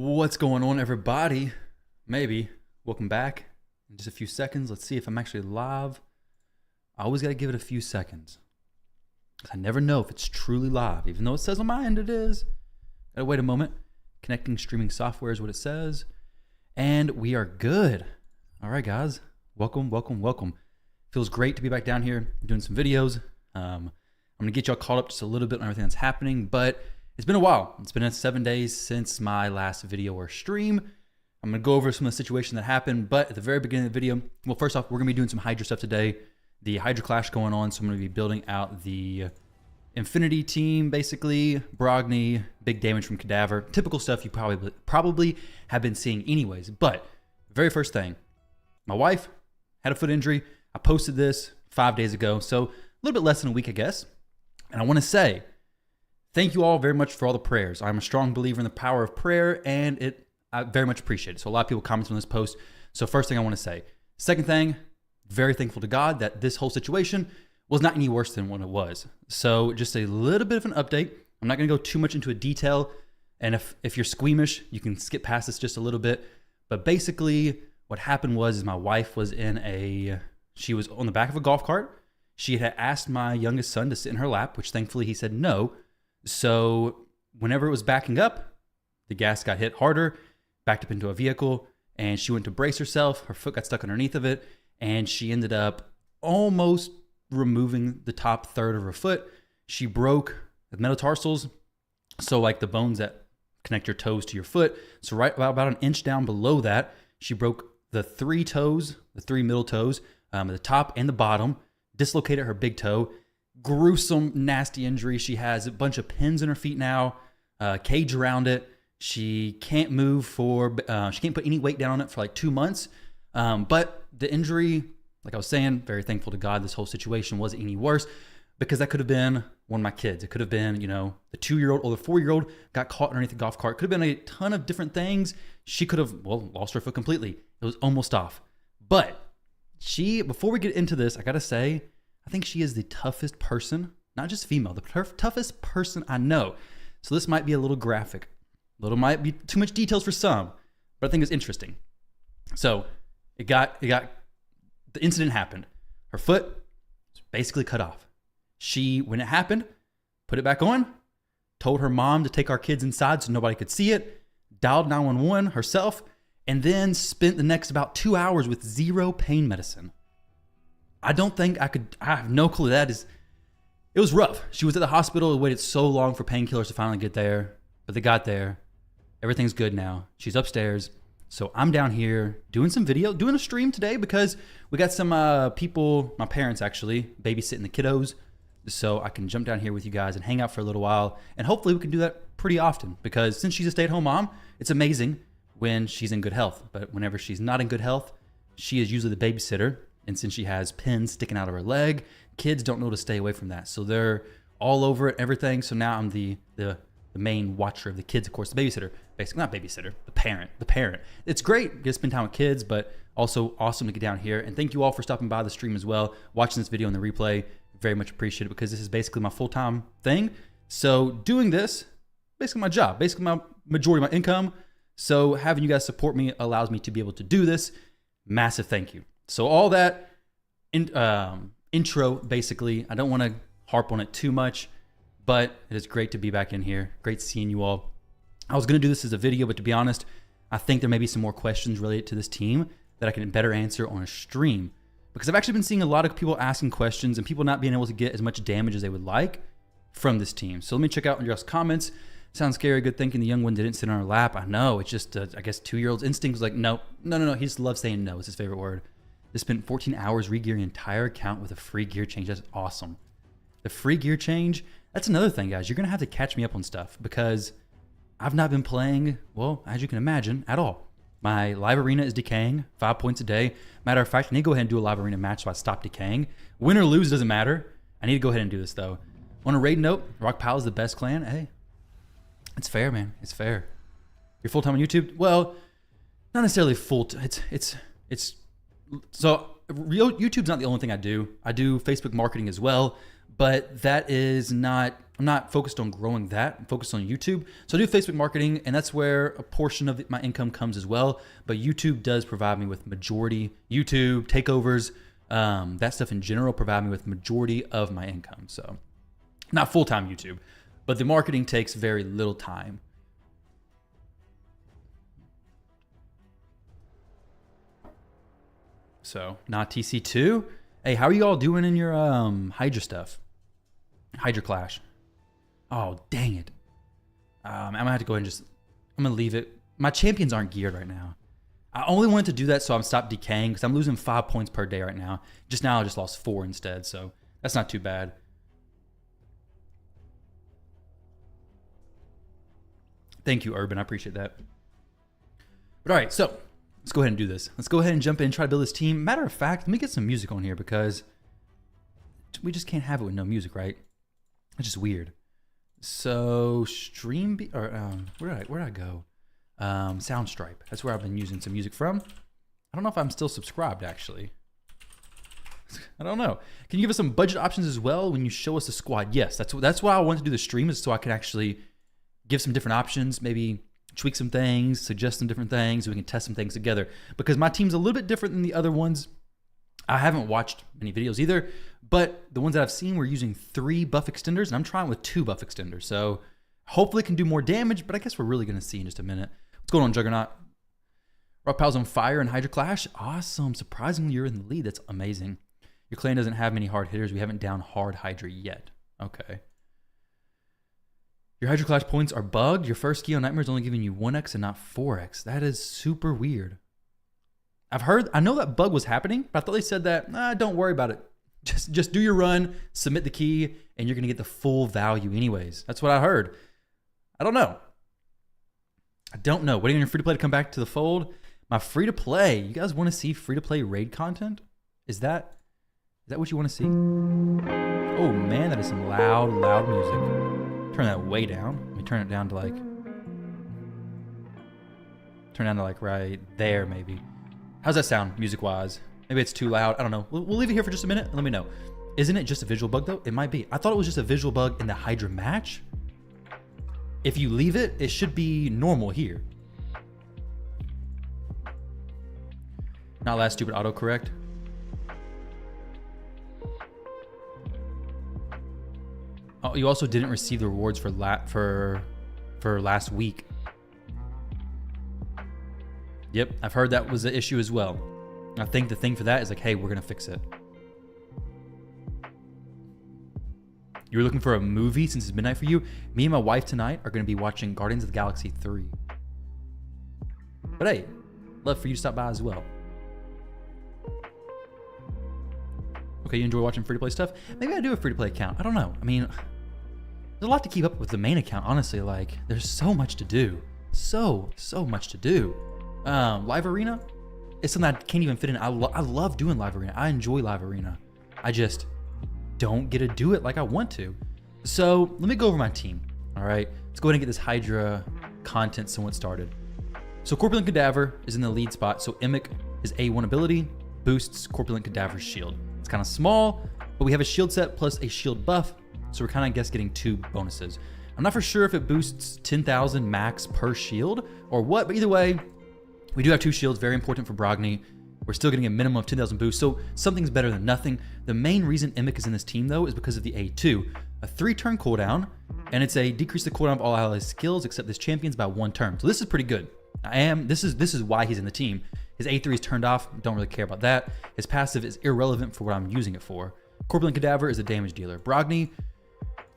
What's going on, everybody? Maybe. Welcome back. In just a few seconds, let's see if I'm actually live. I always got to give it a few seconds. I never know if it's truly live, even though it says on my end it is. Gotta wait a moment. Connecting streaming software is what it says. And we are good. All right, guys. Welcome, welcome, welcome. Feels great to be back down here doing some videos. I'm going to get y'all caught up just a little bit on everything that's happening, but it's been a while. It's been 7 days since my last video or stream. I'm going to go over some of the situation that happened, but at the very beginning of the video, well, first off, we're going to be doing some Hydra stuff today. The Hydra clash going on, so I'm going to be building out the Infinity team, basically. Brogni, big damage from Cadaver. Typical stuff you probably have been seeing anyways. But very first thing, my wife had a foot injury. I posted this 5 days ago, so a little bit less than a week, I guess. And I want to say, thank you all very much for all the prayers. I'm a strong believer in the power of prayer, and I very much appreciate it. So a lot of people commented on this post. So first thing I want to say. Second thing, very thankful to God that this whole situation was not any worse than what it was. So just a little bit of an update. I'm not going to go too much into a detail. And if you're squeamish, you can skip past this just a little bit. But basically what happened was my wife was she was on the back of a golf cart. She had asked my youngest son to sit in her lap, which thankfully he said no. So whenever it was backing up, the gas got hit harder, backed up into a vehicle, and she went to brace herself. Her foot got stuck underneath of it, and she ended up almost removing the top third of her foot. She broke the metatarsals, so like the bones that connect your toes to your foot. So right about an inch down below that, she broke the three middle toes, the top and the bottom, dislocated her big toe. Gruesome, nasty injury. She has a bunch of pins in her feet now, cage around it. She can't move she can't put any weight down on it for like 2 months. But the injury, like I was saying, very thankful to God this whole situation wasn't any worse, because that could have been one of my kids. It could have been, the 2-year-old or the 4-year-old got caught underneath the golf cart. It could have been a ton of different things. She could have, lost her foot completely. It was almost off. But before we get into this, I got to say, I think she is the toughest person, not just female, the toughest person I know. So this might be a little graphic. Might be too much details for some, but I think it's interesting. So the incident happened. Her foot was basically cut off. When it happened, put it back on, told her mom to take our kids inside so nobody could see it, dialed 911 herself, and then spent the next about 2 hours with zero pain medicine. I have no clue. It was rough. She was at the hospital. It waited so long for painkillers to finally get there, but they got there. Everything's good now. She's upstairs. So I'm down here doing some video, doing a stream today because we got some people, my parents actually, babysitting the kiddos. So I can jump down here with you guys and hang out for a little while. And hopefully we can do that pretty often, because since she's a stay-at-home mom, it's amazing when she's in good health. But whenever she's not in good health, she is usually the babysitter. And since she has pins sticking out of her leg, kids don't know to stay away from that. So they're all over it, everything. So now I'm the main watcher of the kids, of course, the babysitter. Basically, not babysitter, the parent. It's great to get to spend time with kids, but also awesome to get down here. And thank you all for stopping by the stream as well, watching this video in the replay. Very much appreciate it, because this is basically my full-time thing. So doing this, basically my job, basically my majority of my income. So having you guys support me allows me to be able to do this. Massive thank you. So all that intro, basically, I don't want to harp on it too much, but it is great to be back in here. Great seeing you all. I was going to do this as a video, but to be honest, I think there may be some more questions related to this team that I can better answer on a stream, because I've actually been seeing a lot of people asking questions and people not being able to get as much damage as they would like from this team. So let me check out your comments. Sounds scary. Good thinking the young one didn't sit on her lap. I know. It's just, I guess, 2-year-old's instinct was like, no. He just loves saying no. It's his favorite word. They spent 14 hours re-gearing entire account with a free gear change. That's awesome. The free gear change, that's another thing, guys. You're going to have to catch me up on stuff, because I've not been playing, well, as you can imagine, at all. My live arena is decaying 5 points a day. Matter of fact, I need to go ahead and do a live arena match so I stop decaying. Win or lose doesn't matter. I need to go ahead and do this, though. On a raid note, Rock Pal is the best clan. Hey, it's fair, man. It's fair. You're full-time on YouTube? Well, not necessarily so YouTube's not the only thing I do. I do Facebook marketing as well, but that is not I'm not focused on growing that. I'm focused on YouTube. So I do Facebook marketing, and that's where a portion of my income comes as well. But YouTube does provide me with majority, YouTube, takeovers, that stuff in general provide me with majority of my income. So not full-time YouTube, but the marketing takes very little time. So not TC2. Hey, how are you all doing in your Hydra stuff? Hydra Clash. Oh, dang it. I'm gonna have to go ahead and I'm gonna leave it. My champions aren't geared right now. I only wanted to do that so I'm stopped decaying because I'm losing 5 points per day right now. Just now I just lost 4 instead, so that's not too bad. Thank you, Urban. I appreciate that. But all right, so let's go ahead and do this. Let's go ahead and jump in and try to build this team. Matter of fact, let me get some music on here because we just can't have it with no music, right? It's just weird. So where did I go? Soundstripe. That's where I've been using some music from. I don't know if I'm still subscribed actually. I don't know. Can you give us some budget options as well when you show us a squad? Yes, that's why I wanted to do the stream, is so I can actually give some different options, maybe tweak some things, suggest some different things, so we can test some things together. Because my team's a little bit different than the other ones. I haven't watched many videos either, but the ones that I've seen, we're using 3 buff extenders, and I'm trying with 2 buff extenders. So hopefully it can do more damage, but I guess we're really going to see in just a minute. What's going on, Juggernaut? Rock Pal's on fire in Hydra Clash. Awesome. Surprisingly, you're in the lead. That's amazing. Your clan doesn't have many hard hitters. We haven't down hard Hydra yet. Okay. Your Hydra Clash points are bugged. Your first ski on Nightmare is only giving you 1x and not 4x. That is super weird. I know that bug was happening, but I thought they said that, don't worry about it. Just do your run, submit the key, and you're going to get the full value anyways. That's what I heard. I don't know. Waiting on your free-to-play to come back to the fold. My free-to-play. You guys want to see free-to-play raid content? Is that what you want to see? Oh, man, that is some loud, loud music. Turn that way down. Let me turn it down to like right there, maybe. How's that sound music-wise? Maybe it's too loud. I don't know. We'll leave it here for just a minute and let me know. Isn't it just a visual bug, though? It might be. I thought it was just a visual bug in the Hydra match. If you leave it, it should be normal here. Not last stupid autocorrect. Oh, you also didn't receive the rewards for last week. Yep, I've heard that was an issue as well. I think the thing for that is like, hey, we're gonna fix it. You're looking for a movie since it's midnight for you? Me and my wife tonight are gonna be watching Guardians of the Galaxy 3. But hey, love for you to stop by as well. Okay, you enjoy watching free-to-play stuff? Maybe I do a free-to-play account. I don't know. I mean, there's a lot to keep up with the main account, honestly. Like, there's so much to do. So much to do. Live Arena? It's something I can't even fit in. I love doing Live Arena. I enjoy Live Arena. I just don't get to do it like I want to. So let me go over my team. All right, let's go ahead and get this Hydra content somewhat started. So Corpulent Cadaver is in the lead spot. So Emic, his A1 ability, boosts Corpulent Cadaver's shield. It's kind of small, but we have a shield set plus a shield buff. So we're kind of, I guess, getting 2 bonuses. I'm not for sure if it boosts 10,000 max per shield or what, but either way, we do have 2 shields, very important for Brogni. We're still getting a minimum of 10,000 boost, so something's better than nothing. The main reason Emic is in this team, though, is because of the A2, a 3-turn cooldown, and it's a decrease the cooldown of all allies skills except this champion's by 1 turn. So this is pretty good. This is why he's in the team. His A3 is turned off, don't really care about that. His passive is irrelevant for what I'm using it for. Corpulent Cadaver is a damage dealer. Brogni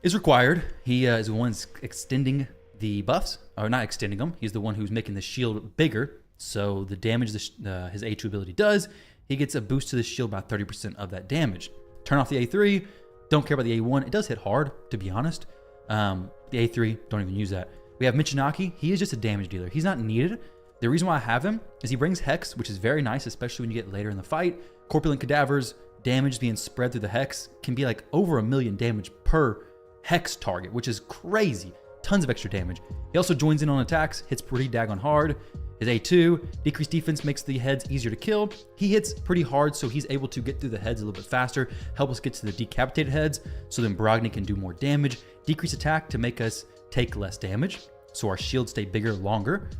is required. He is the one extending the buffs, or not extending them. He's the one who's making the shield bigger. So the damage his A2 ability does, he gets a boost to the shield by 30% of that damage. Turn off the A3, don't care about the A1. It does hit hard, to be honest. The A3, don't even use that. We have Michinaki. He is just a damage dealer. He's not needed. The reason why I have him is he brings Hex, which is very nice, especially when you get later in the fight. Corpulent Cadaver's damage being spread through the Hex can be like over 1 million damage per Hex target, which is crazy. Tons of extra damage. He also joins in on attacks, hits pretty daggone hard. His A2, decreased defense makes the heads easier to kill. He hits pretty hard, so he's able to get through the heads a little bit faster, help us get to the decapitated heads, so then Brogni can do more damage. Decrease attack to make us take less damage, so our shields stay bigger longer.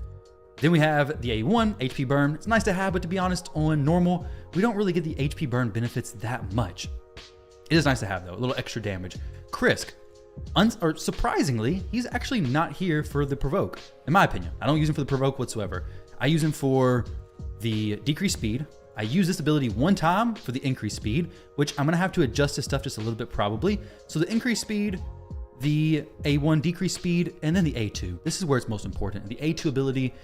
Then we have the A1, HP burn. It's nice to have, but to be honest, on normal, we don't really get the HP burn benefits that much. It is nice to have though, a little extra damage. Krisk, surprisingly, he's actually not here for the provoke, in my opinion. I don't use him for the provoke whatsoever. I use him for the decreased speed. I use this ability one time for the increased speed, which I'm gonna have to adjust this stuff just a little bit probably. So the increased speed, the A1 decreased speed, and then the A2. This is where it's most important. The A2 ability,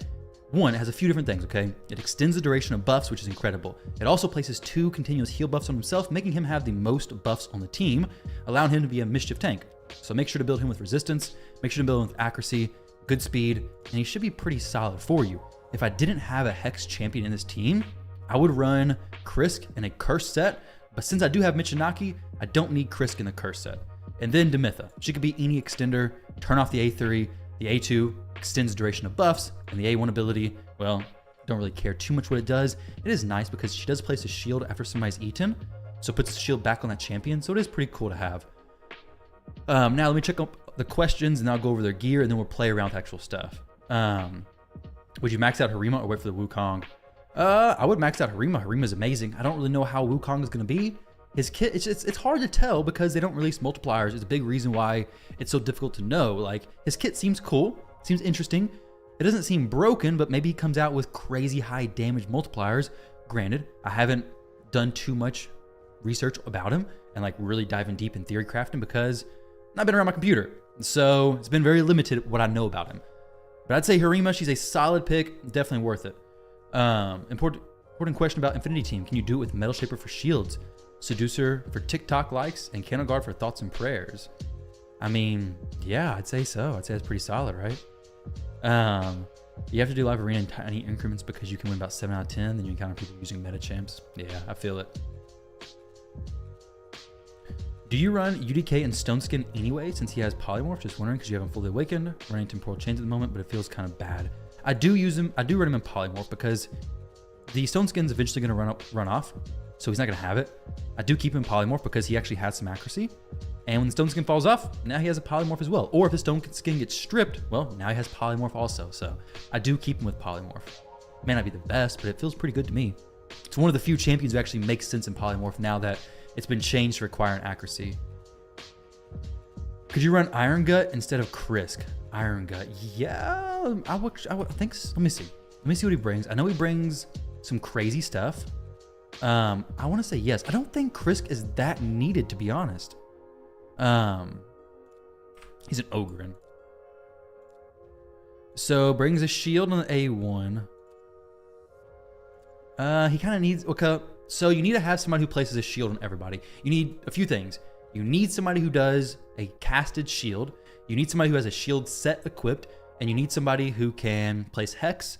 one, it has a few different things, okay? It extends the duration of buffs, which is incredible. It also places 2 continuous heal buffs on himself, making him have the most buffs on the team, allowing him to be a mischief tank. So make sure to build him with resistance, make sure to build him with accuracy, good speed, and he should be pretty solid for you. If I didn't have a Hex champion in this team, I would run Krisk in a curse set, but since I do have Michinaki, I don't need Krisk in the curse set. And then Demitha. She could be any extender, turn off the A3, the A2 extends the duration of buffs, and the A1 ability, well, don't really care too much what it does. It is nice because she does place a shield after somebody's eaten, so it puts the shield back on that champion, so it is pretty cool to have. Now let me check up the questions and I'll go over their gear and then we'll play around with actual stuff. Would you max out Harima or wait for the Wukong? I would max out Harima. Harima's amazing. I don't really know how Wukong is going to be. His kit, it's hard to tell because they don't release multipliers. It's a big reason why it's so difficult to know. Like, his kit seems cool, seems interesting. It doesn't seem broken, but maybe he comes out with crazy high damage multipliers. Granted, I haven't done too much research about him and like really diving deep in theory crafting because I've been around my computer. So it's been very limited what I know about him. But I'd say Harima, she's a solid pick, definitely worth it. Important question about Infinity Team. Can you do it with Metal Shaper for shields, Seducer for TikTok likes, and Candle Guard for thoughts and prayers? I mean, yeah, I'd say so. I'd say it's pretty solid, right? You have to do live arena in tiny increments because you can win about 7 out of 10, then you encounter people using meta champs. Yeah, I feel it. Do you run UDK and Stone Skin anyway since he has Polymorph? Just wondering because you haven't fully awakened. Running Temporal Chains at the moment, but it feels kind of bad. I do use him. I do run him in Polymorph because the Stone Skin's eventually going to run off, so he's not going to have it. I do keep him in Polymorph because he actually has some accuracy. And when the Stone Skin falls off, now he has a Polymorph as well. Or if the Stone Skin gets stripped, well, now he has Polymorph also. So I do keep him with Polymorph. May not be the best, but it feels pretty good to me. It's one of the few champions who actually makes sense in Polymorph now that it's been changed to require an accuracy. Could you run Iron Gut instead of Krisk? Iron Gut, yeah, I would think so. Let me see what he brings. I know he brings some crazy stuff. I want to say yes. I don't think Krisk is that needed, to be honest. He's an Ogren. So brings a shield on the A1. He kind of needs, okay, so you need to have somebody who places a shield on everybody. You need a few things. You need somebody who does a casted shield. You need somebody who has a shield set equipped, and you need somebody who can place Hex.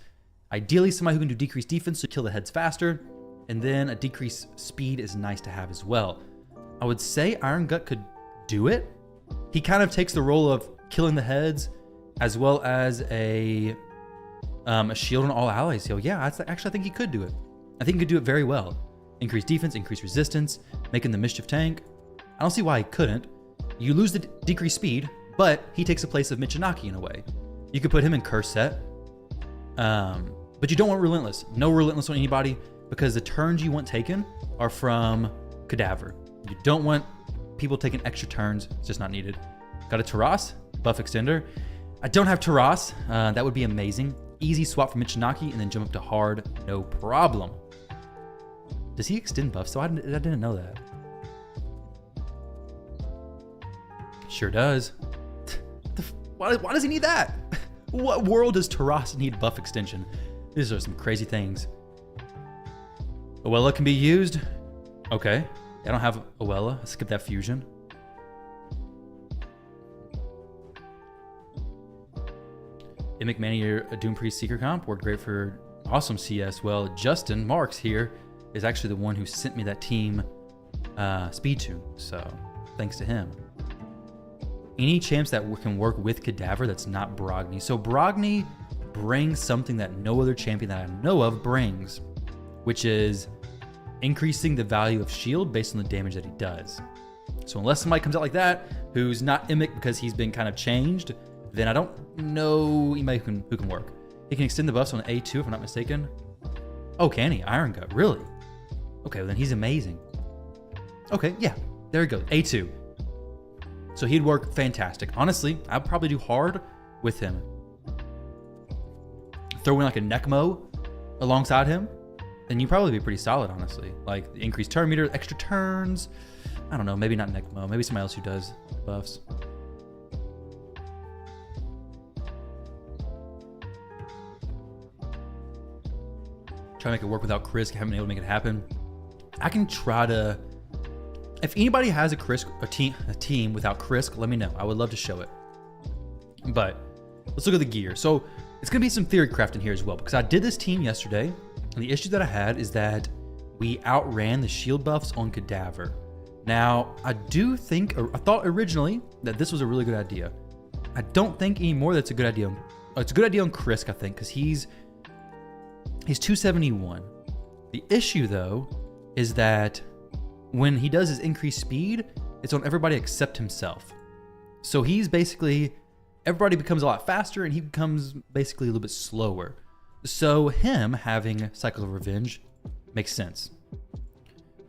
Ideally, somebody who can do decreased defense to kill the heads faster, and then a decreased speed is nice to have as well. I would say Iron Gut could do it. He kind of takes the role of killing the heads as well as a shield on all allies. So yeah, actually I think he could do it. I think he could do it very well. Increased defense, increased resistance, making the mischief tank. I don't see why he couldn't. You lose the decreased speed, but he takes the place of Michinaki in a way. You could put him in curse set, but you don't want relentless. No relentless on anybody because the turns you want taken are from Cadaver. You don't want people taking extra turns. It's just not needed. Got a Taras, buff extender. I don't have Taras. That would be amazing. Easy swap for Michinaki and then jump up to hard, no problem. Does he extend buffs? So I didn't know that. Sure does. Why does he need that? What world does Taras need buff extension? These are some crazy things. Oella can be used. Okay. I don't have Oella. I skipped that fusion. Emic Mania, a Doom Priest Seeker comp worked great for awesome CS. Well, Justin Marks here is actually the one who sent me that team speed tune. So thanks to him. Any champs that can work with Cadaver that's not Brogni. So Brogni brings something that no other champion that I know of brings, which is increasing the value of shield based on the damage that he does. So unless somebody comes out like that, who's not Emic because he's been kind of changed, then I don't know anybody who can work. He can extend the buffs on A2 if I'm not mistaken. Oh, can he? Iron Gut, really? Okay, well then he's amazing. Okay, yeah, there he goes, A2. So he'd work fantastic. Honestly, I'd probably do hard with him. Throw in like a Necmo alongside him, then you'd probably be pretty solid, honestly. Like the increased turn meter, extra turns. I don't know, maybe not Necmo, maybe somebody else who does buffs. Try to make it work without Chris. Haven't been able to make it happen. I can try to. If anybody has a team without Chris, let me know. I would love to show it. But let's look at the gear. So it's gonna be some theory crafting here as well, because I did this team yesterday, and the issue that I had is that we outran the shield buffs on Cadaver. Now I thought originally that this was a really good idea. I don't think anymore that's a good idea. It's a good idea on Chris, I think, because he's 271. The issue though is that when he does his increased speed, it's on everybody except himself. So he's basically, everybody becomes a lot faster and he becomes basically a little bit slower. So him having Cycle of Revenge makes sense.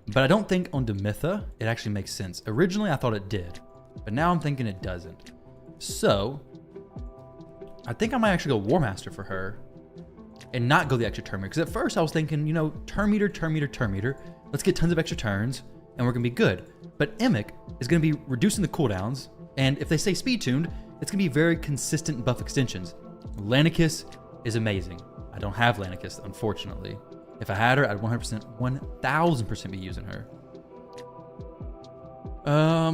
But I don't think on Demitha it actually makes sense. Originally I thought it did, but now I'm thinking it doesn't. So I think I might actually go War Master for her and not go the extra turn meter. Because at first I was thinking, you know, turn meter. Let's get tons of extra turns and we're gonna be good. But Emic is gonna be reducing the cooldowns, and if they stay speed tuned, it's gonna be very consistent buff extensions. Lanicus is amazing. I don't have Lanicus, unfortunately. If I had her, I'd 1000% be using her.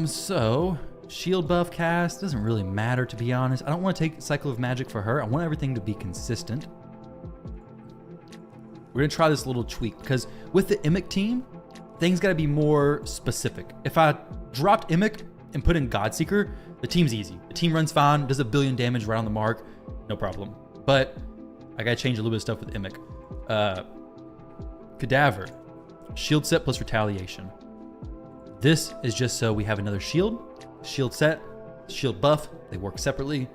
So shield buff cast doesn't really matter, to be honest. I don't want to take Cycle of Magic for her. I want everything to be consistent. We're gonna try this little tweak, because with the Emic team, things gotta be more specific. If I dropped Emic and put in Godseeker, the team's easy. The team runs fine, does 1 billion damage right on the mark, no problem. But I gotta change a little bit of stuff with Emic. Cadaver, shield set plus retaliation. This is just so we have another shield set, shield buff, they work separately.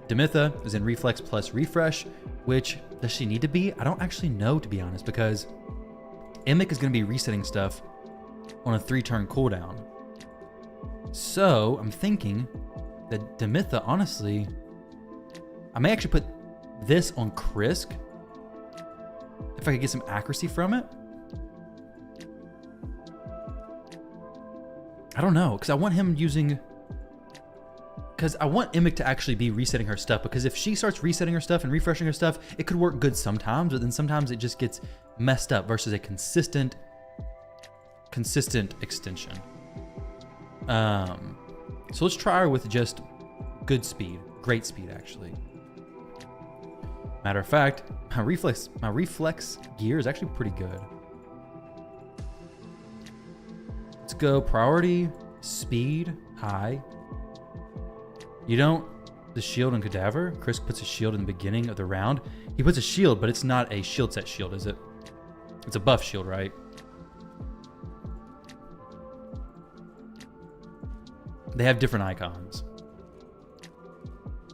Demitha is in reflex plus refresh, which does she need to be? I don't actually know, to be honest, because Emic is going to be resetting stuff on a 3-turn cooldown. So I'm thinking that Demitha, honestly, I may actually put this on Krisk if I could get some accuracy from it. I don't know, because I want him using... Because I want Emic to actually be resetting her stuff, because if she starts resetting her stuff and refreshing her stuff, it could work good sometimes, but then sometimes it just gets messed up versus a consistent extension. So let's try her with just good speed, great speed actually. Matter of fact, my reflex gear is actually pretty good. Let's go priority, speed, high. You don't, the shield on Cadaver, Chris puts a shield in the beginning of the round. He puts a shield, but it's not a shield set shield, is it? It's a buff shield, right? They have different icons.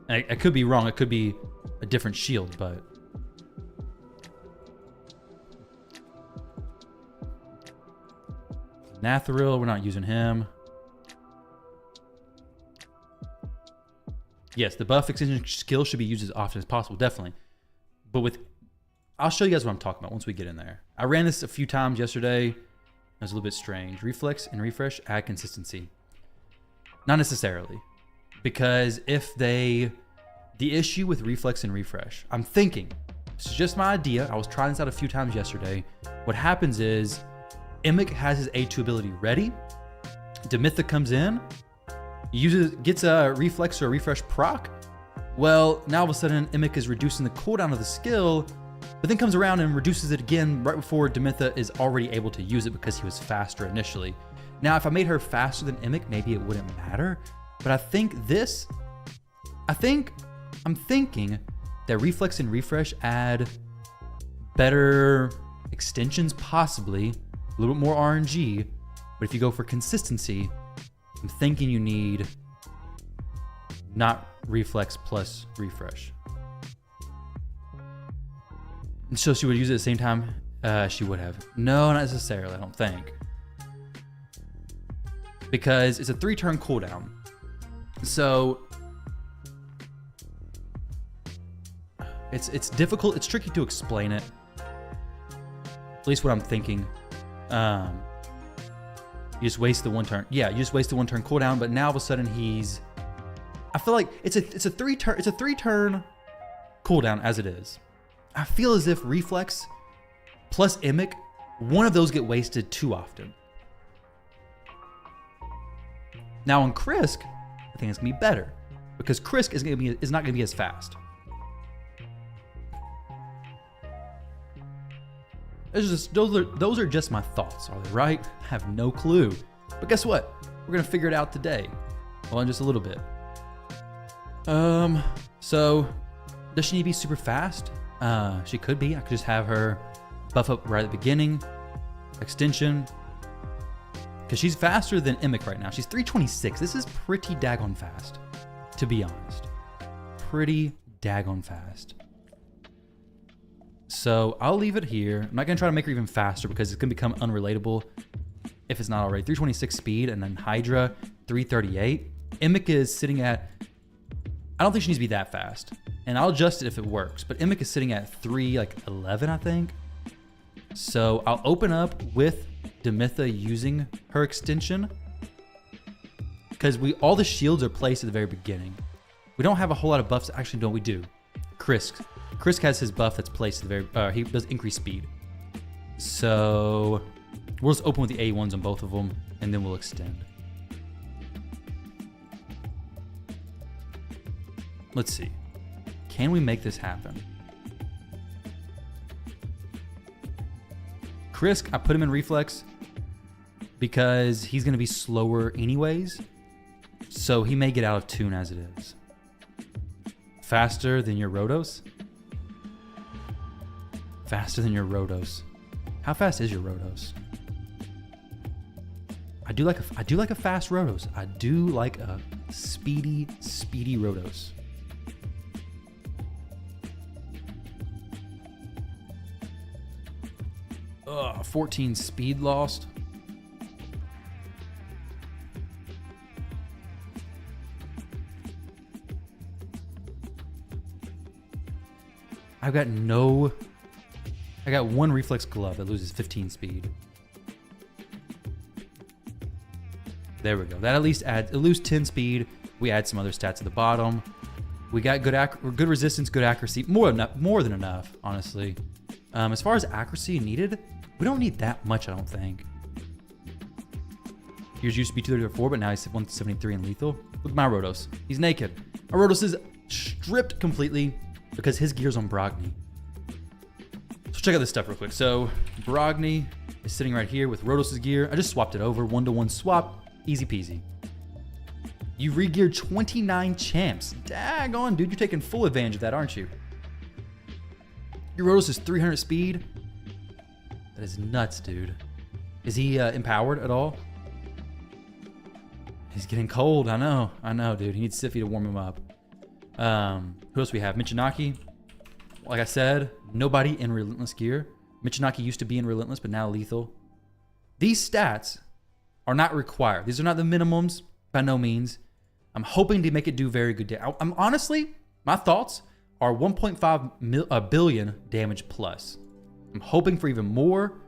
I could be wrong, it could be a different shield, but... Nathril, we're not using him. Yes, the buff extension skill should be used as often as possible, definitely. But I'll show you guys what I'm talking about once we get in there. I ran this a few times yesterday. It was a little bit strange. Reflex and refresh add consistency. Not necessarily. Because the issue with reflex and refresh, I'm thinking, this is just my idea. I was trying this out a few times yesterday. What happens is, Emic has his A2 ability ready. Demitha comes in, gets a reflex or a refresh proc. Well, now all of a sudden, Emic is reducing the cooldown of the skill, but then comes around and reduces it again right before Demitha is already able to use it because he was faster initially. Now, if I made her faster than Emic, maybe it wouldn't matter. But I'm thinking that reflex and refresh add better extensions, possibly a little bit more RNG. But if you go for consistency, I'm thinking you need not reflex plus refresh. And so she would use it at the same time? She would have. No, not necessarily, I don't think. Because it's a 3-turn cooldown. So it's difficult, it's tricky to explain it. At least what I'm thinking. You just waste the 1 turn. Yeah, you just waste the 1 turn cooldown, but now all of a sudden he's, I feel like it's a 3-turn cooldown as it is. I feel as if reflex plus Emic, one of those get wasted too often. Now on Krisk, I think it's gonna be better because Krisk is not gonna be as fast. Those are just my thoughts, are they right? I have no clue. But guess what? We're gonna figure it out today. Well, in just a little bit. So does she need to be super fast? She could be. I could just have her buff up right at the beginning. Extension. Because she's faster than Emic right now. She's 326. This is pretty daggone fast, to be honest. Pretty daggone fast. So I'll leave it here. I'm not going to try to make her even faster because it's going to become unrelatable if it's not already. 326 speed and then Hydra 338. Emic is sitting at, I don't think she needs to be that fast. And I'll adjust it if it works. But Emic is sitting at 311, I think. So I'll open up with Demitha using her extension. Because all the shields are placed at the very beginning. We don't have a whole lot of buffs. Actually, no, we do. Krisk has his buff that's placed at the very, he does increase speed. So we'll just open with the A1s on both of them, and then we'll extend. Let's see. Can we make this happen? Krisk, I put him in reflex because he's going to be slower anyways. So he may get out of tune as it is. Faster than your Rotos? Faster than your Rotos. How fast is your Rotos? I do like a fast Rotos. I do like a speedy Rotos. Ugh, 14 speed lost. I got one reflex glove that loses 15 speed. There we go. That at least adds, it loses 10 speed. We add some other stats at the bottom. We got good resistance, good accuracy. More than enough, honestly. As far as accuracy needed, we don't need that much, I don't think. Yours used to be 234, but now he's 173 in lethal. Look at my Rotos. He's naked. Our Rotos is stripped completely because his gear's on Brogni. So check out this stuff real quick. So Brogni is sitting right here with Rotos' gear. I just swapped it over. 1-to-1 swap. Easy peasy. You re-geared 29 champs. Daggone, dude. You're taking full advantage of that, aren't you? Your Rotos is 300 speed. That is nuts, dude. Is he empowered at all? He's getting cold. I know, dude. He needs Siffy to warm him up. Who else we have? Michinaki. Like I said, nobody in Relentless gear. Michinaki used to be in Relentless, but now lethal. These stats are not required. These are not the minimums, by no means. I'm hoping to make it do very good damage. I'm honestly, my thoughts are 1.5 billion damage plus. I'm hoping for even more.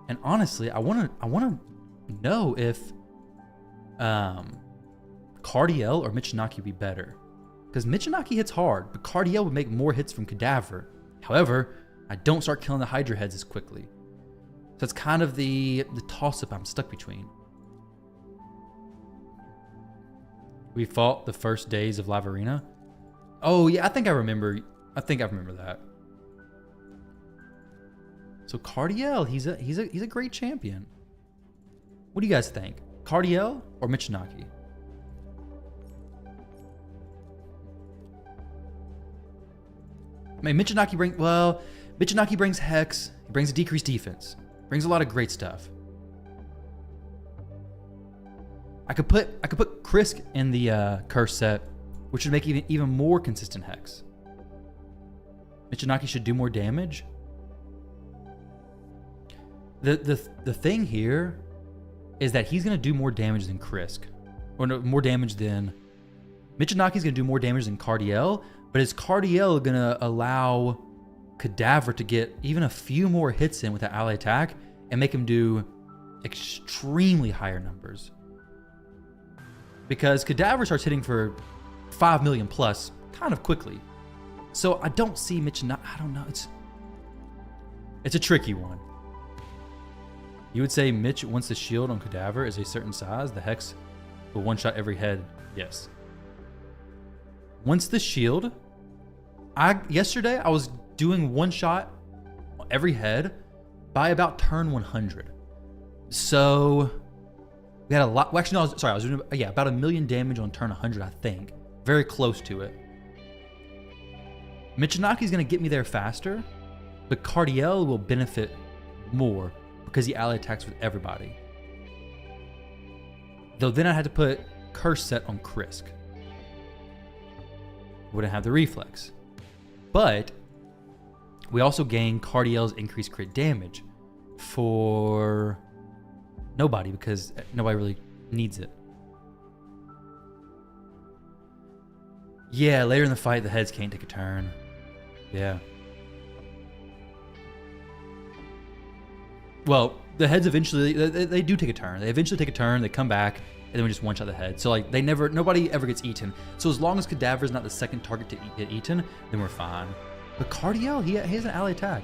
And honestly, I want to know if Cardiel or Michinaki would be better. Because Michinaki hits hard, but Cardiel would make more hits from Cadaver. However, I don't start killing the Hydra heads as quickly. So it's kind of the toss-up I'm stuck between. We fought the first days of Live Arena. Oh yeah, I think I remember that. So Cardiel, he's a great champion. What do you guys think? Cardiel or Michinaki? mean, Michinaki brings Hex. He brings a decreased defense. Brings a lot of great stuff. I could put Krisk in the curse set, which would make even more consistent Hex. Michinaki should do more damage. The thing here is that he's gonna do more damage than Krisk, or no, more damage than Michinaki's gonna do more damage than Cardiel, but is Cardiel gonna allow Cadaver to get even a few more hits in with that ally attack and make him do extremely higher numbers? Because Cadaver starts hitting for 5 million plus kind of quickly. So I don't see Michinaki. I don't know. It's a tricky one. You would say Mitch, once the shield on Cadaver is a certain size, the Hex will one-shot every head. Yes. Once the shield, yesterday I was doing one shot every head by about turn 100. So we had a lot. Well, actually, no, I was doing about 1 million damage on turn 100, I think. Very close to it. Michinaki's gonna get me there faster, but Cardiel will benefit more because he ally attacks with everybody. Though then I had to put curse set on Krisk. Wouldn't have the reflex. But we also gain Cardiel's increased crit damage for nobody because nobody really needs it. Yeah, later in the fight, the heads can't take a turn. Yeah. Well, the heads eventually, they do take a turn. They eventually take a turn, they come back, and then we just one-shot the head. So like nobody ever gets eaten. So as long as Cadaver's not the second target to get eaten, then we're fine. But Cardiel, he has an ally attack.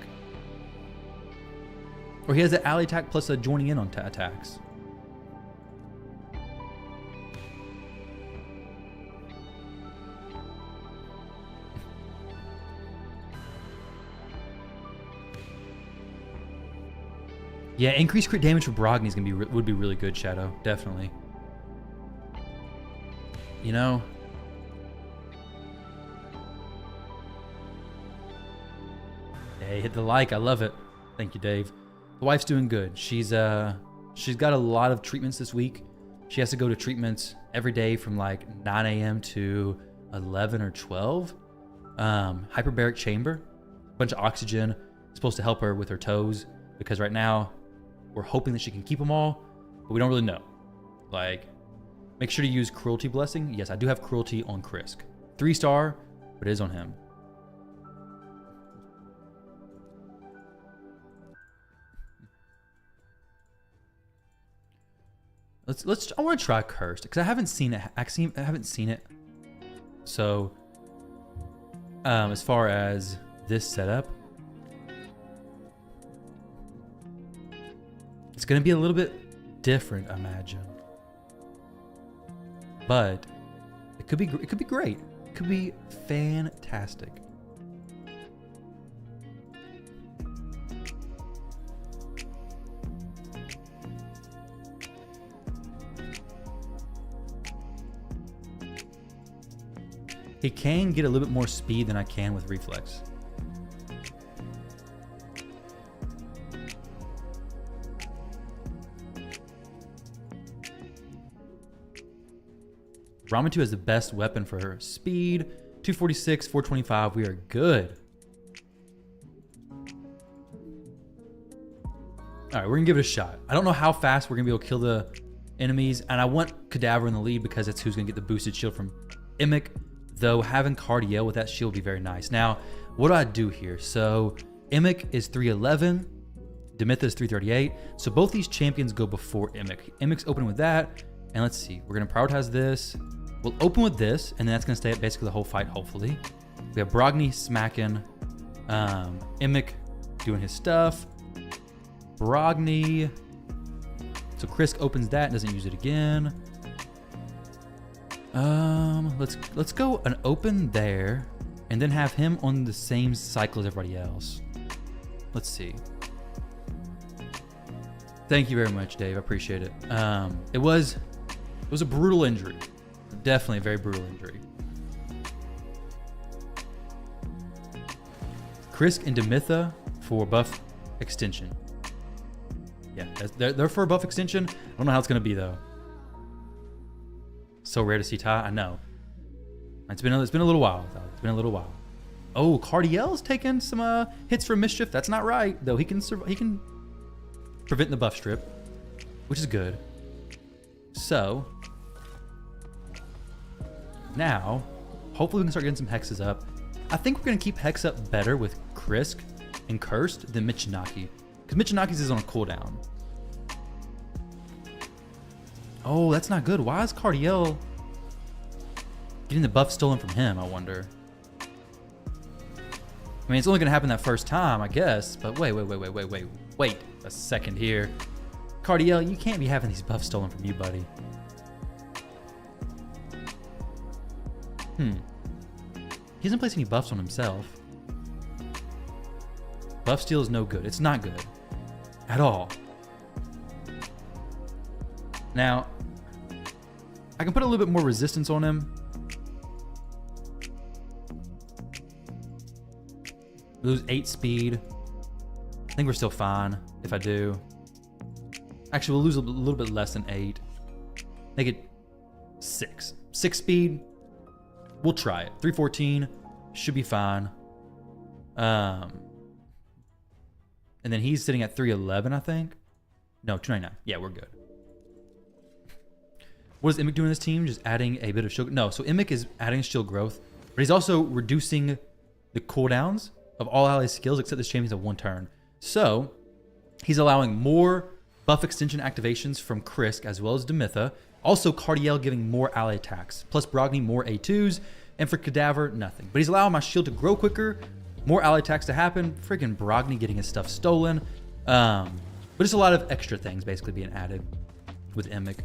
Or he has an ally attack plus a joining in on attacks. Yeah, increased crit damage for Brogni's would be really good, Shadow. Definitely. You know. Hey, hit the like. I love it. Thank you, Dave. The wife's doing good. She's got a lot of treatments this week. She has to go to treatments every day from like 9 a.m. to 11 or 12. Hyperbaric chamber, a bunch of oxygen. It's supposed to help her with her toes because right now we're hoping that she can keep them all, but we don't really know. Like, make sure to use Cruelty Blessing. Yes, I do have Cruelty on Krisk. 3-star, but it is on him. I want to try Cursed because I haven't seen it. I haven't seen it. So, as far as this setup, it's going to be a little bit different, I imagine. But it could be great. It could be fantastic. He can get a little bit more speed than I can with reflex. Ramatu has the best weapon for her speed. 246, 425. We are good. All right, we're gonna give it a shot. I don't know how fast we're gonna be able to kill the enemies, and I want Cadaver in the lead because that's who's gonna get the boosted shield from Emic. Though having Cardiel with that shield would be very nice. Now, what do I do here? So Emic is 311, Demitha is 338. So both these champions go before Emic. Emic's opening with that, and let's see. We're gonna prioritize this. We'll open with this, and then that's gonna stay up basically the whole fight, hopefully. We have Brogni smacking, Emic doing his stuff. Brogni. So Krisk opens that and doesn't use it again. Let's go an open there, and then have him on the same cycle as everybody else. Let's see. Thank you very much, Dave. I appreciate it. It was a brutal injury. Definitely a very brutal injury. Krisk and Demitha for buff extension. Yeah, they're for a buff extension. I don't know how it's going to be, though. So rare to see Ty. I know. It's been a little while, though. It's been a little while. Oh, Cardiel's taking some hits for mischief. That's not right, though. He can prevent the buff strip, which is good. So now, hopefully we can start getting some hexes up. I think we're going to keep hex up better with Krisk and Cursed than Michinaki, because Michinaki's is on a cooldown. Oh, that's not good. Why is Cardiel getting the buff stolen from him, I wonder? I mean, it's only going to happen that first time, I guess. But wait a second here. Cardiel, you can't be having these buffs stolen from you, buddy. He doesn't place any buffs on himself. Buff steal is no good. It's not good. At all. Now, I can put a little bit more resistance on him. Lose 8 speed. I think we're still fine if I do. Actually, we'll lose a little bit less than 8. Make it 6. 6 speed. We'll try it. 314 should be fine. And then he's sitting at 311, I think. No, 299. Yeah, we're good. What is Emic doing in this team? Just adding a bit of shield. No, so Emic is adding shield growth, but he's also reducing the cooldowns of all ally skills except this champion's of 1 turn. So he's allowing more buff extension activations from Krisk as well as Demitha. Also, Cardiel giving more ally attacks. Plus Brogni more A2s. And for Cadaver, nothing. But he's allowing my shield to grow quicker. More ally attacks to happen. Freaking Brogni getting his stuff stolen. But just a lot of extra things basically being added with Emic.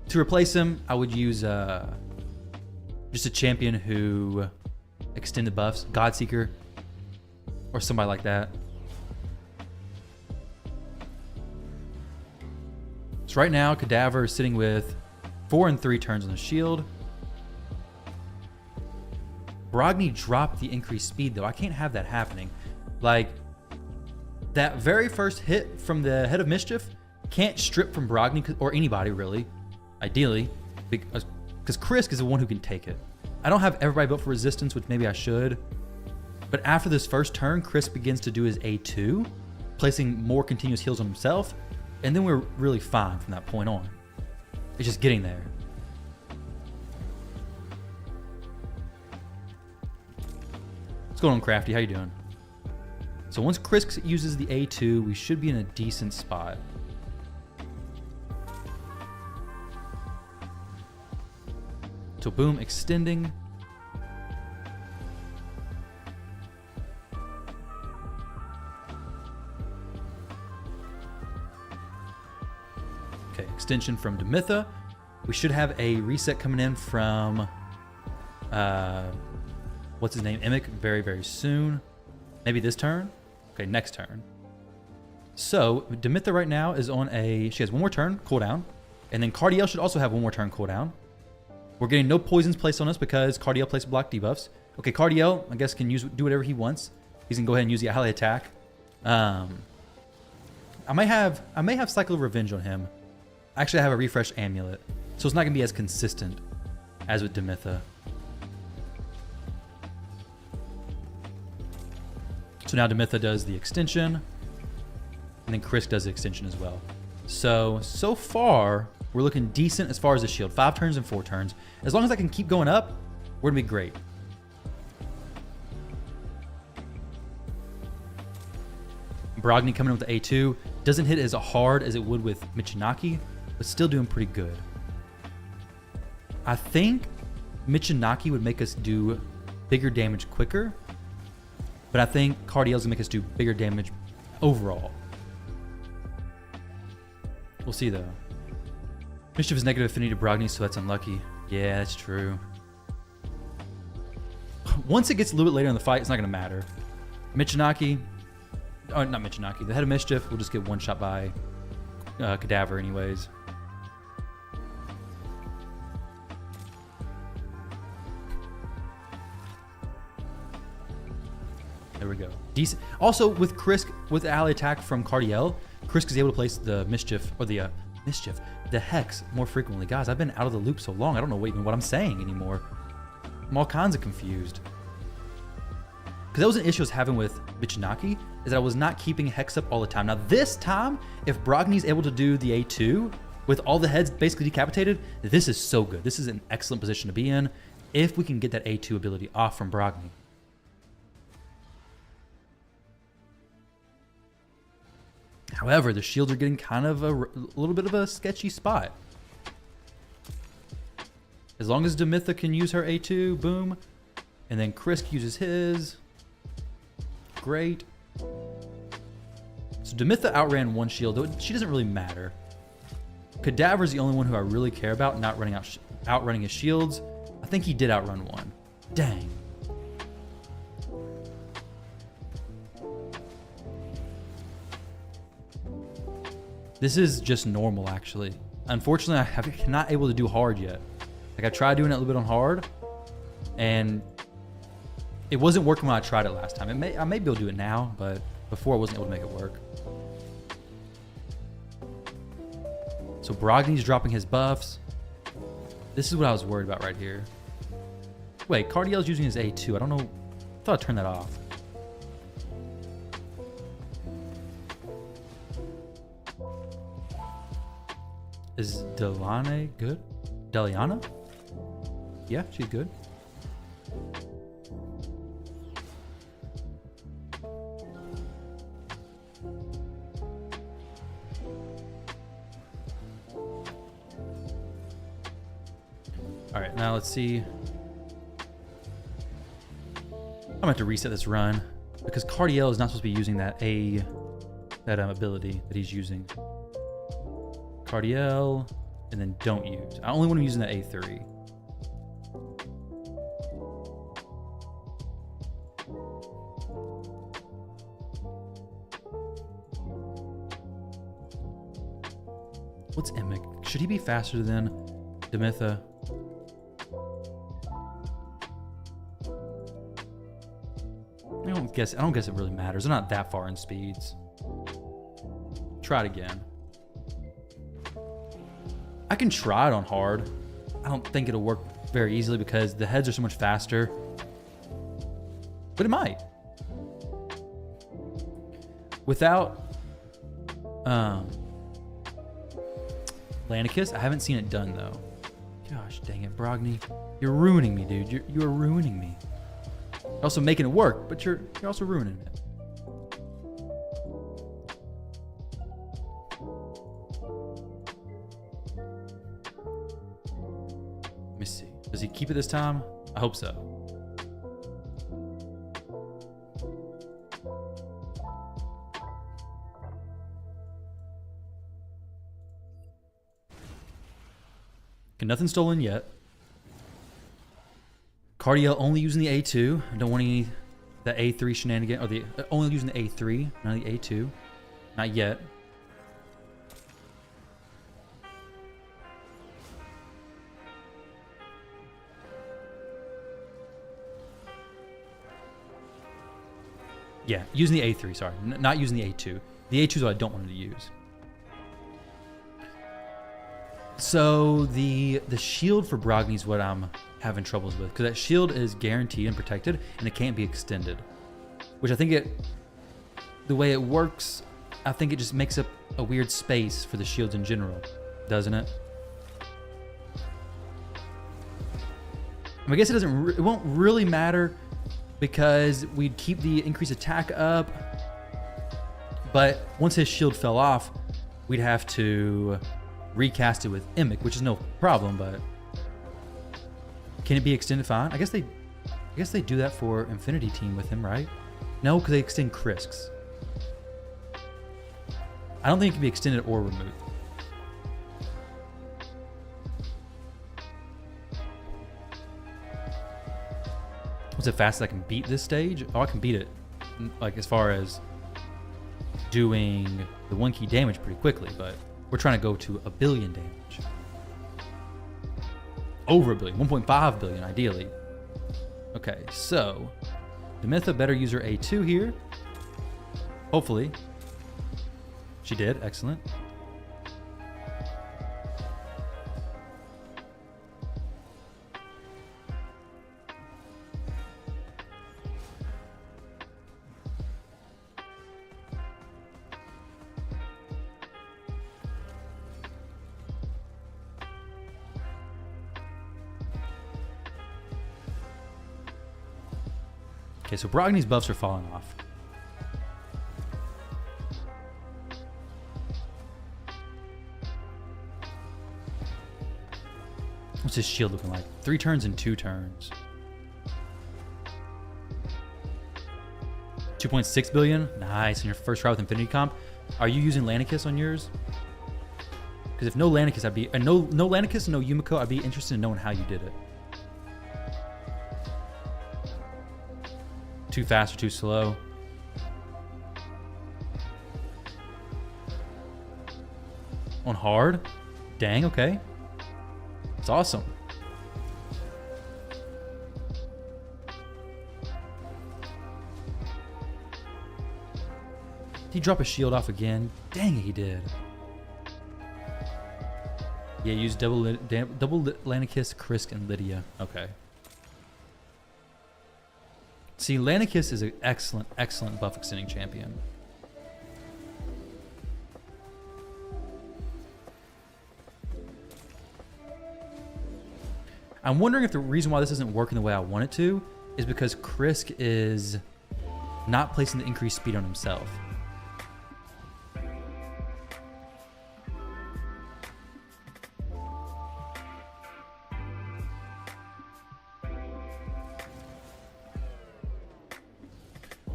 To replace him, I would use just a champion who extended buffs. Godseeker. Or somebody like that. So right now, Cadaver is sitting with 4 and 3 turns on the shield. Brogni dropped the increased speed, though. I can't have that happening. Like, that very first hit from the Head of Mischief can't strip from Brogni, or anybody, really, ideally, because Krisk is the one who can take it. I don't have everybody built for resistance, which maybe I should. But after this first turn, Krisk begins to do his A2, placing more continuous heals on himself. And then we're really fine from that point on. It's just getting there. What's going on, Crafty? How you doing? So once Krisk uses the A2, we should be in a decent spot. So boom, extending. Okay, extension from Demitha. We should have a reset coming in from, what's his name? Emic very, very soon. Maybe this turn? Okay, next turn. So, Demitha right now is on she has 1 more turn cooldown. And then Cardiel should also have 1 more turn cooldown. We're getting no poisons placed on us because Cardiel placed block debuffs. Okay, Cardiel, I guess, can do whatever he wants. He's going to go ahead and use the ally attack. I may have Cycle of Revenge on him. Actually, I have a refresh amulet, so it's not going to be as consistent as with Demitha. So now Demitha does the extension, and then Krisk does the extension as well. So far, we're looking decent as far as the shield. 5 turns and 4 turns. As long as I can keep going up, we're going to be great. Brogni coming in with the A2. Doesn't hit as hard as it would with Michinaki, but still doing pretty good. I think Michinaki would make us do bigger damage quicker, but I think Cardiel's gonna make us do bigger damage overall. We'll see though. Mischief is negative affinity to Brogni, so that's unlucky. Yeah, that's true. Once it gets a little bit later in the fight, it's not gonna matter. Michinaki, oh, not Michinaki, the Head of Mischief will just get one shot by Cadaver anyways. There we go. Decent. Also, with Krisk, with ally attack from Cardiel, Krisk is able to place the Mischief, or the Hex more frequently. Guys, I've been out of the loop so long, I don't know even what I'm saying anymore. I'm all kinds of confused. Because that was an issue I was having with Michinaki, is that I was not keeping Hex up all the time. Now this time, if Brogni's able to do the A2, with all the heads basically decapitated, this is so good. This is an excellent position to be in, if we can get that A2 ability off from Brogni. However, the shields are getting kind of a little bit of a sketchy spot. As long as Demitha can use her A2, boom. And then Krisk uses his. Great. So Demitha outran one shield, though she doesn't really matter. Cadaver is the only one who I really care about, not outrunning his shields. I think he did outrun one. Dang. This is just normal, actually. Unfortunately, I'm not able to do hard yet. Like, I tried doing it a little bit on hard, and it wasn't working when I tried it last time. I may be able to do it now, but before I wasn't able to make it work. So Brogni's dropping his buffs. This is what I was worried about right here. Wait, Cardiel's using his A2. I don't know. I thought I turned that off. Is Delane good? Deliana? Yeah, she's good. All right, now let's see. I'm gonna have to reset this run because Cardiel is not supposed to be using that ability that he's using. Cardiel, and then don't use. I only want him using that A3. What's Emic? Should he be faster than Demitha? I don't guess it really matters. They're not that far in speeds. Try it again. I can try it on hard. I don't think it'll work very easily because the heads are so much faster. But it might. Without Lanicus, I haven't seen it done though. Gosh dang it, Brogni. You're ruining me, dude. You're ruining me. You're also making it work, but you're also ruining it. Let me see. Does he keep it this time? I hope so. Okay, nothing stolen yet. Cardiel only using the A2. I don't want any the A3 shenanigan, or the only using the A3, not the A2. Not yet. Yeah, using the A3, sorry. Not using the A2. The A2 is what I don't want to use. So the shield for Brogni is what I'm having troubles with, because that shield is guaranteed and protected, and it can't be extended. Which I think the way it works, I think it just makes up a weird space for the shields in general, doesn't it? I guess it won't really matter because we'd keep the increased attack up, but once his shield fell off, we'd have to recast it with Emic, which is no problem, but can it be extended fine? I guess they do that for Infinity Team with him, right? No, because they extend Krisk's. I don't think it can be extended or removed. What's the fastest I can beat this stage? Oh, I can beat it, like, as far as doing the 1 key damage pretty quickly, but we're trying to go to 1 billion damage. Over 1 billion, 1.5 billion ideally. Okay, so Demitha better use her A2 here. Hopefully. She did. Excellent. Okay, so Brogny's buffs are falling off. What's his shield looking like? 3 turns and 2 turns. 2.6 billion. Nice. In your first try with Infinity Comp. Are you using Lanicus on yours? Because if no Lanicus, I'd be no Lanicus and no Yumiko, I'd be interested in knowing how you did it. Too fast or too slow? On hard? Dang, okay. It's awesome. Did he drop a shield off again? Dang it, he did. Yeah, use double Lanicus, Krisk, and Lydia. Okay. See, Lanicus is an excellent, excellent buff extending champion. I'm wondering if the reason why this isn't working the way I want it to is because Krisk is not placing the increased speed on himself.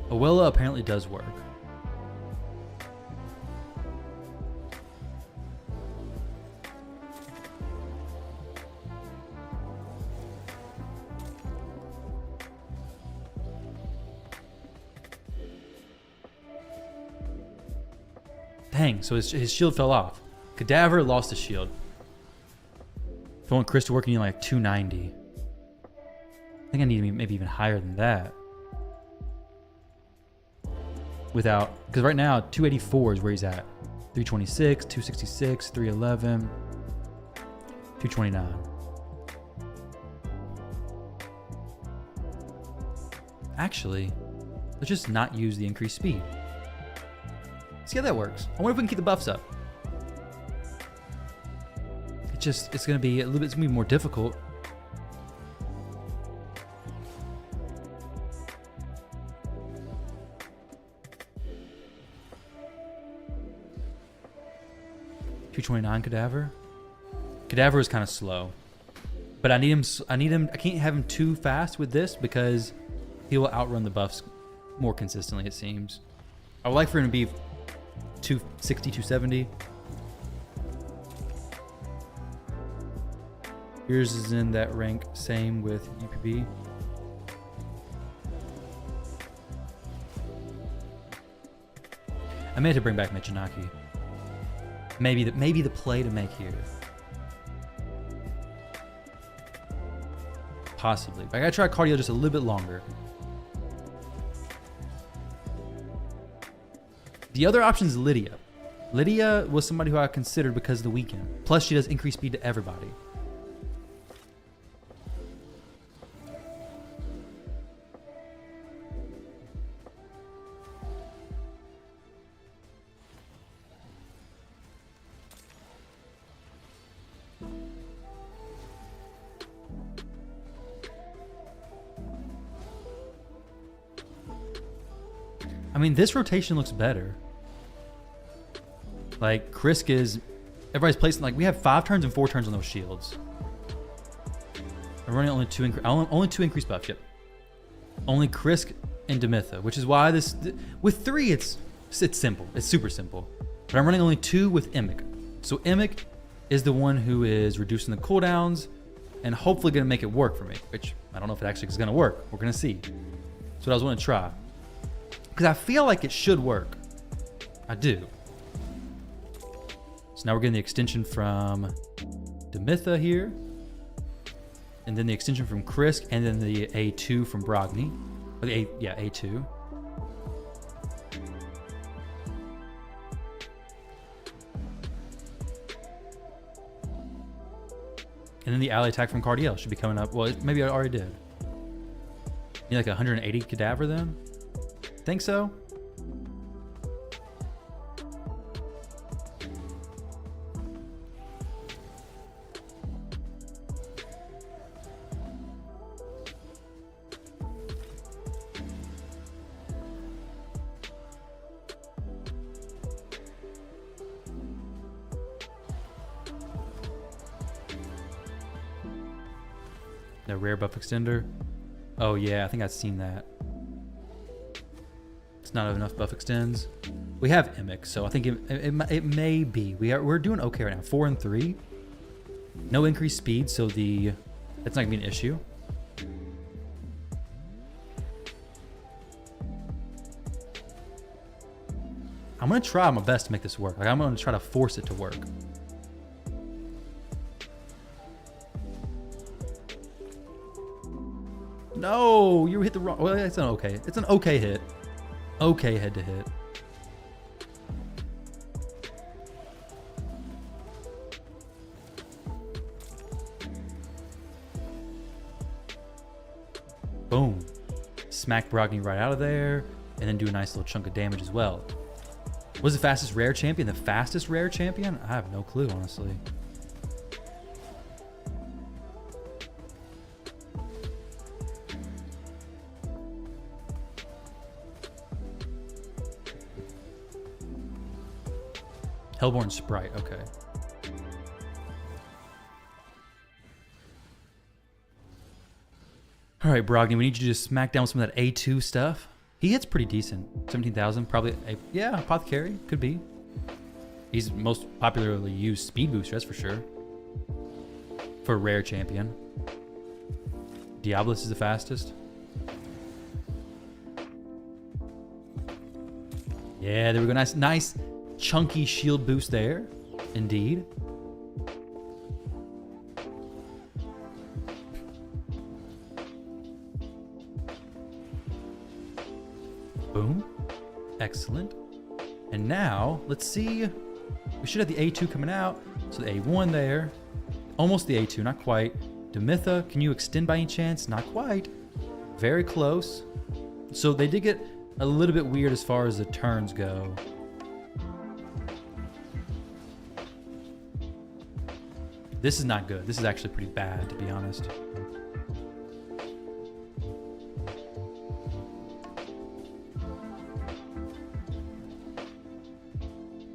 Awilla apparently does work. Dang, so his shield fell off. Cadaver lost his shield. If I want Chris to work, I need like 290. I think I need maybe even higher than that. Without, because right now 284 is where he's at. 326, 266, 311, 229. Actually, let's just not use the increased speed. See how that works. I wonder if we can keep the buffs up. It's gonna be a little bit, it's gonna be more difficult. $229 Cadaver. Cadaver is kind of slow, but I need him. I can't have him too fast with this because he will outrun the buffs more consistently. It seems. I would like for him to be 260, 270. Yours is in that rank. Same with UPB. I may have to bring back Michinaki. Maybe the play to make here. Possibly. But I gotta try cardio just a little bit longer. The other option is Lydia. Lydia was somebody who I considered because of the weekend. Plus, she does increase speed to everybody. I mean, this rotation looks better. Like, Krisk is... Everybody's placing... Like, we have 5 turns and 4 turns on those shields. I'm running only 2 increased buffs, yep. Only Krisk and Demitha, which is why this... With 3, it's simple. It's super simple. But I'm running only 2 with Emic. So Emic is the one who is reducing the cooldowns and hopefully going to make it work for me, which I don't know if it actually is going to work. We're going to see. That's what I was wanting to try. Because I feel like it should work. I do. So now we're getting the extension from Demitha here. And then the extension from Krisk. And then the A2 from Brogny. Or the A2. And then the ally attack from Cardiel should be coming up. Well, maybe I already did. Need like 180 Cadaver then? Think so? No rare buff extender. Oh yeah, I think I've seen that. It's not enough buff extends. We have Emic, so I think it may be. We're doing okay right now. 4 and 3. No increased speed, so that's not gonna be an issue. I'm gonna try my best to make this work. Like I'm gonna try to force it to work. No, you hit the wrong. Well, it's an okay. It's an okay hit. Okay head to hit. Boom. Smack Brogni right out of there, and then do a nice little chunk of damage as well. Was the fastest rare champion the fastest rare champion? I have no clue, honestly. Hellborn Sprite, okay. All right, Brogni, we need you to just smack down some of that A2 stuff. He hits pretty decent. 17,000, probably, yeah, Apothecary, could be. He's most popularly used speed booster, that's for sure. For a rare champion. Diabolus is the fastest. Yeah, there we go, nice chunky shield boost there, indeed. Boom. Excellent. And now, let's see. We should have the A2 coming out. So the A1 there. Almost the A2, not quite. Demitha, can you extend by any chance? Not quite. Very close. So they did get a little bit weird as far as the turns go. This is not good. This is actually pretty bad, to be honest.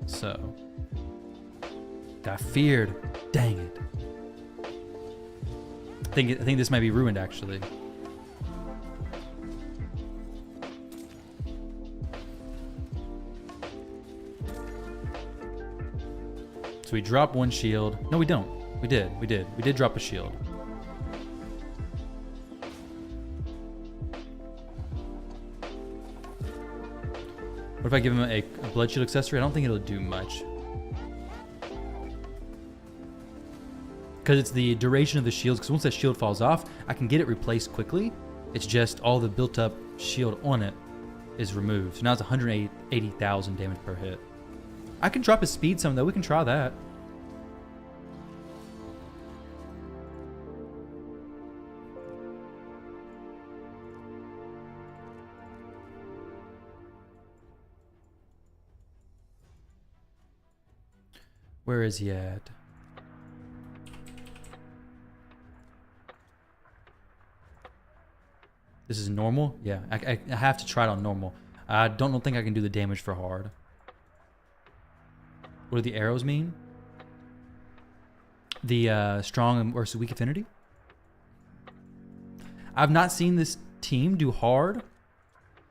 So, got feared. Dang it. I think this might be ruined, actually. So we drop one shield. No, we don't. We did drop a shield. What if I give him a blood shield accessory? I don't think it'll do much. Because it's the duration of the shields, because once that shield falls off, I can get it replaced quickly. It's just all the built up shield on it is removed. So now it's 180,000 damage per hit. I can drop his speed some though, we can try that. Where is he at? This is normal? Yeah, I have to try it on normal. I don't think I can do the damage for hard. What do the arrows mean? The strong versus weak affinity? I've not seen this team do hard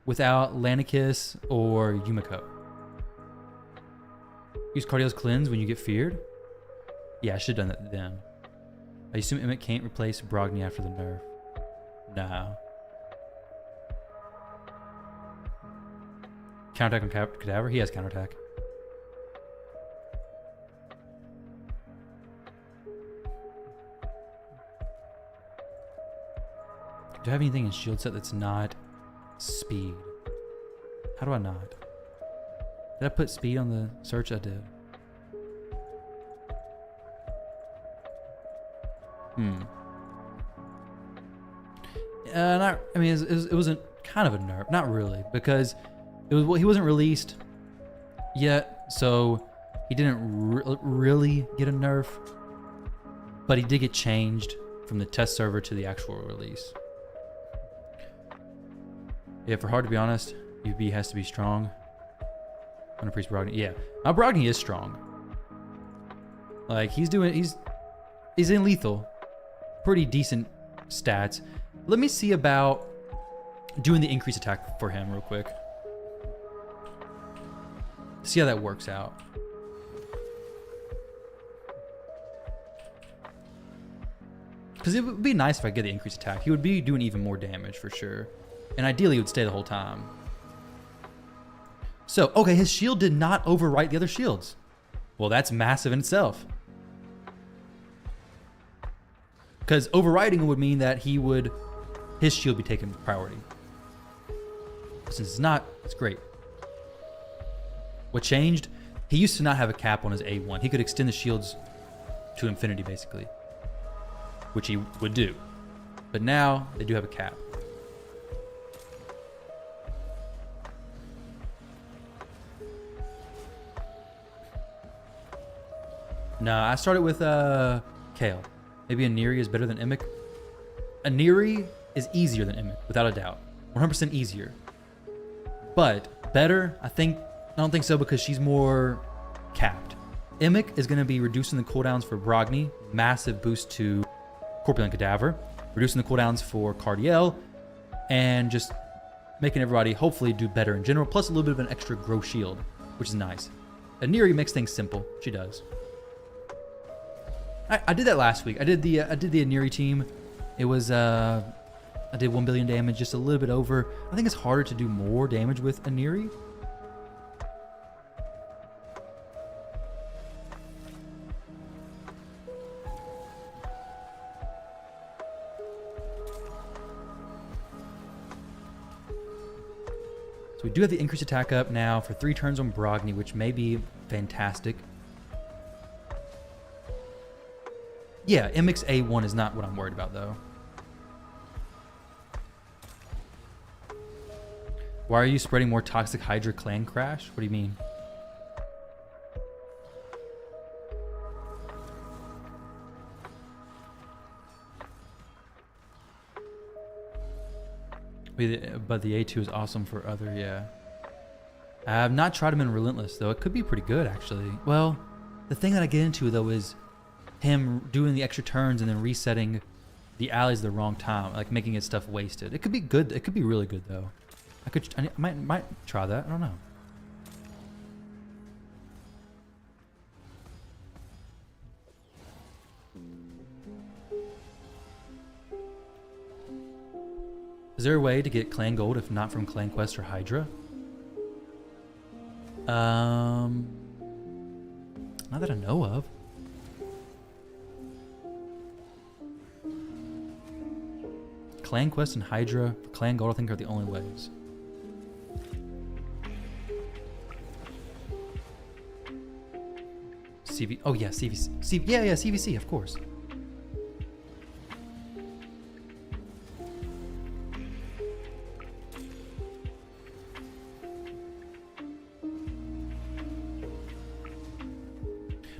without Lanicus or Yumiko. Use Cardiel's Cleanse when you get feared? Yeah, I should have done that then. I assume Emic can't replace Brogni after the nerf. Nah. Counterattack on Cadaver? He has counterattack. Do I have anything in shield set that's not speed. How do I not? Did I put speed on the search? I did. I mean, it wasn't kind of a nerf, not really, because he wasn't released yet, so he didn't really get a nerf, but he did get changed from the test server to the actual release. Yeah, for hard to be honest, UB has to be strong. I'm gonna preach Brogni. Yeah, now Brogni is strong. Like he's in lethal, pretty decent stats. Let me see about doing the increased attack for him real quick. See how that works out. Because it would be nice if I get the increased attack. He would be doing even more damage for sure. And ideally, he would stay the whole time. So, okay, his shield did not overwrite the other shields. Well, that's massive in itself. Because overwriting would mean that his shield be taken priority. Since it's not, it's great. What changed? He used to not have a cap on his A1. He could extend the shields to infinity, basically. Which he would do. But now, they do have a cap. Nah, I started with Kale. Maybe Aniri is better than Emic. Aniri is easier than Emic, without a doubt. 100% easier. But better, I don't think so because she's more capped. Emic is going to be reducing the cooldowns for Brogni, massive boost to Corpulent Cadaver, reducing the cooldowns for Cardiel, and just making everybody hopefully do better in general, plus a little bit of an extra grow shield, which is nice. Aniri makes things simple. She does. I did that last week. I did the Aniri team. It was I did 1 billion damage, just a little bit over. I think it's harder to do more damage with Aniri. So we do have the increased attack up now for 3 turns on Brogni, which may be fantastic. Yeah, Emic's A1 is not what I'm worried about, though. Why are you spreading more toxic Hydra clan crash? What do you mean? But the A2 is awesome for other, yeah. I have not tried him in Relentless, though. It could be pretty good, actually. Well, the thing that I get into, though, is him doing the extra turns and then resetting the allies at the wrong time, like making his stuff wasted. It could be good. It could be really good, though. I might try that. I don't know. Is there a way to get clan gold if not from Clan Quest or Hydra? Not that I know of. Clan Quest and Hydra for clan gold, I think, are the only ways. CV. Oh yeah, CVC. Yeah, CVC, of course.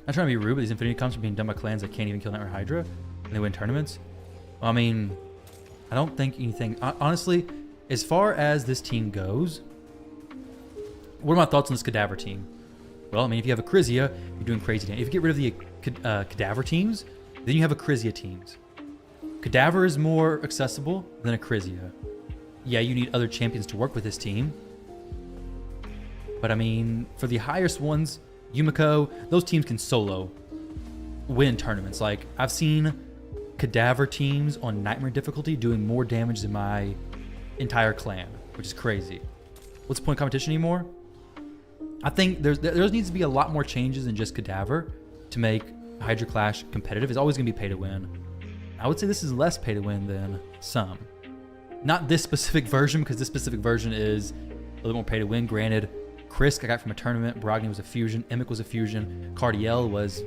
Not trying to be rude, but these infinity comps are being done by clans that can't even kill Night or Hydra, and they win tournaments. Well, I mean, I don't think anything. Honestly, as far as this team goes, what are my thoughts on this Cadaver team? Well, I mean, if you have a Crizia, you're doing crazy damage. If you get rid of the Cadaver teams, then you have a Crizia teams. Cadaver is more accessible than a Crizia. Yeah, you need other champions to work with this team. But I mean, for the highest ones, Yumiko, those teams can solo win tournaments. Like, I've seen Cadaver teams on Nightmare difficulty doing more damage than my entire clan, which is crazy. What's the point of competition anymore? I think there needs to be a lot more changes than just Cadaver to make Hydra Clash competitive. It's always going to be pay to win. I would say this is less pay to win than some. Not this specific version, because this specific version is a little more pay to win. Granted, Krisk I got from a tournament. Brogni was a fusion. Emic was a fusion. Cardiel was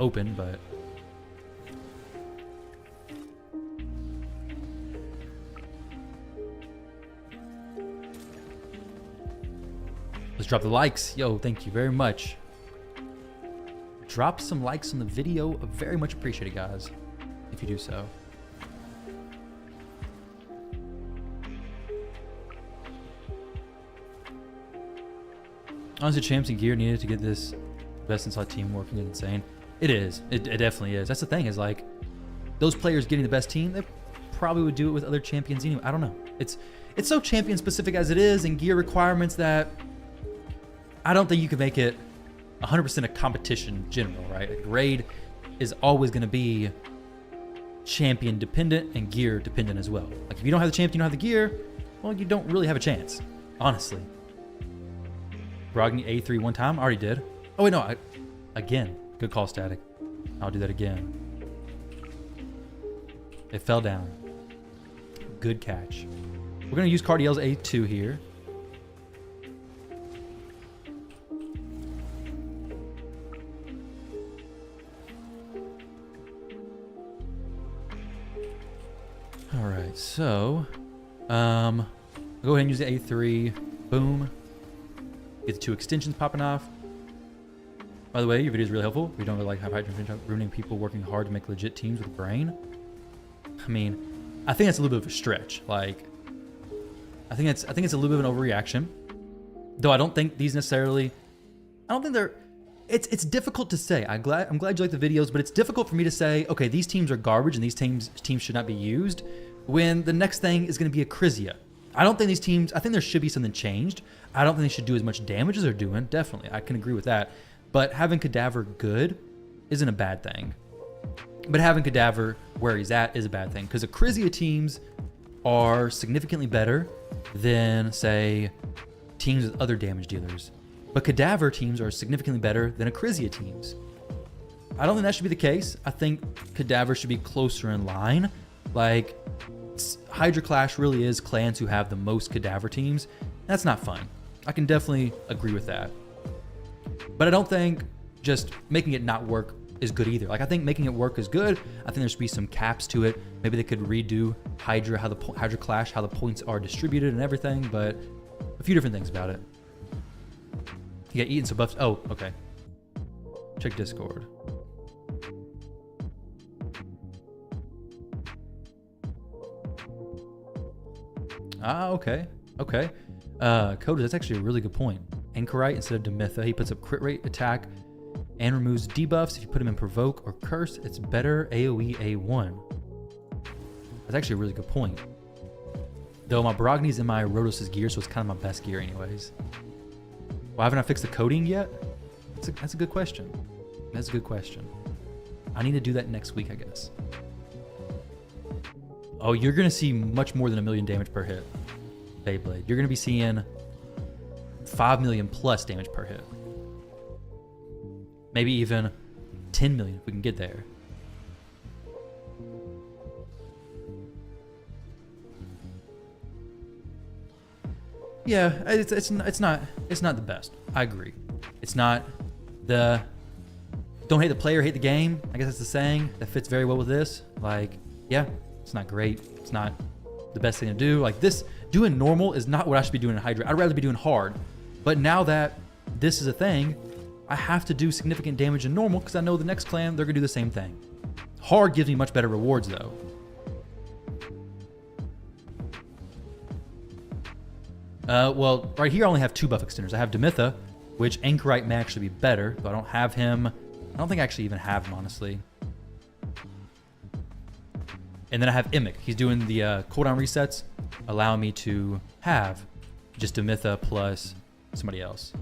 open, but... Let's drop the likes. Yo, thank you very much. Drop some likes on the video. Very much appreciated, guys, if you do so. Honestly, champs and gear needed to get this best inside team working is insane. It is. It definitely is. That's the thing, is like those players getting the best team, they probably would do it with other champions anyway. I don't know. It's so champion specific as it is, and gear requirements, that I don't think you can make it 100% a competition general, right? A grade is always going to be champion dependent and gear dependent as well. Like if you don't have the champion, you don't have the gear, well, you don't really have a chance, honestly. Brogni A3 one time, I already did. Oh wait, no, again, good call, Static. I'll do that again. It fell down. Good catch. We're gonna use Cardiel's A2 here. All right, so go ahead and use the A3. Boom. Get the 2 extensions popping off. By the way, your video is really helpful. We don't really like have Hydra ruining people working hard to make legit teams with brain. I mean, I think that's a little bit of a stretch. Like, I think it's a little bit of an overreaction. Though I don't think these necessarily. I don't think they're. It's difficult to say. I'm glad you like the videos, but it's difficult for me to say, okay, these teams are garbage and these teams should not be used, when the next thing is going to be a Crizia. I don't think these teams. I think there should be something changed. I don't think they should do as much damage as they're doing. Definitely, I can agree with that. But having Cadaver good isn't a bad thing. But having Cadaver where he's at is a bad thing, because the Crizia teams are significantly better than, say, teams with other damage dealers. But Cadaver teams are significantly better than a Crizia teams. I don't think that should be the case. I think Cadaver should be closer in line. Like, Hydra Clash really is clans who have the most Cadaver teams. That's not fun. I can definitely agree with that. But I don't think just making it not work is good either. Like, I think making it work is good. I think there should be some caps to it. Maybe they could redo Hydra, Hydra Clash, how the points are distributed and everything, but a few different things about it. You got eaten some buffs. Oh, okay. Check Discord. Ah, okay. Okay. Coda, that's actually a really good point. Anchorite instead of Demitha. He puts up crit rate, attack, and removes debuffs. If you put him in Provoke or Curse, it's better AoE A1. That's actually a really good point. Though my Brogni's in my Rhodos' gear, so it's kind of my best gear anyways. Why haven't I fixed the coding yet? That's a good question. That's a good question. I need to do that next week, I guess. Oh, you're going to see much more than 1 million damage per hit, Beyblade. You're going to be seeing 5 million plus damage per hit. Maybe even 10 million if we can get there. Yeah, it's not the best. I agree. It's not the don't hate the player, hate the game. I guess that's the saying that fits very well with this. Like, yeah, it's not great. It's not the best thing to do. Like, this doing normal is not what I should be doing in Hydra. I'd rather be doing hard. But now that this is a thing, I have to do significant damage in normal because I know the next clan, they're gonna do the same thing. Hard gives me much better rewards though. Well, right here I only have 2 buff extenders. I have Demitha, which Anchorite may actually be better, but I don't have him. I don't think I actually even have him, honestly. And then I have Emic. He's doing the cooldown resets, allowing me to have just Demitha plus somebody else.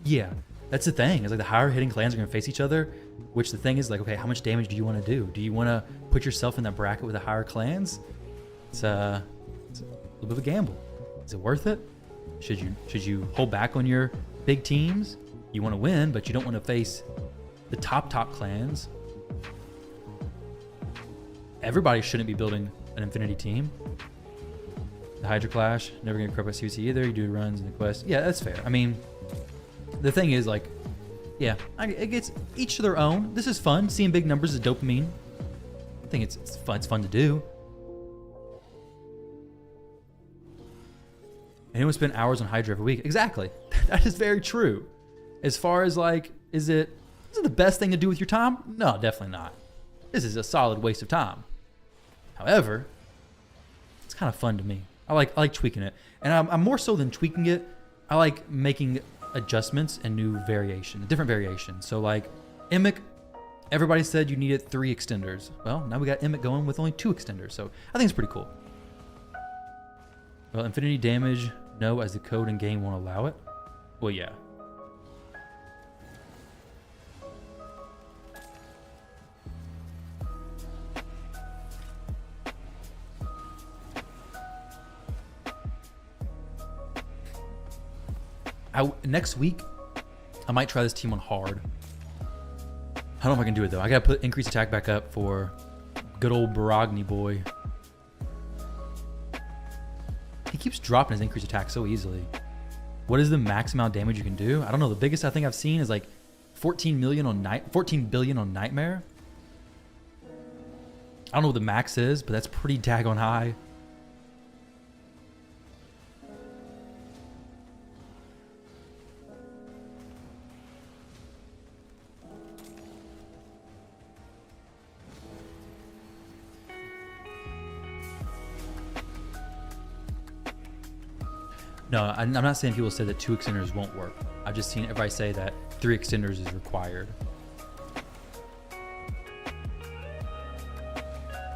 Yeah, that's the thing. It's like the higher hitting clans are going to face each other, which the thing is like, okay, how much damage do you want to do? Do you want to put yourself in that bracket with the higher clans? It's a little bit of a gamble. Is it worth it? Should you hold back on your big teams? You want to win, but you don't want to face the top clans. Everybody shouldn't be building an Infinity team. The Hydra Clash, never gonna corrupt by CVC either. You do runs in the quest. Yeah, that's fair. I mean, the thing is, like, yeah, it gets each to their own. This is fun. Seeing big numbers is dopamine. I think it's fun. It's fun to do. Anyone spend hours on Hydra every week? Exactly. That is very true. As far as like, is it the best thing to do with your time? No, definitely not. This is a solid waste of time. However, it's kind of fun to me. I like tweaking it, and I'm more so than tweaking it. I like making adjustments and new variation, different variations. So like Emic, everybody said you needed 3 extenders. Well, now we got Emic going with only 2 extenders. So I think it's pretty cool. Well, infinity damage, no, as the code in game won't allow it. Well, yeah. Next week, I might try this team on hard. I don't know if I can do it though. I gotta put increased attack back up for good old Brogni boy. He keeps dropping his increased attack so easily. What is the max amount of damage you can do? I don't know. The biggest I think I've seen is like 14 billion on Nightmare. I don't know what the max is, but that's pretty daggone high. No, I'm not saying people say that 2 extenders won't work. I've just seen everybody say that 3 extenders is required.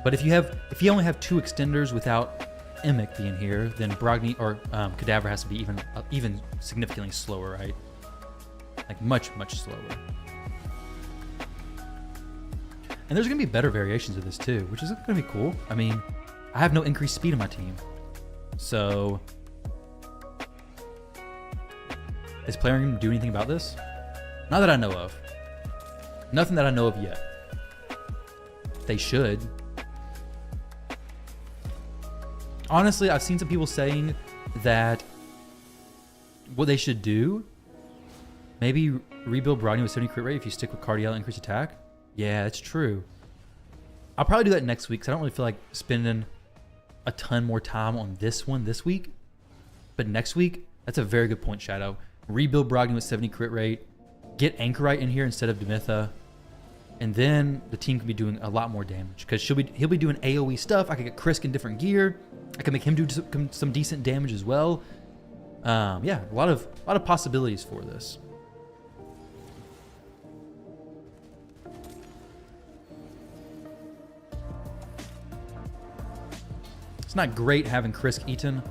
But if you only have 2 extenders without Emic being here, then Brogni or Cadaver has to be even significantly slower, right? Like much slower. And there's gonna be better variations of this too, which is gonna be cool. I mean, I have no increased speed in my team, so. Is player going to do anything about this? Not that I know of. Nothing that I know of yet. They should. Honestly, I've seen some people saying that what they should do, maybe rebuild Brogni with 70 crit rate if you stick with Cardiel and increase attack. Yeah, that's true. I'll probably do that next week because I don't really feel like spending a ton more time on this one this week. But next week, that's a very good point, Shadow. Rebuild Brogni with 70 crit rate, get Anchorite in here instead of Demitha, and then the team can be doing a lot more damage because he'll be doing AoE stuff. I could get Krisk in different gear. I can make him do some decent damage as well. Yeah, a lot of possibilities for this. It's not great having Krisk eaten.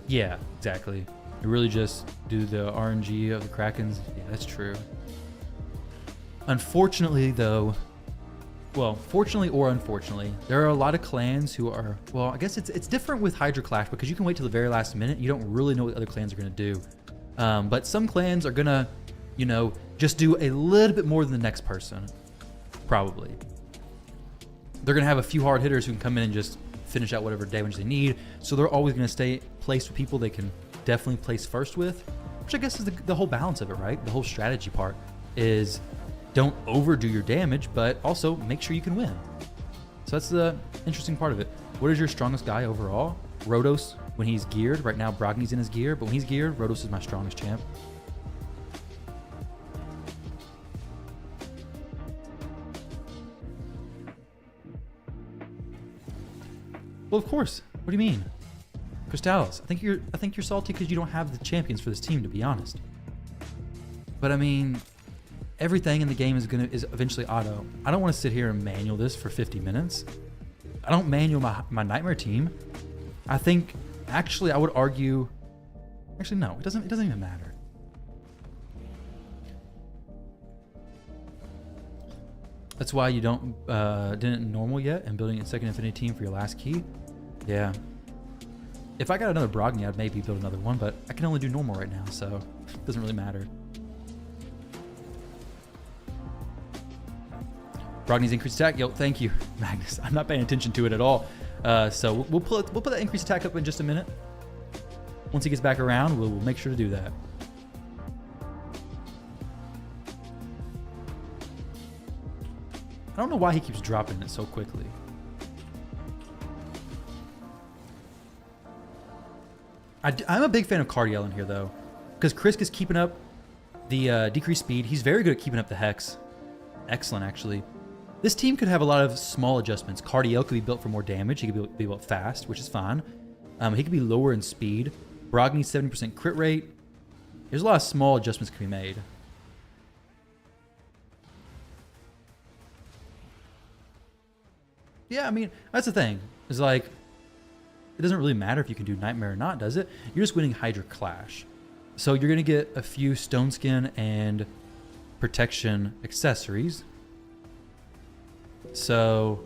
Yeah, exactly. You really just do the RNG of the Krakens. Yeah, that's true. Unfortunately, though, well, fortunately or unfortunately, there are a lot of clans who are, well, I guess it's different with Hydra Clash because you can wait till the very last minute. You don't really know what other clans are going to do. But some clans are going to, you know, just do a little bit more than the next person, probably. They're going to have a few hard hitters who can come in and just finish out whatever damage they need. So they're always going to stay placed with people they can definitely place first with, which I guess is the whole balance of it, right? The whole strategy part is don't overdo your damage, but also make sure you can win. So that's the interesting part of it. What is your strongest guy overall? Rhodos when he's geared. Right now, Brogni's in his gear, but when he's geared, Rhodos is my strongest champ. Well, of course. What do you mean? Crystallis, I think you're salty because you don't have the champions for this team, to be honest. But I mean, everything in the game is eventually auto. I don't want to sit here and manual this for 50 minutes. I don't manual my Nightmare team. I think, actually, I would argue, actually no, it doesn't even matter. That's why you don't didn't normal yet and building a second infinity team for your last key. Yeah. If I got another Brogni, I'd maybe build another one, but I can only do normal right now, so it doesn't really matter. Brogni's increased attack. Yo, thank you, Magnus. I'm not paying attention to it at all. So we'll put that increased attack up in just a minute. Once he gets back around, we'll make sure to do that. I don't know why he keeps dropping it so quickly. I'm a big fan of Cardiel in here, though, because Krisk is keeping up the decreased speed. He's very good at keeping up the Hex. Excellent, actually. This team could have a lot of small adjustments. Cardiel could be built for more damage. He could be built fast, which is fine. He could be lower in speed. Brogni, 70% crit rate. There's a lot of small adjustments that can be made. Yeah, I mean, that's the thing. It's like, it doesn't really matter if you can do Nightmare or not, does it? You're just winning Hydra Clash. So you're going to get a few Stone Skin and Protection accessories. So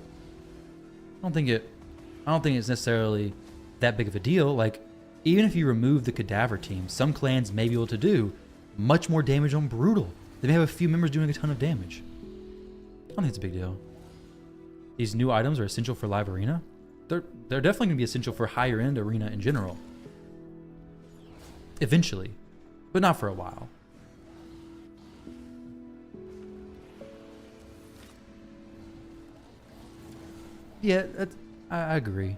I don't think it's necessarily that big of a deal. Like, even if you remove the Cadaver team, some clans may be able to do much more damage on Brutal. They may have a few members doing a ton of damage. I don't think it's a big deal. These new items are essential for live arena. They're definitely going to be essential for higher end arena in general. Eventually, but not for a while. Yeah, I agree.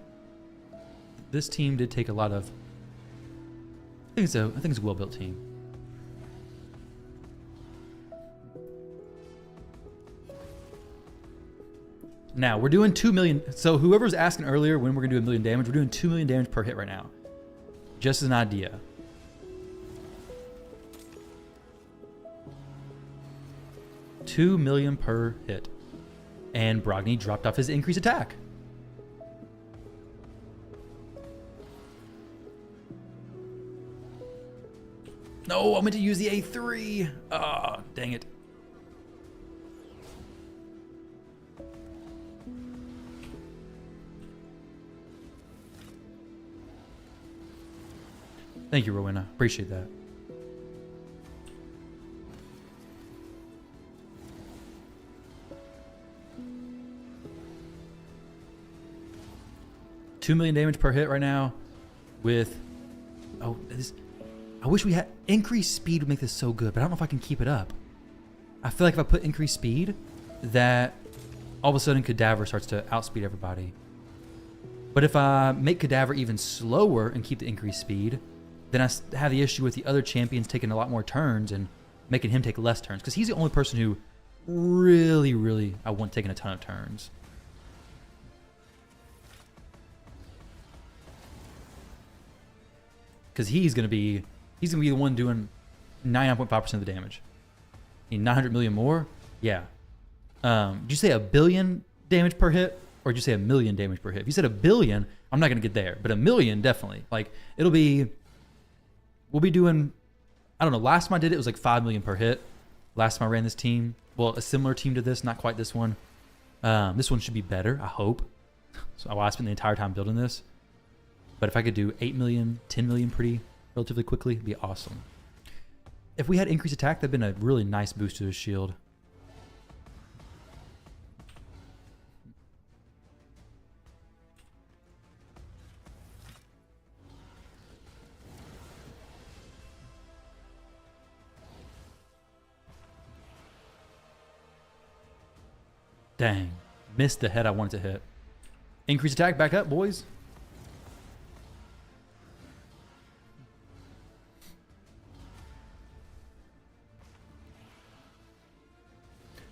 This team did take a lot of... I think it's a well-built team. Now, we're doing 2 million. So whoever was asking earlier when we're going to do 1 million damage, we're doing 2 million damage per hit right now. Just as an idea. $2 million per hit. And Brogni dropped off his increased attack. No, I meant to use the A3. Ah, oh, dang it. Thank you, Rowena. Appreciate that. $2 million damage per hit right now with... Oh, this... I wish we had... Increased speed would make this so good, but I don't know if I can keep it up. I feel like if I put increased speed, that all of a sudden Cadaver starts to outspeed everybody. But if I make Cadaver even slower and keep the increased speed, then I have the issue with the other champions taking a lot more turns and making him take less turns. Because he's the only person who really, I want taking a ton of turns. Because he's gonna be the one doing 99.5% of the damage. You need 900 million more? Yeah. Did you say 1 billion damage per hit? Or did you say 1 million damage per hit? If you said 1 billion, I'm not gonna get there. But 1 million, definitely. Like, it'll be... We'll be doing, I don't know, last time I did it was like 5 million per hit. Last time I ran this team. Well, a similar team to this, not quite this one. This one should be better, I hope. So I spent the entire time building this. But if I could do 8 million, 10 million relatively quickly, it'd be awesome. If we had increased attack, that'd been a really nice boost to his shield. Dang. Missed the head I wanted to hit. Increase attack, back up, boys.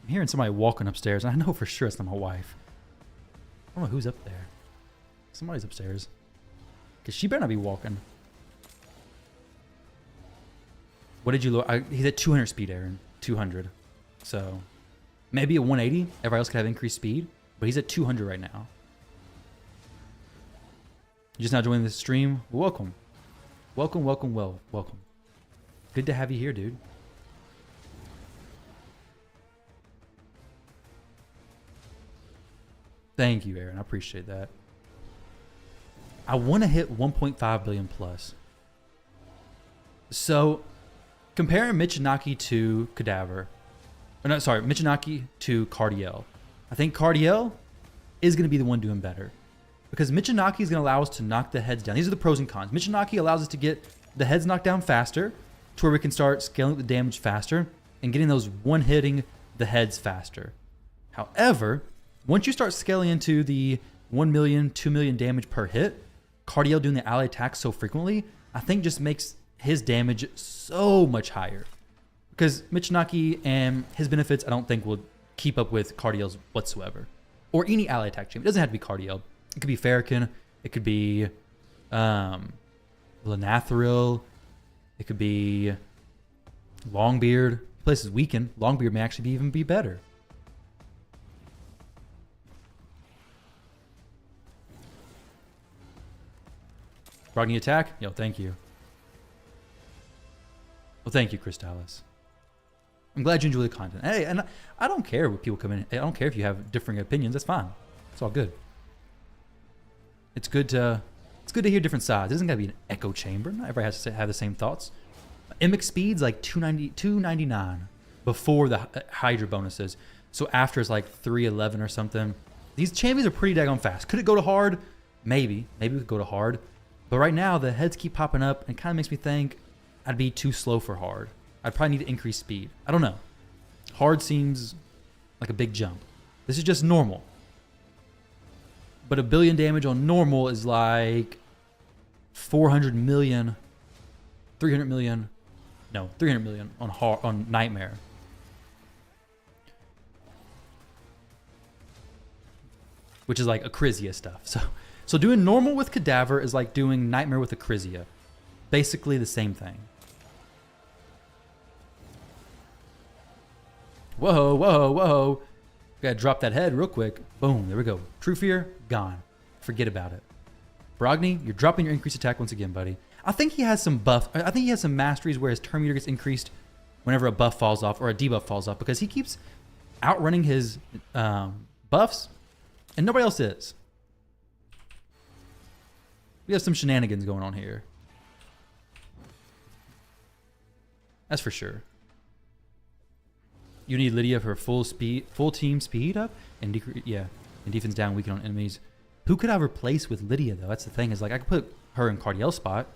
I'm hearing somebody walking upstairs. I know for sure it's not my wife. I don't know who's up there. Somebody's upstairs. Because she better not be walking. What did you look? He's at 200 speed, Aaron. 200. So... Maybe at 180, everybody else could have increased speed, but he's at 200 right now. You just now joining the stream? Welcome. Welcome. Good to have you here, dude. Thank you, Aaron. I appreciate that. I want to hit 1.5 billion plus. So, comparing Michinaki to Cadaver, or no, sorry, Michinaki to Cardiel. I think Cardiel is going to be the one doing better because Michinaki is going to allow us to knock the heads down. These are the pros and cons. Michinaki allows us to get the heads knocked down faster to where we can start scaling the damage faster and getting those one hitting the heads faster. However, once you start scaling into the 1 million, 2 million damage per hit, Cardiel doing the ally attack so frequently, I think just makes his damage so much higher. Because Michinaki and his benefits, I don't think will keep up with Cardiel's whatsoever. Or any ally attack champion. It doesn't have to be Cardiel. It could be Farrakhan. It could be Lanathril. It could be Longbeard. Places weaken. Longbeard may actually even be better. Brogni attack? Yo, thank you. Well, thank you, Crystalis. I'm glad you enjoy the content. Hey, and I don't care what people come in. I don't care if you have differing opinions. That's fine. It's all good. It's good to hear different sides. It doesn't gotta be an echo chamber. Not everybody has to have the same thoughts. Emic speed's like 299 before the Hydra bonuses. So after it's like 311 or something. These champions are pretty daggone fast. Could it go to hard? Maybe. Maybe we could go to hard. But right now, the heads keep popping up and it kind of makes me think I'd be too slow for hard. I'd probably need to increase speed. I don't know. Hard seems like a big jump. This is just normal. But 1 billion damage on normal is like 400 million, 300 million. No, 300 million on Nightmare. Which is like Acrizia stuff. So doing normal with Cadaver is like doing Nightmare with Acrizia. Basically the same thing. Whoa, whoa, whoa. Gotta drop that head real quick. Boom, there we go. True Fear, gone. Forget about it. Brogni, you're dropping your increased attack once again, buddy. I think he has some buff. I think he has some masteries where his turn meter gets increased whenever a buff falls off or a debuff falls off because he keeps outrunning his buffs and nobody else is. We have some shenanigans going on here. That's for sure. You need Lydia for full team speed up and defense down, weaken on enemies. Who could I replace with Lydia though? That's the thing is like I could put her in Cardiel's spot,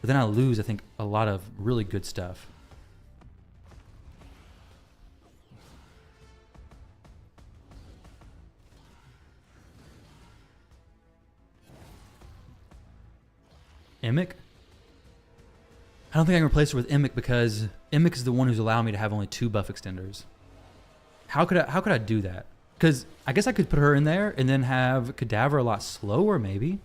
but then I lose I think a lot of really good stuff. Emic? I don't think I can replace her with Emic because Emic is the one who's allowing me to have only 2 buff extenders. How could I do that? Because I guess I could put her in there and then have Cadaver a lot slower, maybe.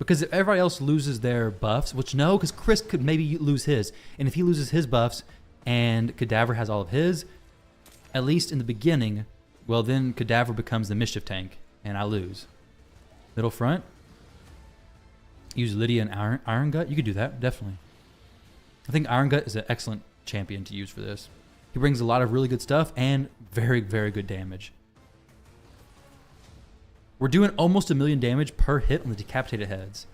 Because if everybody else loses their buffs, which no, because Chris could maybe lose his. And if he loses his buffs and Cadaver has all of his, at least in the beginning, well then Cadaver becomes the mischief tank and I lose. Middle front. Use Lydia and Iron Gut. You could do that, definitely. I think Iron Gut is an excellent champion to use for this. He brings a lot of really good stuff and very, very good damage. We're doing almost 1 million damage per hit on the decapitated heads.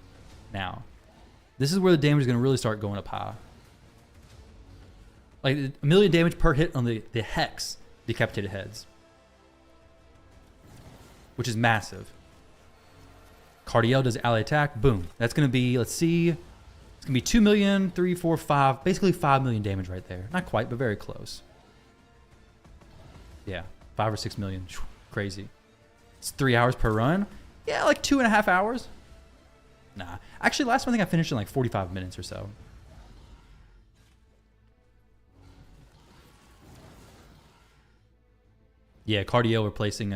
Now, this is where the damage is going to really start going up high. Like 1 million damage per hit on the Hex decapitated heads. Which is massive. Cardiel does ally attack. Boom. That's going to be, let's see. It's going to be 2 million, 3, 4, 5. Basically 5 million damage right there. Not quite, but very close. Yeah. 5 or 6 million. Crazy. It's 3 hours per run. Yeah, like 2.5 hours. Nah. Actually, last one I think I finished in like 45 minutes or so. Yeah, Cardiel replacing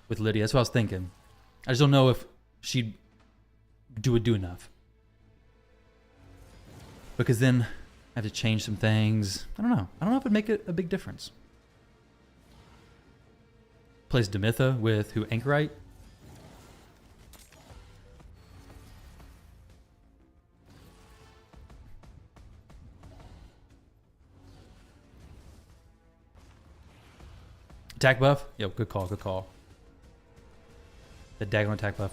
with Lydia. That's what I was thinking. I just don't know if she'd do enough. Because then I have to change some things. I don't know. I don't know if it'd make it a big difference. Place Demitha with who? Anchorite? Attack buff? Yo, good call, good call. The daggone attack buff.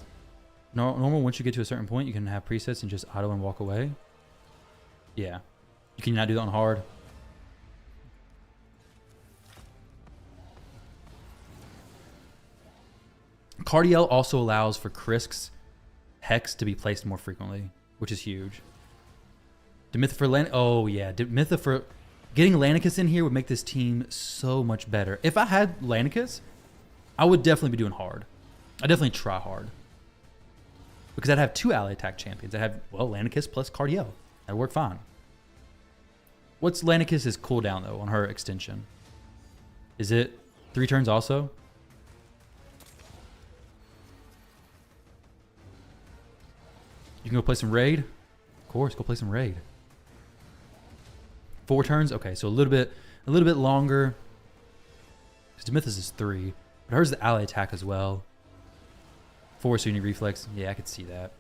Normal, once you get to a certain point, you can have presets and just auto and walk away. Yeah. You can not do that on hard. Cardiel also allows for Krisk's Hex to be placed more frequently, which is huge. Demytha for oh yeah, Demytha for getting Lanicus in here would make this team so much better. If I had Lanicus, I would definitely be doing hard. I'd definitely try hard. Because I'd have 2 ally attack champions. I'd have, well, Lanicus plus Cardiel. That'd work fine. What's Lanicus' cooldown, though, on her extension? Is it 3 turns also? You can go play some raid? Of course, go play some raid. 4 turns? Okay, so a little bit longer. Because Demythus is 3. But hers is the ally attack as well. 4 so you need reflex. Yeah, I could see that.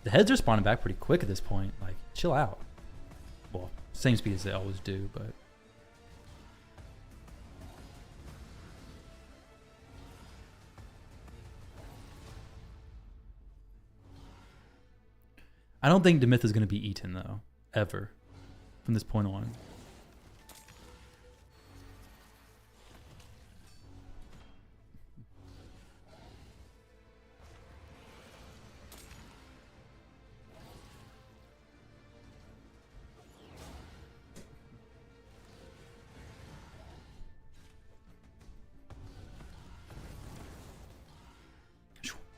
The heads are spawning back pretty quick at this point. Like, chill out. Well, same speed as they always do, but... I don't think Demytha is going to be eaten, though. Ever. From this point on.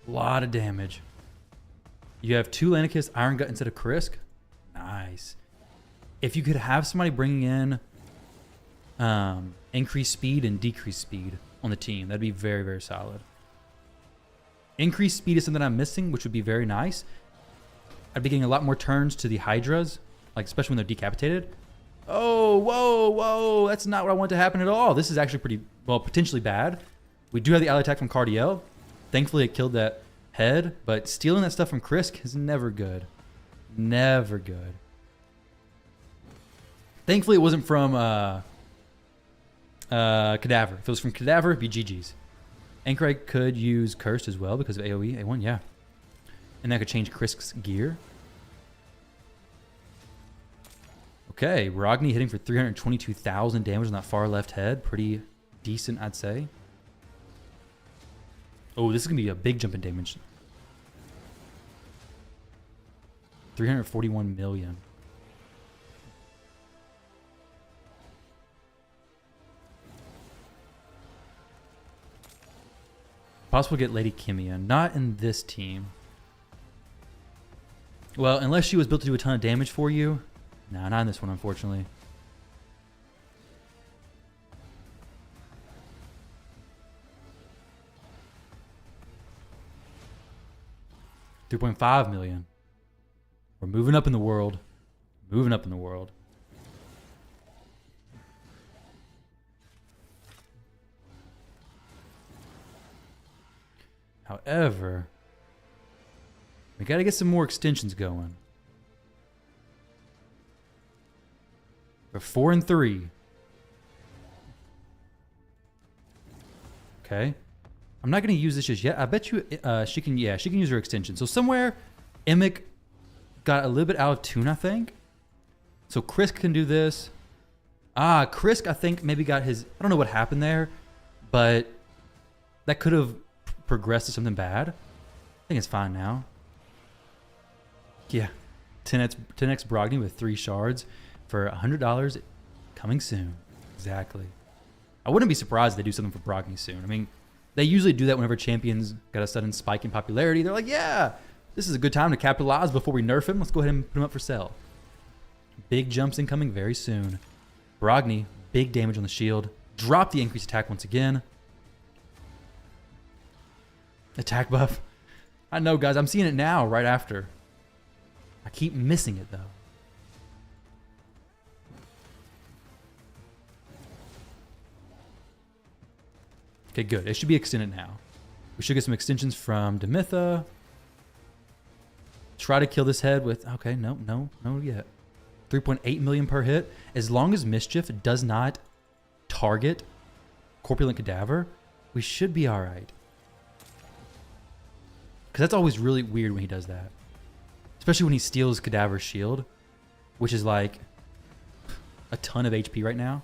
A lot of damage. You have 2 Lanicus, Iron Gut instead of Krisk. Nice. If you could have somebody bringing in increased speed and decreased speed on the team, that'd be very, very solid. Increased speed is something I'm missing, which would be very nice. I'd be getting a lot more turns to the Hydras, like especially when they're decapitated. Oh, whoa, whoa. That's not what I want to happen at all. This is actually pretty, well, potentially bad. We do have the ally attack from Cardiel. Thankfully, it killed that head, but stealing that stuff from Krisk is never good. Never good. Thankfully, it wasn't from Cadaver. If it was from Cadaver, it'd be GG's. Anchorite could use Cursed as well because of AoE. A1, yeah. And that could change Krisk's gear. Okay, Rogni hitting for 322,000 damage on that far left head. Pretty decent, I'd say. Oh, this is going to be a big jump in damage. 341 million. Possible to get Lady Kimia. Not in this team. Well, unless she was built to do a ton of damage for you. Nah, not in this one, unfortunately. $3.5 million. We're moving up in the world. Moving up in the world. However, we got to get some more extensions going. We're 4 and 3. Okay. I'm not going to use this just yet. I bet you she can use her extension. So somewhere Emic got a little bit out of tune, I think. So Krisk can do this. Krisk, I think, maybe got his... I don't know what happened there, but that could have progressed to something bad. I think it's fine now. Yeah. 10x Brogni with 3 shards for $100 coming soon. Exactly. I wouldn't be surprised if they do something for Brogni soon. I mean, they usually do that whenever champions got a sudden spike in popularity. They're like, yeah, this is a good time to capitalize before we nerf him. Let's go ahead and put him up for sale. Big jumps incoming very soon. Brogni, big damage on the shield. Drop the increased attack once again. Attack buff. I know, guys. I'm seeing it now right after. I keep missing it, though. Okay, good. It should be extended now. We should get some extensions from Demytha. Try to kill this head with... Okay, no yet. 3.8 million per hit. As long as Mischief does not target Corpulent Cadaver, we should be all right. Because that's always really weird when he does that. Especially when he steals Cadaver's shield, which is like a ton of HP right now.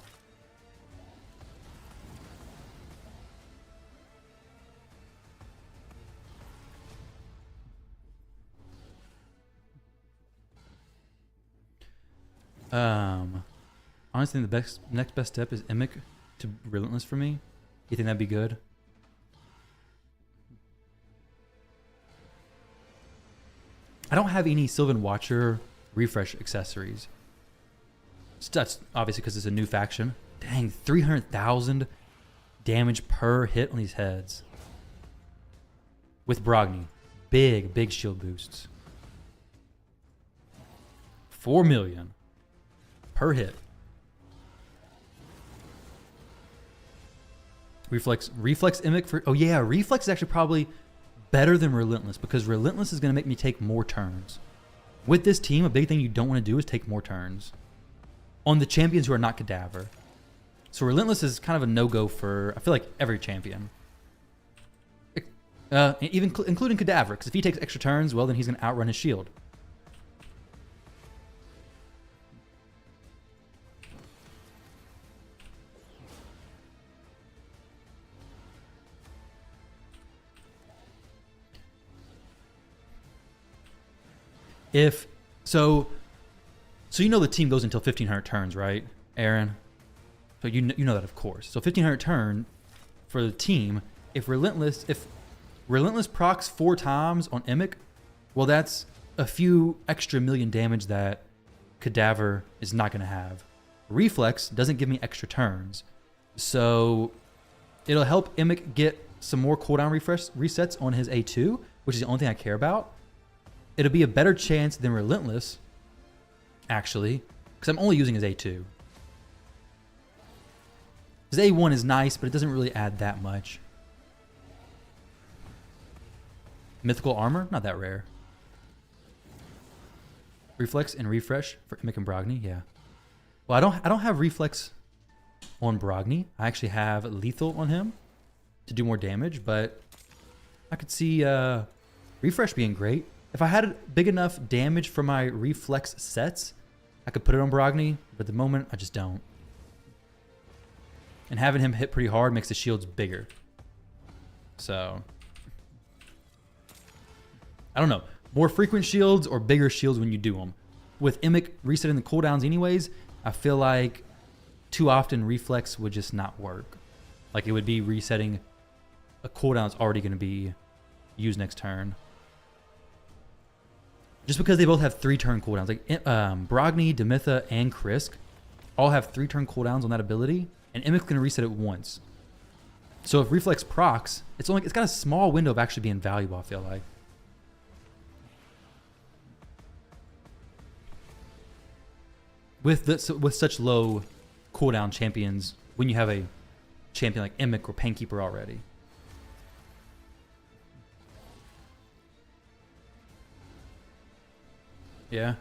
Honestly, the next best step is Emic to Relentless for me. You think that'd be good? I don't have any Sylvan Watcher refresh accessories. That's obviously because it's a new faction. Dang, 300,000 damage per hit on these heads. With Brogni. Big shield boosts. 4 million per hit. Reflex Emic for... Oh yeah, Reflex is actually probably better than Relentless because Relentless is going to make me take more turns. With this team, a big thing you don't want to do is take more turns on the champions who are not Cadaver. So Relentless is kind of a no-go for, I feel like, every champion. Even including Cadaver, because if he takes extra turns, well, then he's going to outrun his shield. So you know the team goes until 1,500 turns, right, Aaron? So you know that, of course. So 1,500 turn for the team. If Relentless procs 4 times on Emic, well, that's a few extra million damage that Cadaver is not going to have. Reflex doesn't give me extra turns, so it'll help Emic get some more cooldown resets on his A2, which is the only thing I care about. It'll be a better chance than Relentless, actually, because I'm only using his A2. His A1 is nice, but it doesn't really add that much. Mythical armor, not that rare. Reflex and refresh for Emic and Brogni, yeah. Well, I don't have reflex on Brogni. I actually have lethal on him to do more damage, but I could see refresh being great. If I had big enough damage for my reflex sets, I could put it on Brogni, but at the moment, I just don't. And having him hit pretty hard makes the shields bigger. So, I don't know. More frequent shields or bigger shields when you do them. With Emic resetting the cooldowns anyways, I feel like too often reflex would just not work. Like it would be resetting a cooldown that's already going to be used next turn. Just because they both have 3-turn cooldowns. Like Brogni, Demitha, and Krisk all have 3-turn cooldowns on that ability, and Emic's going to reset it once. So if Reflex procs, it's got a small window of actually being valuable, I feel like. With such low cooldown champions, when you have a champion like Emic or Painkeeper already. Yeah.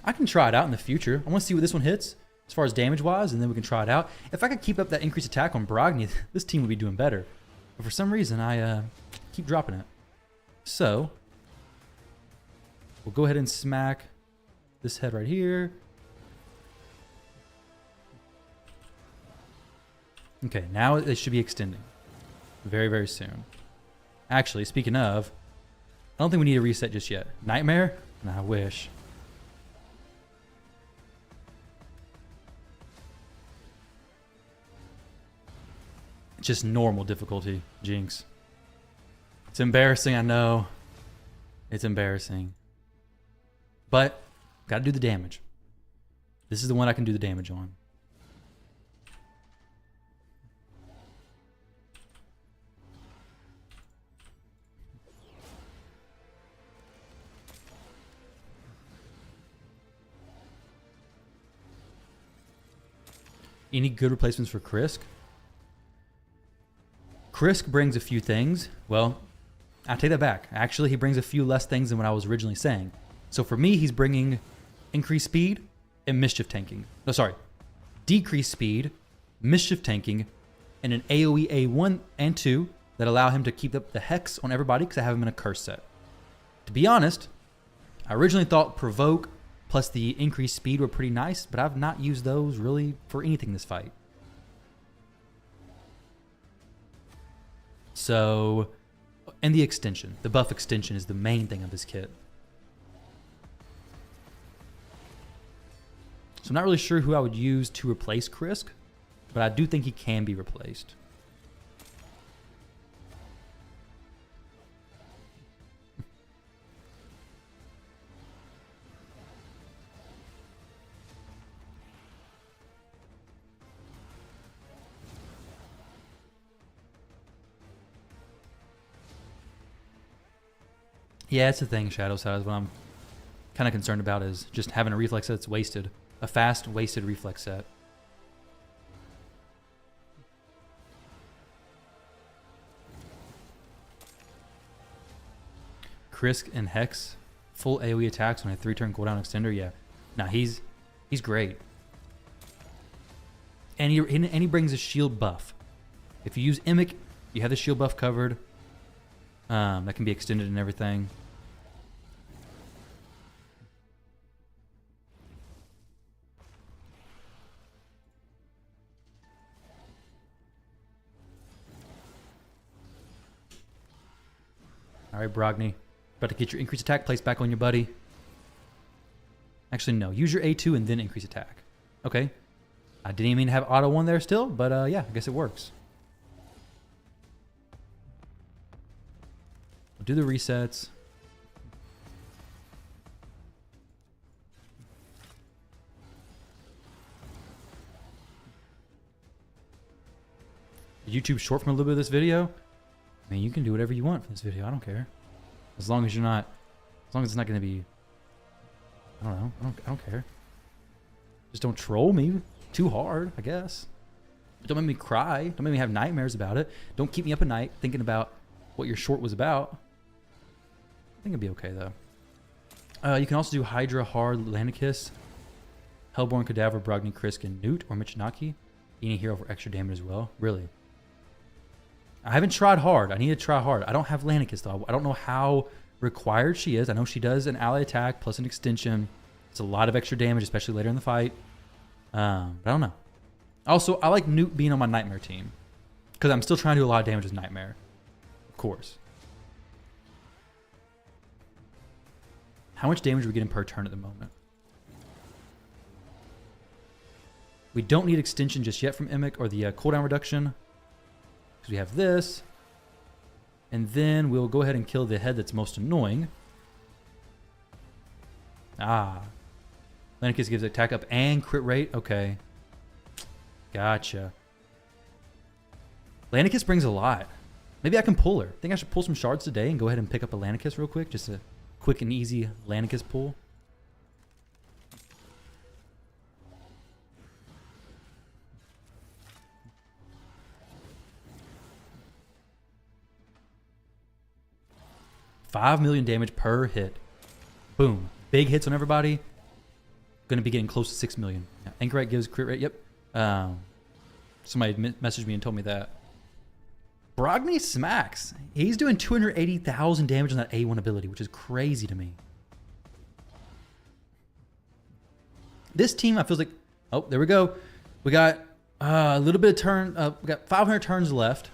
I can try it out in the future. I want to see what this one hits as far as damage-wise, and then we can try it out. If I could keep up that increased attack on Brogni, this team would be doing better. But for some reason, I keep dropping it. So, we'll go ahead and smack this head right here. Okay, now it should be extending very, very soon. Actually, speaking of, I don't think we need a reset just yet. Nightmare? Nah, I wish. It's just normal difficulty, Jinx. It's embarrassing, I know. It's embarrassing. But, gotta do the damage. This is the one I can do the damage on. Any good replacements for Krisk? Krisk brings a few things. Well, I take that back. Actually, he brings a few less things than what I was originally saying. So for me, he's bringing increased speed, and mischief tanking. No, sorry. Decrease speed, mischief tanking, and an AoE A1 and 2 that allow him to keep up the hex on everybody because I have him in a curse set. To be honest, I originally thought provoke plus the increased speed were pretty nice, but I've not used those really for anything this fight. So, and the extension. The buff extension is the main thing of this kit. So I'm not really sure who I would use to replace Krisk, but I do think he can be replaced. Yeah, it's the thing, Shadow Size. What I'm kind of concerned about is just having a reflex set that's wasted. A fast, wasted reflex set. Krisk and Hex, full AoE attacks on a 3-turn cooldown extender. Yeah, nah, he's great. And he brings a shield buff. If you use Emic, you have the shield buff covered. That can be extended and everything. All right, Brogni. About to get your increased attack placed back on your buddy. Actually, no. Use your A2 and then increase attack. Okay. I didn't even mean to have auto 1 there still, but yeah, I guess it works. We'll do the resets. YouTube short from a little bit of this video. I mean, you can do whatever you want from this video. I don't care. As long as you're not, as long as it's not going to be, I don't know. I don't care. Just don't troll me too hard, I guess. Don't make me cry. Don't make me have nightmares about it. Don't keep me up at night thinking about what your short was about. I think it'd be okay, though. You can also do Hydra, Hard, Lanicus, Hellborn, Cadaver, Brogni, Krisk, and Newt, or Michinaki. Any hero for extra damage as well. Really? I haven't tried hard. I need to try hard. I don't have Lanicus, though. I don't know how required she is. I know she does an ally attack plus an extension. It's a lot of extra damage, especially later in the fight. But I don't know. Also, I like Newt being on my Nightmare team because I'm still trying to do a lot of damage with Nightmare. Of course. How much damage are we getting per turn at the moment? We don't need extension just yet from Emic or the cooldown reduction. Because we have this. And then we'll go ahead and kill the head that's most annoying. Ah. Lanicus gives attack up and crit rate. Okay. Gotcha. Lanicus brings a lot. Maybe I can pull her. I think I should pull some shards today and go ahead and pick up a Lanicus real quick. Just a quick and easy Lanicus pull. $5 million damage per hit. Boom. Big hits on everybody. Going to be getting close to 6 million. Yeah, Anchorite gives crit rate. Yep. Somebody messaged me and told me that. Brogni smacks. He's doing 280,000 damage on that A1 ability, which is crazy to me. This team, I feel like... Oh, there we go. We got a little bit of turn. We got 500 turns left.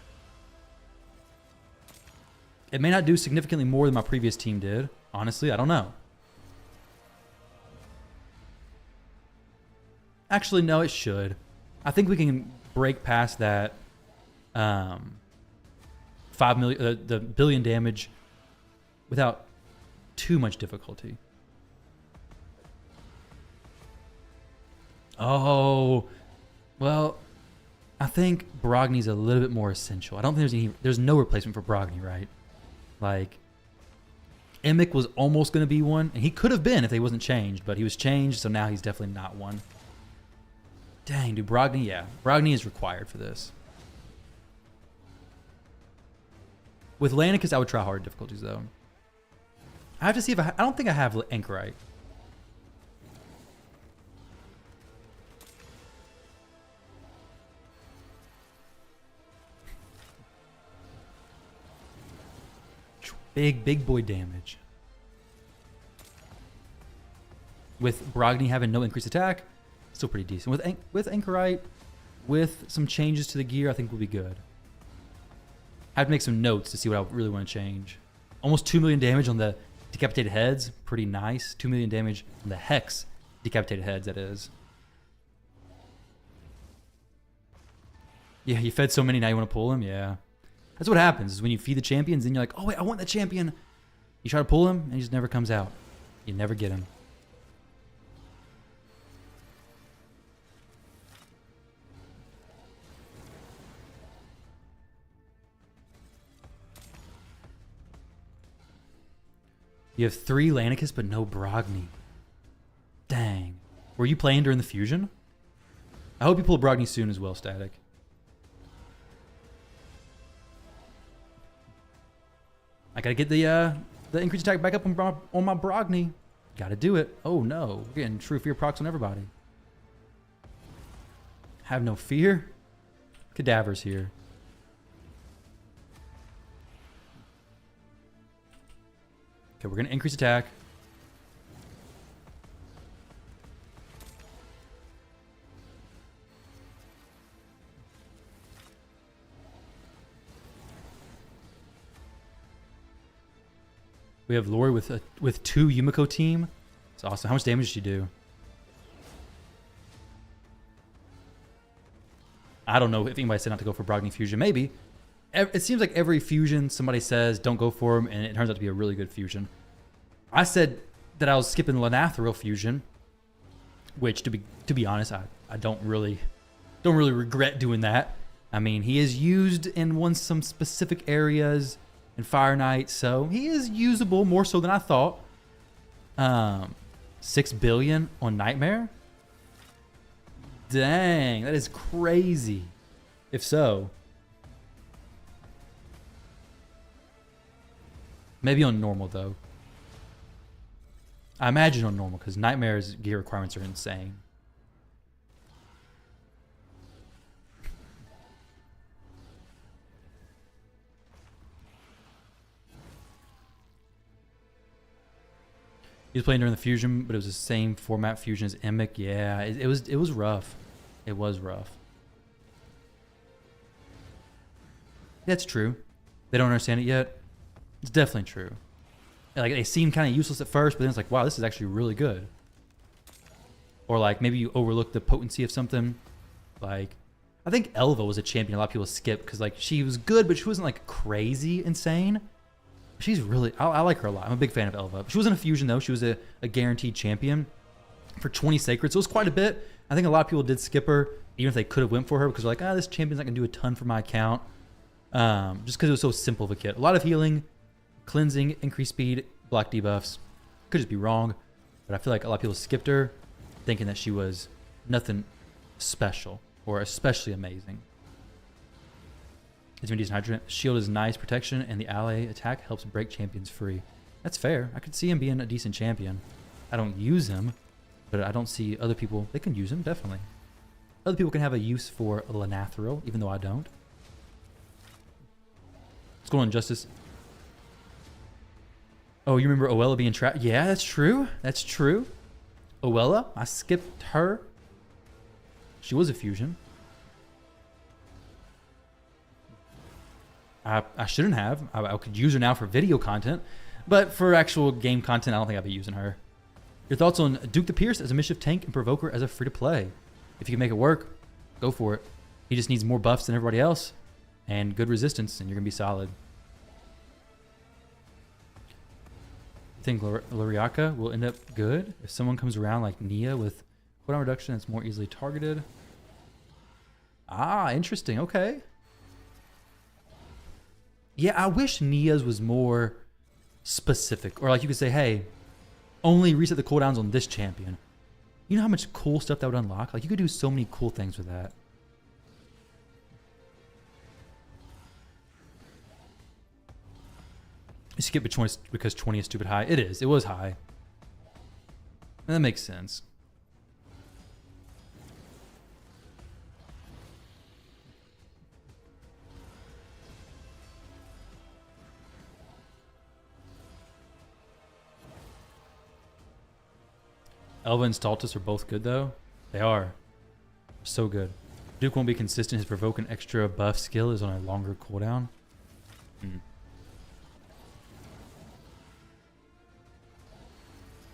It may not do significantly more than my previous team did. Honestly, I don't know. Actually, no, it should. I think we can break past that 5 million, the billion damage without too much difficulty. Oh, well, I think Brogni's a little bit more essential. I don't think there's no replacement for Brogni, right? Like, Emic was almost going to be one, and he could have been if he wasn't changed, but he was changed, so now he's definitely not one. Dang, dude, Brogni, yeah. Brogni is required for this. With Lanicus, I would try hard difficulties, though. I have to see if I don't think I have Anchorite. big boy damage. With Brogni having no increased attack, still pretty decent. With Anchorite, with some changes to the gear, I think we'll be good. I have to make some notes to see what I really want to change. Almost 2 million damage on the decapitated heads. Pretty nice. 2 million damage on the Hex decapitated heads, that is. Yeah, you fed so many, now you want to pull them? Yeah. That's what happens, is when you feed the champions, then you're like, oh wait, I want the champion. You try to pull him, and he just never comes out. You never get him. You have 3 Lanicus, but no Brogni. Dang. Were you playing during the fusion? I hope you pull Brogni soon as well, Static. I gotta get the increased attack back up on my Brogni. Gotta do it. Oh no, we're getting true fear procs on everybody. Have no fear. Cadaver's here. Okay, we're gonna increase attack. We have Lori with 2 Yumiko team. It's awesome. How much damage did she do? I don't know if anybody said not to go for Brogni fusion. Maybe. It seems like every fusion somebody says don't go for them, and it turns out to be a really good fusion. I said that I was skipping Lanathril fusion, which to be honest, I don't really regret doing that. I mean, he is used in some specific areas in Fire Knight, so he is usable more so than I thought. 6 billion on Nightmare. Dang, that is crazy. If so. Maybe on normal, though. I imagine on normal, because Nightmare's gear requirements are insane. He was playing during the fusion, but it was the same format fusion as Emic. Yeah, it was rough. It was rough. That's true. They don't understand it yet. It's definitely true. Like, they seem kind of useless at first, but then it's like, wow, this is actually really good. Or like maybe you overlook the potency of something. Like, I think Elva was a champion a lot of people skip because like she was good, but she wasn't like crazy insane. She's really, I like her a lot. I'm a big fan of Elva. She wasn't a fusion though. She was a guaranteed champion for 20 sacred. So it was quite a bit. I think a lot of people did skip her, even if they could have went for her because they're like, this champion's not going to do a ton for my account. Just because it was so simple of a kit. A lot of healing, cleansing, increased speed, block debuffs. Could just be wrong, but I feel like a lot of people skipped her thinking that she was nothing special or especially amazing. It's been decent. Hydra shield is nice protection, and the ally attack helps break champions free. That's fair. I could see him being a decent champion. I don't use him, but I don't see other people. They can use him, definitely. Other people can have a use for Lanathril, even though I don't. What's going on, Justice? Oh, you remember Oella being trapped? Yeah, that's true. That's true. Oella, I skipped her. She was a fusion. I shouldn't have. I could use her now for video content, but for actual game content, I don't think I'll be using her. Your thoughts on Duke the Pierce as a mischief tank and Provoker as a free-to-play? If you can make it work, go for it. He just needs more buffs than everybody else and good resistance, and you're going to be solid. You think Luriaka will end up good if someone comes around like Nia with cooldown reduction that's more easily targeted? Ah, interesting. Okay. Yeah, I wish Nia's was more specific. Or like you could say, hey, only reset the cooldowns on this champion. You know how much cool stuff that would unlock? Like, you could do so many cool things with that. You skip because 20 is stupid high. It is. It was high. And that makes sense. Elva and Stultus are both good though. They are. So good. Duke won't be consistent. His provoke an extra buff skill is on a longer cooldown.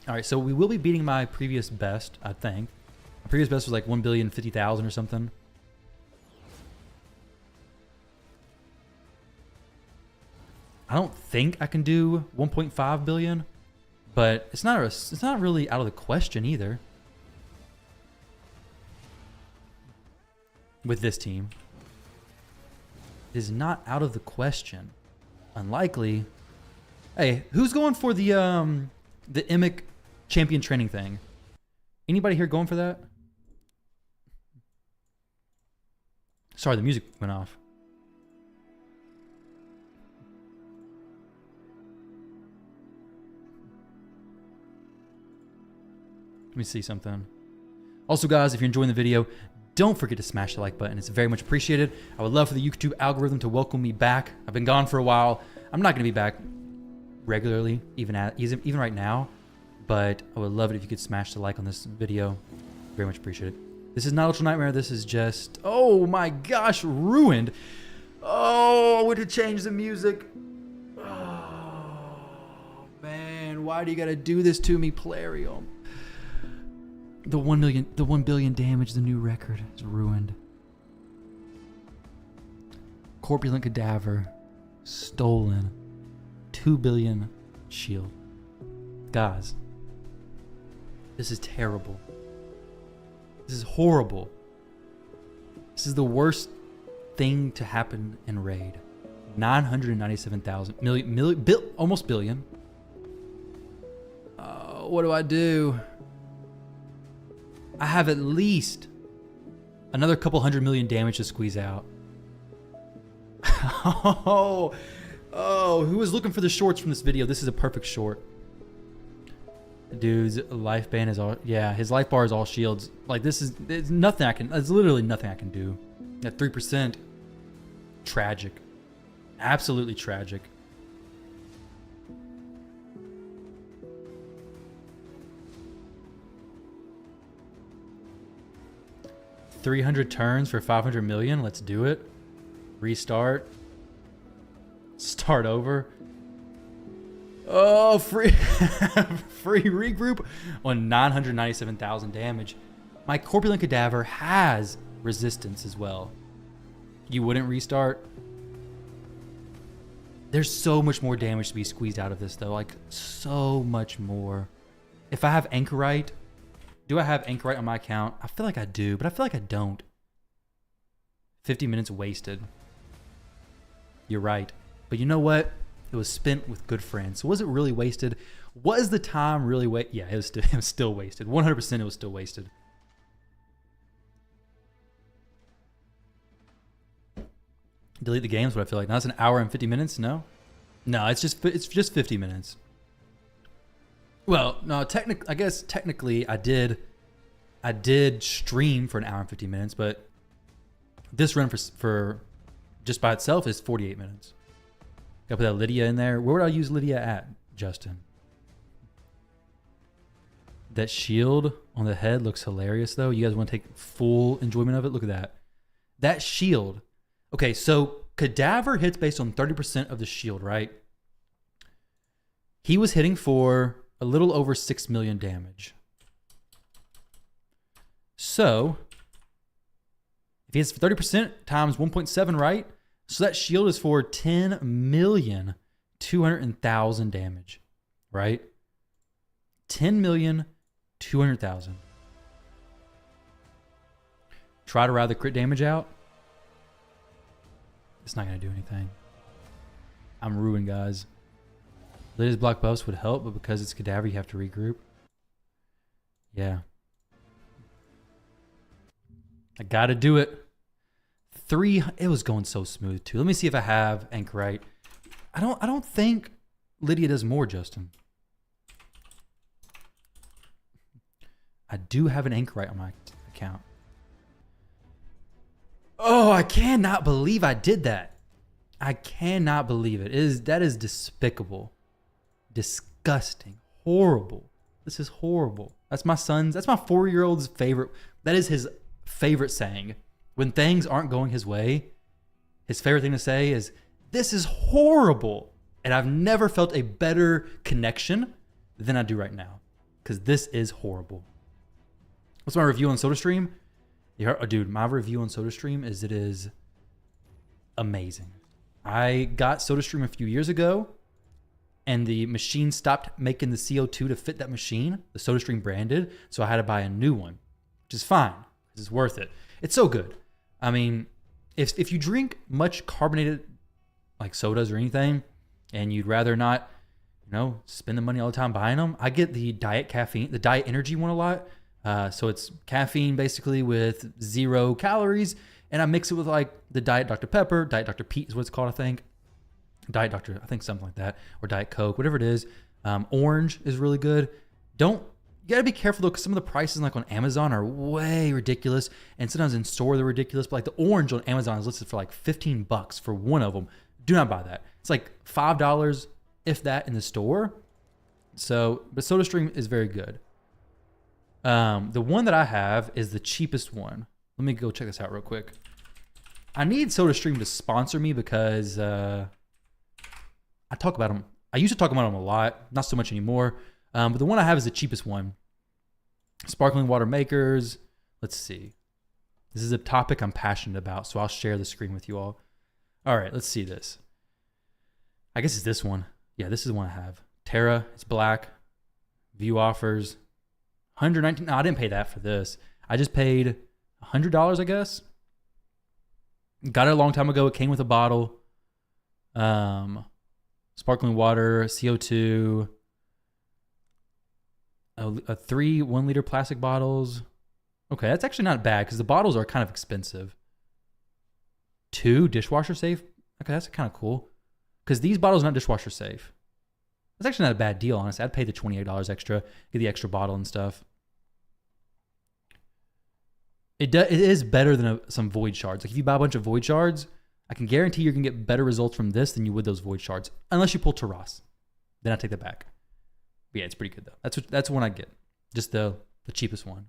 Alright, so we will be beating my previous best, I think. My previous best was like 1,050,000 or something. I don't think I can do 1.5 billion, but it's not really out of the question either. With this team, it is not out of the question. Unlikely. Hey, who's going for the Emic champion training thing? Anybody here going for that? Sorry, the music went off. Let me see something. Also, guys, if you're enjoying the video, don't forget to smash the like button. It's very much appreciated. I would love for the YouTube algorithm to welcome me back. I've been gone for a while. I'm not going to be back regularly, even right now. But I would love it if you could smash the like on this video. Very much appreciate it. This is not Ultra Nightmare. This is just... Oh my gosh, ruined. Oh, I would have changed the music. Oh, man. Why do you got to do this to me, Plarium? The 1 billion damage, the new record is ruined. Corpulent Cadaver, stolen. 2 billion shield. Guys, this is terrible. This is horrible. This is the worst thing to happen in Raid. 997,000 almost billion. What do I do? I have at least another couple 100 million damage to squeeze out. Oh, who was looking for the shorts from this video? This is a perfect short. Dude's life band is all, yeah, his life bar is all shields. Like there's nothing I can, there's literally nothing I can do. At 3%, tragic. Absolutely tragic. $300 turns for 500 million. Let's do it. Restart. Start over. Oh, free free regroup on 997,000 damage. My Corpulent Cadaver has resistance as well. You wouldn't restart? There's so much more damage to be squeezed out of this though. Like so much more. If I have Anchorite, do I have Anchorite on my account? I feel like I do, but I feel like I don't. 50 minutes wasted. You're right. But you know what? It was spent with good friends. So was it really wasted? Was the time really wasted? Yeah, it was still wasted. 100% it was still wasted. Delete the games, what I feel like. Now it's an hour and 50 minutes? No? No, it's just 50 minutes. Well, no, I guess technically I did stream for an hour and 50 minutes, but this run for just by itself is 48 minutes. Gotta put that Lydia in there. Where would I use Lydia at, Justin? That shield on the head looks hilarious though. You guys want to take full enjoyment of it? Look at that. That shield. Okay, so Cadaver hits based on 30% of the shield, right? He was hitting for a little over 6 million damage. So, if he hits 30% times 1.7, right? So that shield is for 10,200,000 damage, right? 10,200,000. Try to ride the crit damage out. It's not going to do anything. I'm ruined, guys. Lydia's block buffs would help, but because it's Cadaver, you have to regroup. Yeah. I got to do it. It was going so smooth too. Let me see if I have Anchorite. I don't think Lydia does more, Justin. I do have an Anchorite on my account. Oh, I cannot believe I did that. I cannot believe it. That is despicable. Disgusting. Horrible. This is horrible. That's my 4-year-old's favorite. That is his favorite saying. When things aren't going his way, his favorite thing to say is, this is horrible. And I've never felt a better connection than I do right now. Because this is horrible. What's my review on SodaStream? Dude, my review on SodaStream is it is amazing. I got SodaStream a few years ago, and the machine stopped making the CO2 to fit that machine, the SodaStream branded, so I had to buy a new one, which is fine. It's worth it. It's so good. I mean, if you drink much carbonated like sodas or anything, and you'd rather not, spend the money all the time buying them, I get the diet energy one a lot. So it's caffeine basically with 0 calories, and I mix it with like the Diet Dr. Pepper, Diet Dr. Pete is what it's called, I think. Diet Dr. I think something like that, or Diet Coke, whatever it is. Orange is really good. You gotta be careful though, because some of the prices like on Amazon are way ridiculous, and sometimes in store they're ridiculous. But like the orange on Amazon is listed for like $15 for one of them. Do not buy that. It's like $5, if that, in the store. So, but SodaStream is very good. The one that I have is the cheapest one. Let me go check this out real quick. I need SodaStream to sponsor me because I talk about them. I used to talk about them a lot, not so much anymore. But the one I have is the cheapest one. Sparkling water makers. Let's see. This is a topic I'm passionate about, so I'll share the screen with you all. All right, let's see this. I guess it's this one. Yeah, this is the one I have. Terra, it's black. View offers. $119. No, I didn't pay that for this. I just paid $100, I guess. Got it a long time ago. It came with a bottle. Sparkling water, CO2. 3 1-liter plastic bottles. Okay, that's actually not bad because the bottles are kind of expensive. 2 dishwasher safe. Okay, that's kind of cool. Because these bottles are not dishwasher safe. That's actually not a bad deal, honestly. I'd pay the $28 extra, get the extra bottle and stuff. It is better than some void shards. Like if you buy a bunch of void shards, I can guarantee you're going to get better results from this than you would those void shards. Unless you pull Taras. Then I take that back. But yeah, it's pretty good though. That's one I get. Just the cheapest one.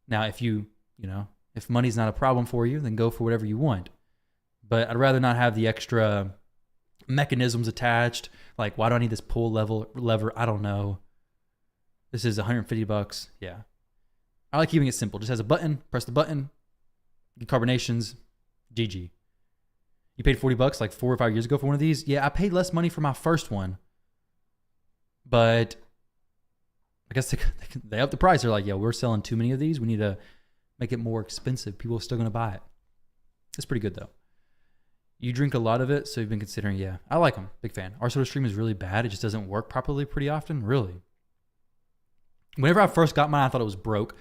Now, if if money's not a problem for you, then go for whatever you want. But I'd rather not have the extra mechanisms attached. Like, why do I need this pull lever? I don't know. This is $150. Yeah. I like keeping it simple. Just has a button. Press the button. Get carbonations. GG. You paid $40 like 4 or 5 years ago for one of these? Yeah, I paid less money for my first one. But I guess they upped the price. They're like, yeah, we're selling too many of these. We need to make it more expensive. People are still going to buy it. It's pretty good, though. You drink a lot of it, so you've been considering, yeah. I like them. Big fan. Our SodaStream is really bad. It just doesn't work properly pretty often. Really. Whenever I first got mine, I thought it was broke.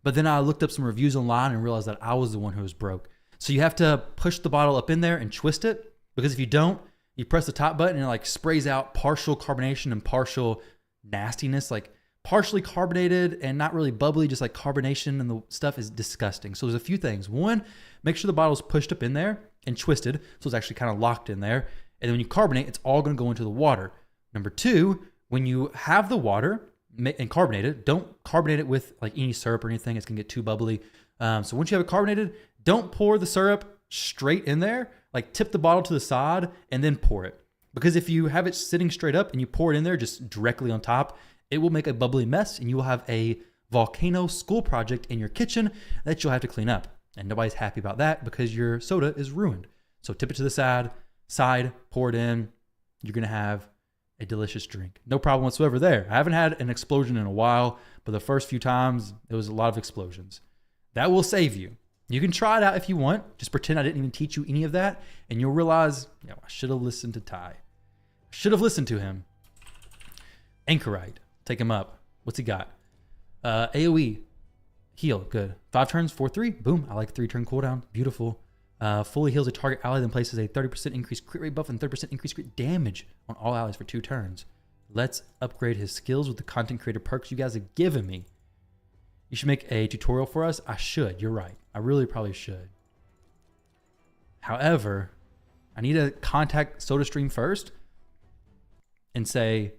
But then I looked up some reviews online and realized that I was the one who was broke. So you have to push the bottle up in there and twist it. Because if you don't, you press the top button and it like sprays out partial carbonation and partial nastiness. Like partially carbonated and not really bubbly, just like carbonation, and the stuff is disgusting. So there's a few things. One, make sure the bottle's pushed up in there and twisted, so it's actually kind of locked in there. And then when you carbonate, it's all going to go into the water. Number 2, when you have the water and carbonate it, don't carbonate it with like any syrup or anything. It's going to get too bubbly. So once you have it carbonated, don't pour the syrup straight in there. Like tip the bottle to the side and then pour it. Because if you have it sitting straight up and you pour it in there just directly on top, it will make a bubbly mess and you will have a volcano school project in your kitchen that you'll have to clean up. And nobody's happy about that because your soda is ruined. So tip it to the side, pour it in. You're going to have a delicious drink. No problem whatsoever there. I haven't had an explosion in a while, but the first few times, there was a lot of explosions. That will save you. You can try it out if you want. Just pretend I didn't even teach you any of that, and you'll realize, I should have listened to Ty. I should have listened to him. Anchorite. Take him up. What's he got? AoE. Heal. Good. 5 turns, 4-3. Boom. I like 3-turn cooldown. Beautiful. Fully heals a target ally, then places a 30% increased crit rate buff and 30% increased crit damage on all allies for 2 turns. Let's upgrade his skills with the content creator perks you guys have given me. You should make a tutorial for us. I should. You're right. I really probably should. However, I need to contact SodaStream first and say,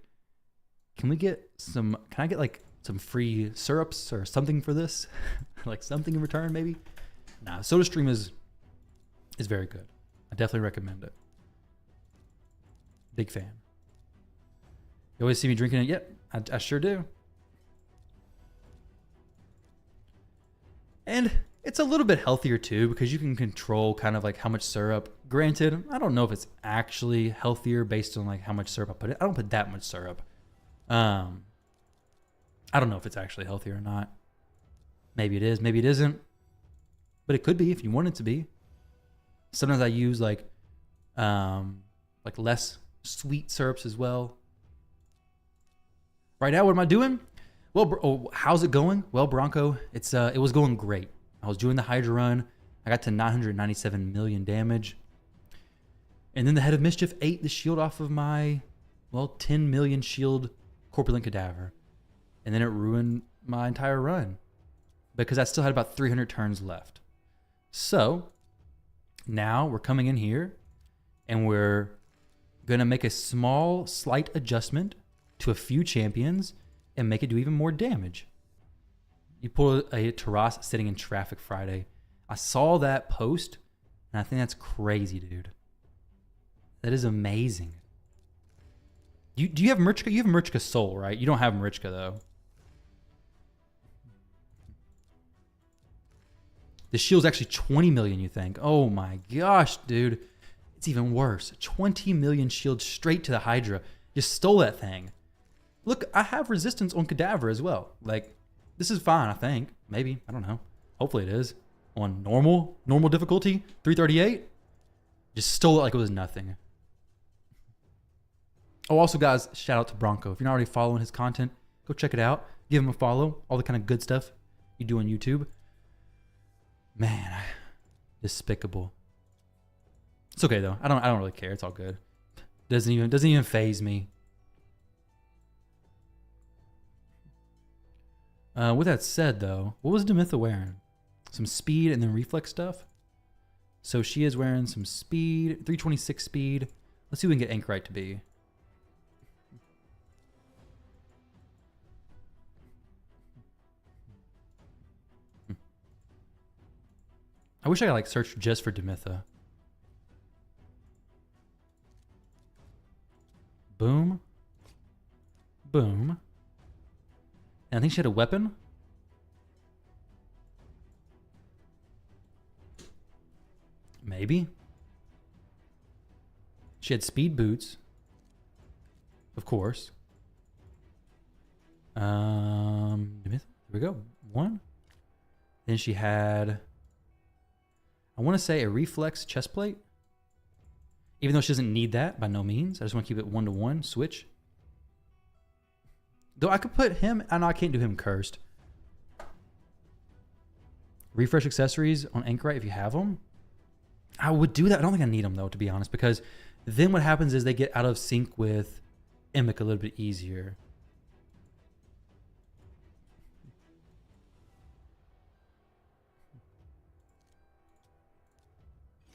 Can we get some, can I get like some free syrups or something for this? Like something in return maybe? Nah, SodaStream is very good. I definitely recommend it. Big fan. You always see me drinking it? Yep, I sure do. And it's a little bit healthier too because you can control kind of like how much syrup. Granted, I don't know if it's actually healthier based on like how much syrup I put in. I don't put that much syrup. I don't know if it's actually healthier or not. Maybe it is, maybe it isn't. But it could be if you want it to be. Sometimes I use like less sweet syrups as well. Right now, what am I doing? Well, how's it going? Well, Bronco, it was going great. I was doing the Hydra run. I got to 997 million damage. And then the Head of Mischief ate the shield off of my, 10 million shield Corpulent Cadaver. And then it ruined my entire run because I still had about 300 turns left. So now we're coming in here and we're going to make a small, slight adjustment to a few champions and make it do even more damage. You pull a Taras sitting in traffic Friday. I saw that post and I think that's crazy, dude. That is amazing. Do you have Marichka? You have Marichka Soul, right? You don't have Marichka though. The shield's actually 20 million, you think? Oh my gosh, dude. It's even worse. 20 million shield straight to the Hydra. Just stole that thing. Look, I have resistance on Cadaver as well. Like, this is fine, I think. Maybe. I don't know. Hopefully it is. On normal difficulty, 338. Just stole it like it was nothing. Oh, also, guys, shout out to Bronco. If you're not already following his content, go check it out. Give him a follow. All the kind of good stuff you do on YouTube. Man, despicable. It's okay though. I don't really care. It's all good. Doesn't even faze me. With that said though, what was Demitha wearing? Some speed and then reflex stuff. So she is wearing some speed, 326 speed. Let's see if we can get Anchorite to be. I wish I could like search just for Demitha. Boom. Boom. And I think she had a weapon. Maybe. She had speed boots. Of course. Demitha. Here we go. One. Then she had, I want to say, a reflex chest plate. Even though she doesn't need that by no means. I just want to keep it 1-to-1. Switch. Though I could put him, I know I can't do him cursed. Refresh accessories on Anchorite if you have them. I would do that. I don't think I need them though, to be honest, because then what happens is they get out of sync with Emic a little bit easier.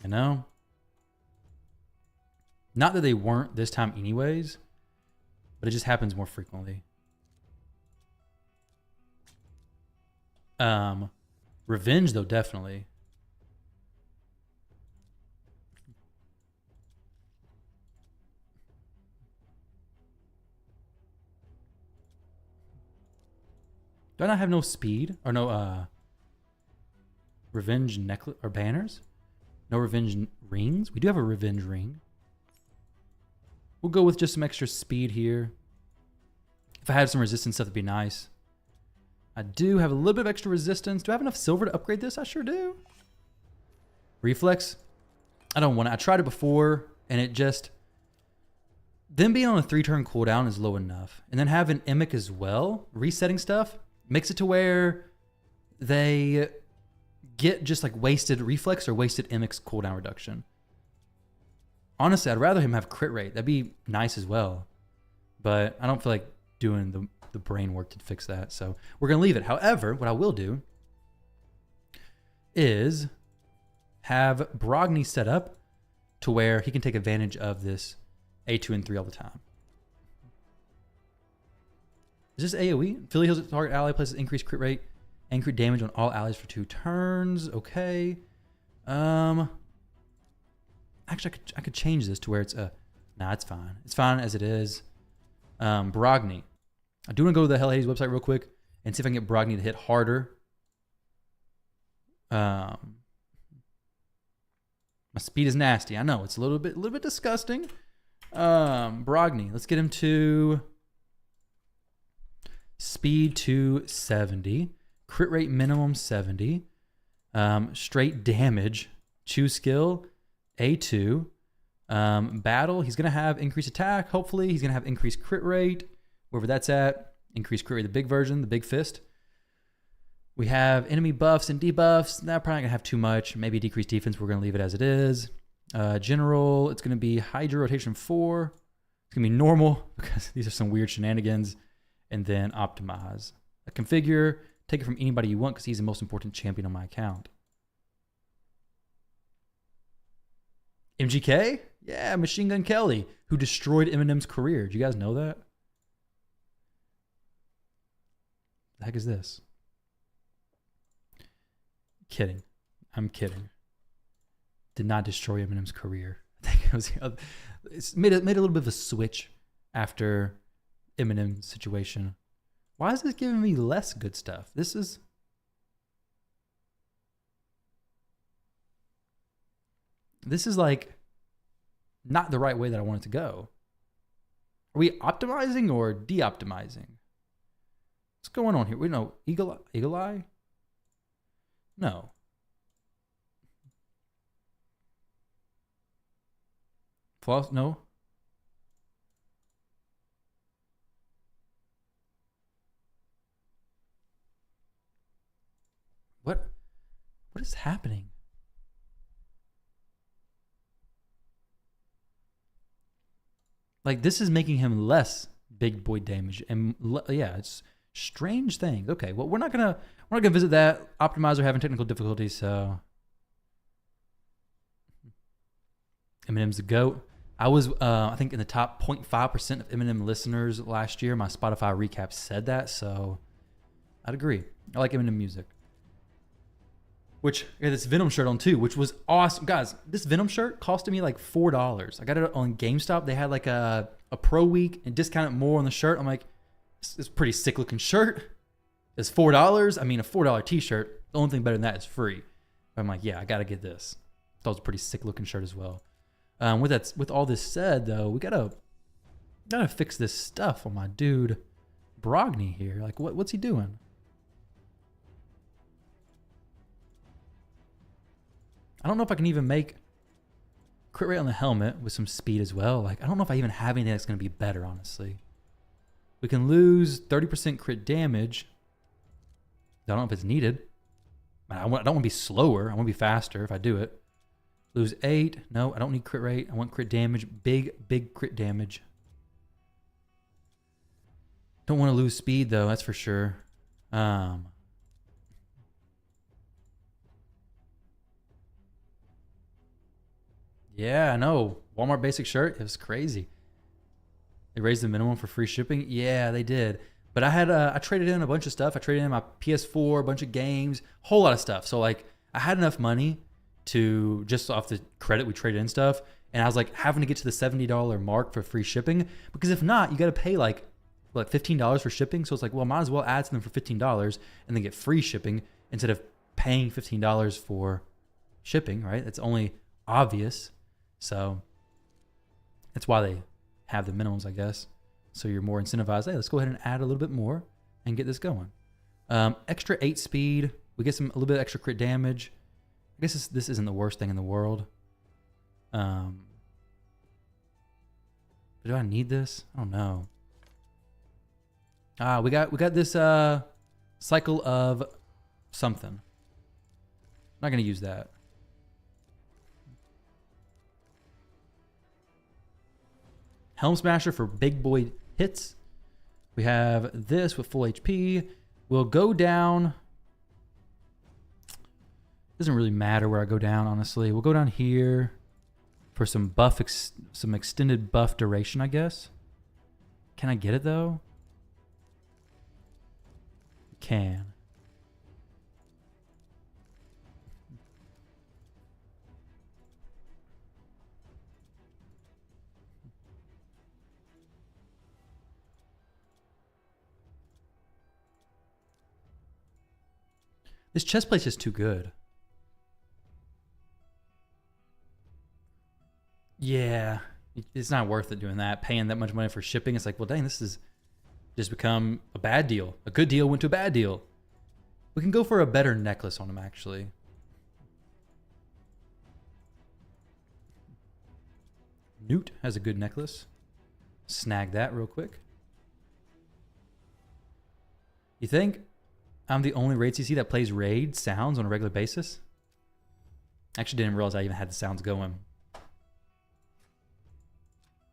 You know? Not that they weren't this time anyways, but it just happens more frequently. Revenge though, definitely. Do I not have no speed or no revenge necklace or banners? No revenge rings? We do have a revenge ring. We'll go with just some extra speed here. If I had some resistance stuff, that'd be nice. I do have a little bit of extra resistance. Do I have enough silver to upgrade this? I sure do. Reflex. I don't want it. I tried it before and it just, them being on a 3-turn cooldown is low enough. And then having Emic as well, resetting stuff, makes it to where they get just like wasted reflex or wasted Emic's cooldown reduction. Honestly, I'd rather him have crit rate. That'd be nice as well. But I don't feel like doing the brain work to fix that. So we're going to leave it. However, what I will do is have Brogni set up to where he can take advantage of this A2 and 3 all the time. Is this AoE? Philly heals target ally, places increased crit rate and crit damage on all allies for 2 turns. Okay. Actually, I could change this to where it's a... Nah, it's fine. It's fine as it is. Brogni. I do want to go to the Hell Hades website real quick and see if I can get Brogni to hit harder. My speed is nasty. I know it's a little bit disgusting. Brogni. Let's get him to speed to 70. Crit rate minimum 70. Straight damage. Choose skill A2. Battle. He's gonna have increased attack. Hopefully, he's gonna have increased crit rate. Wherever that's at. Increased crit rate. The big version. The big fist. We have enemy buffs and debuffs. Not probably not gonna have too much. Maybe decreased defense. We're gonna leave it as it is. General. It's gonna be Hydra rotation 4. It's gonna be normal because these are some weird shenanigans. And then optimize. Configure. Take it from anybody you want because he's the most important champion on my account. MGK? Yeah, Machine Gun Kelly, who destroyed Eminem's career. Do you guys know that? The heck is this? Kidding. I'm kidding. Did not destroy Eminem's career. I think it was... It's made a little bit of a switch after Eminem's situation. Why is this giving me less good stuff? This is... This is like not the right way that I want it to go. Are we optimizing or de-optimizing? What's going on here? We know Eagle Eye? No. Floss? No. What is happening? Like, this is making him less big boy damage, and yeah, it's strange things. Okay, well, we're not gonna visit that. Optimizer having technical difficulties, so Eminem's the GOAT. I was, I think, in the top 0.5% of Eminem listeners last year. My Spotify recap said that, so I'd agree. I like Eminem music. Which, I got this Venom shirt on too, which was awesome. Guys, this Venom shirt costed me like $4. I got it on GameStop. They had like a pro week and discounted more on the shirt. I'm like, it's a pretty sick looking shirt. It's $4. I mean, a $4 t-shirt. The only thing better than that is free. But I'm like, yeah, I got to get this. That was a pretty sick looking shirt as well. With all this said though, we gotta fix this stuff on my dude Brogni here. Like, what's he doing? I don't know if I can even make crit rate on the helmet with some speed as well. Like, I don't know if I even have anything that's going to be better, honestly. We can lose 30% crit damage. I don't know if it's needed. I don't want to be slower. I want to be faster if I do it. Lose 8. No, I don't need crit rate. I want crit damage. Big crit damage. Don't want to lose speed, though. That's for sure. Yeah, I know. Walmart basic shirt. It was crazy. They raised the minimum for free shipping. Yeah, they did. But I traded in a bunch of stuff. I traded in my PS4, a bunch of games, whole lot of stuff. So like, I had enough money to just off the credit we traded in stuff, and I was like having to get to the $70 mark for free shipping, because if not, you got to pay like $15 for shipping. So it's like, well, might as well add to them for $15 and then get free shipping instead of paying $15 for shipping, right? It's only obvious. So that's why they have the minimums, I guess. So you're more incentivized. Hey, let's go ahead and add a little bit more and get this going. Extra 8 speed. We get a little bit of extra crit damage. I guess this isn't the worst thing in the world. But do I need this? I don't know. We got this cycle of something. Not gonna use that. Helm Smasher for big boy hits. We have this with full HP. We'll go down. Doesn't really matter where I go down, honestly. We'll go down here for some buff, some extended buff duration, I guess. Can I get it though? can. This chest plate's just too good. Yeah, it's not worth it doing that. Paying that much money for shipping. It's like, well, dang, this has just become a bad deal. A good deal went to a bad deal. We can go for a better necklace on him, actually. Newt has a good necklace. Snag that real quick. You think I'm the only raid CC that plays raid sounds on a regular basis? Actually didn't realize I even had the sounds going.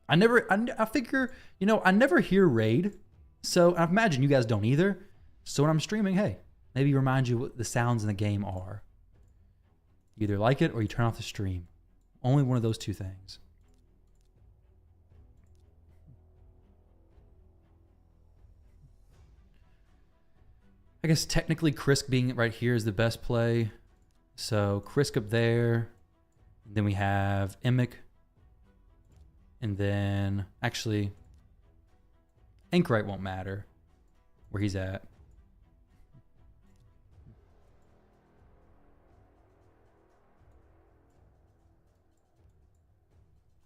I figure, you know, I never hear raid. So I imagine you guys don't either. So when I'm streaming, hey, maybe remind you what the sounds in the game are. You either like it or you turn off the stream. Only one of those two things. I guess technically Krisk being right here is the best play. So Krisk up there. Then we have Emic. And then actually Anchorite won't matter where he's at.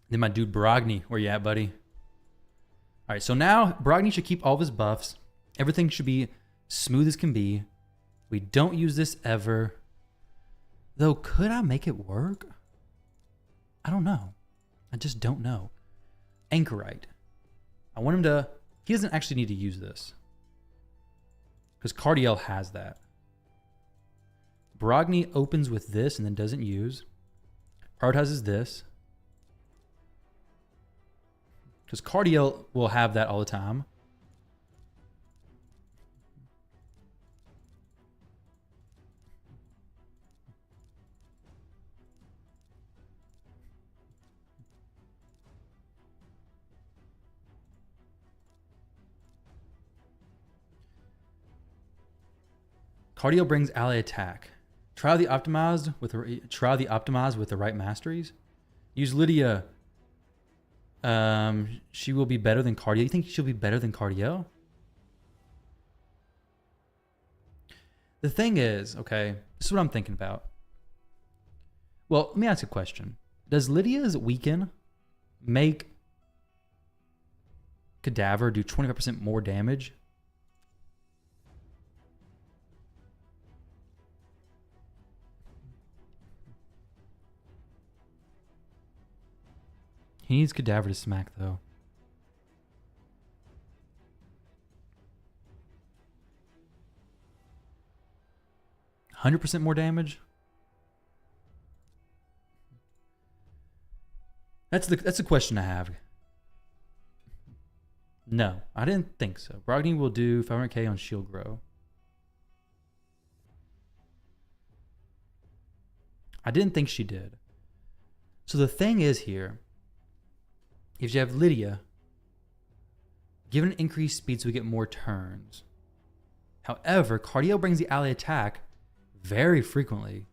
Then my dude Brogni, where you at, buddy? All right, so now Brogni should keep all of his buffs. Everything should be smooth as can be. We don't use this ever. Though, could I make it work? I don't know. I just don't know. Anchorite. I want him to... He doesn't actually need to use this. Because Cardiel has that. Brogni opens with this and then doesn't use. Prioritizes this. Because Cardiel will have that all the time. Cardio brings ally attack. Try the optimized with the right masteries. Use Lydia. She will be better than Cardio. You think she'll be better than Cardio? The thing is, okay, this is what I'm thinking about. Well, let me ask a question. Does Lydia's weaken make Cadaver do 25% more damage? He needs Cadaver to smack, though. %100% more damage? That's the question I have. No, I didn't think so. Brogni will do 500k on shield grow. I didn't think she did. So the thing is here, if you have Lydia, given increased speed so we get more turns. However, Cardio brings the ally attack very frequently.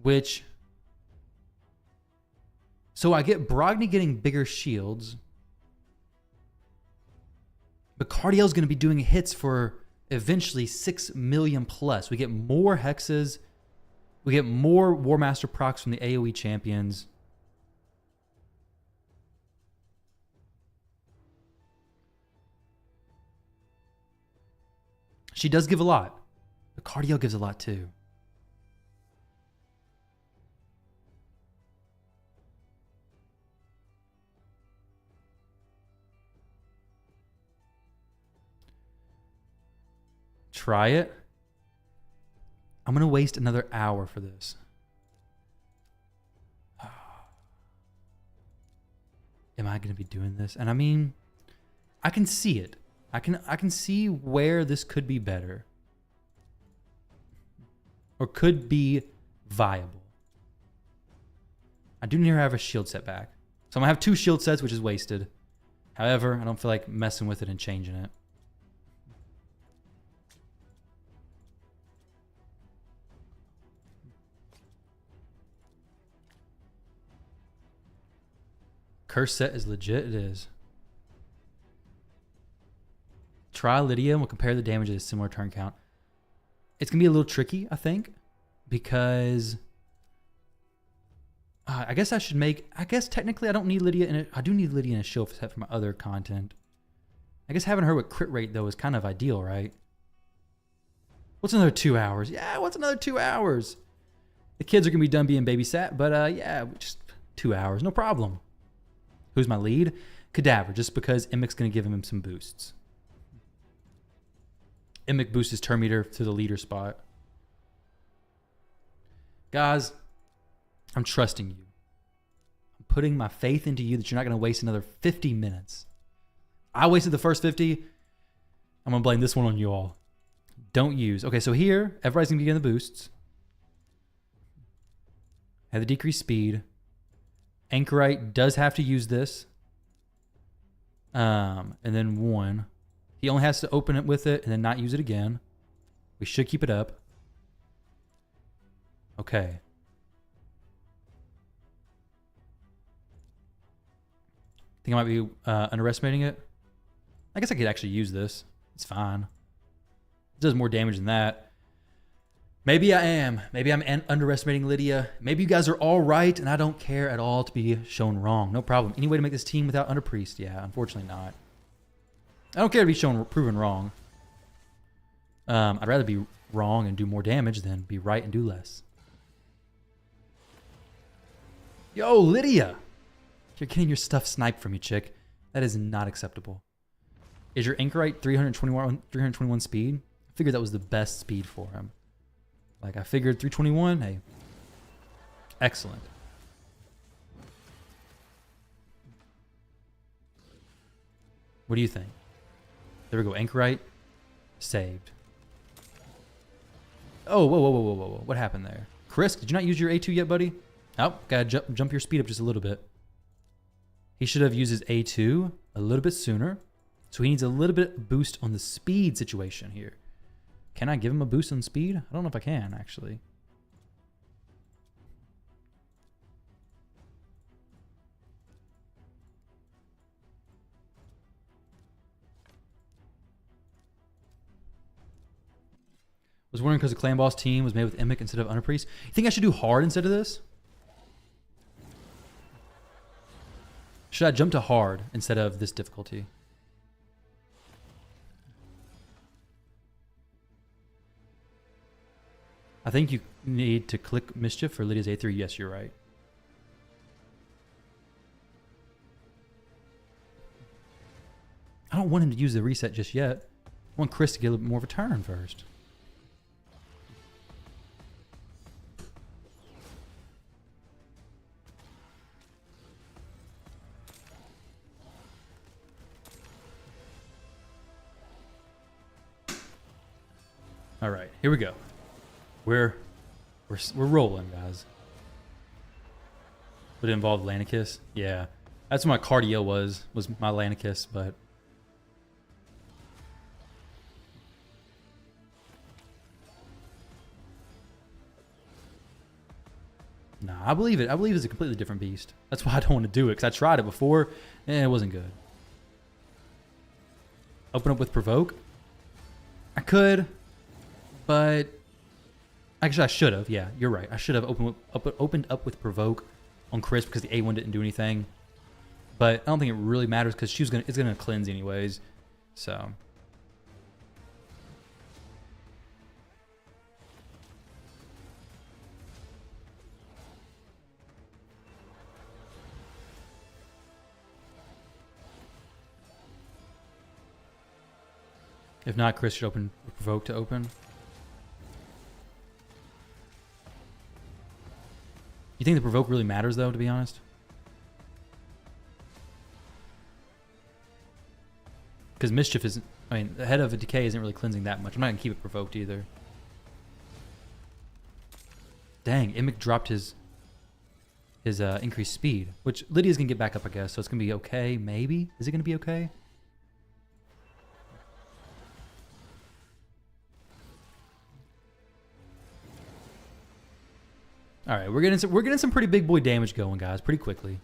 Which... So I get Brogni getting bigger shields. But Cardiel's going to be doing hits for eventually 6 million plus. We get more hexes. We get more War Master procs from the AoE champions. She does give a lot, but Cardio gives a lot too. Try it. I'm going to waste another hour for this. Am I going to be doing this? And I mean, I can see it. I can see where this could be better. Or could be viable. I do need to have a shield set back. So I'm going to have 2 shield sets, which is wasted. However, I don't feel like messing with it and changing it. Curse set is legit. It is. Try Lydia and we'll compare the damage at a similar turn count. It's going to be a little tricky, I think, because I guess I should make... I guess technically I don't need Lydia in it. I do need Lydia in a shield set for my other content. I guess having her with crit rate, though, is kind of ideal, right? What's another 2 hours? Yeah, what's another 2 hours? The kids are going to be done being babysat, but yeah, just 2 hours. No problem. Who's my lead? Cadaver, just because Emic's going to give him some boosts. Emic boosts his turn meter to the leader spot. Guys, I'm trusting you. I'm putting my faith into you that you're not going to waste another 50 minutes. I wasted the first 50. I'm going to blame this one on you all. Don't use. Okay, so here, everybody's going to be getting the boosts. Have the decreased speed. Anchorite does have to use this. And then 1. He only has to open it with it and then not use it again. We should keep it up. Okay. Think I might be underestimating it. I guess I could actually use this. It's fine. It does more damage than that. Maybe I am. Maybe I'm underestimating Lydia. Maybe you guys are all right and I don't care at all to be shown wrong. No problem. Any way to make this team without Underpriest? Yeah, unfortunately not. I don't care to be proven wrong. I'd rather be wrong and do more damage than be right and do less. Yo, Lydia! You're getting your stuff sniped from you, chick. That is not acceptable. Is your Anchorite 321 speed? I figured that was the best speed for him. Like, I figured 321, hey. Excellent. What do you think? There we go. Anchorite. Saved. Oh, whoa. What happened there? Chris, did you not use your A2 yet, buddy? Oh, gotta jump your speed up just a little bit. He should have used his A2 a little bit sooner. So he needs a little bit boost on the speed situation here. Can I give him a boost on speed? I don't know if I can, actually. Was wondering because the clan boss team was made with Emic instead of Underpriest. You think I should do hard instead of this? Should I jump to hard instead of this difficulty? I think you need to click Mischief for Lydia's A3. Yes, you're right. I don't want him to use the reset just yet. I want Chris to get a little more of a turn first. All right, here we go. We're rolling, guys. Would it involve Lanicus? Yeah, that's what my cardio was my Lanicus, but nah, I believe it. I believe it's a completely different beast. That's why I don't want to do it, because I tried it before and it wasn't good. Open up with Provoke. I could, but actually I should have. Yeah, you're right. I should have opened up with Provoke on Chris because the A1 didn't do anything. But I don't think it really matters because it's gonna cleanse anyways. So if not, Chris should open Provoke to open. You think the Provoke really matters, though, to be honest? Because Mischief isn't... I mean, the head of a Decay isn't really cleansing that much. I'm not going to keep it Provoked either. Dang, Emic dropped his increased speed, which Lydia's going to get back up, I guess, so it's going to be okay, maybe? Is it going to be okay? All right, we're getting some pretty big boy damage going, guys, pretty quickly.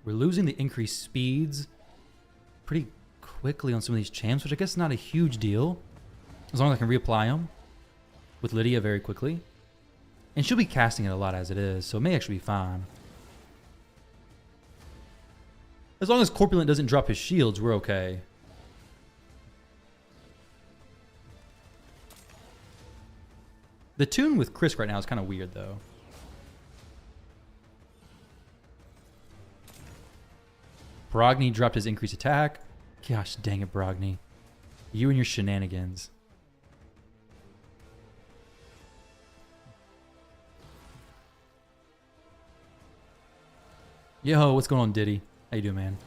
We're losing the increased speeds pretty quickly on some of these champs, which I guess is not a huge deal. As long as I can reapply them with Lydia very quickly. And she'll be casting it a lot as it is, so it may actually be fine. As long as Corpulent doesn't drop his shields, we're okay. The tune with Chris right now is kind of weird, though. Brogni dropped his increased attack. Gosh dang it, Brogni. You and your shenanigans. Yo, what's going on, Diddy? How you doing, man?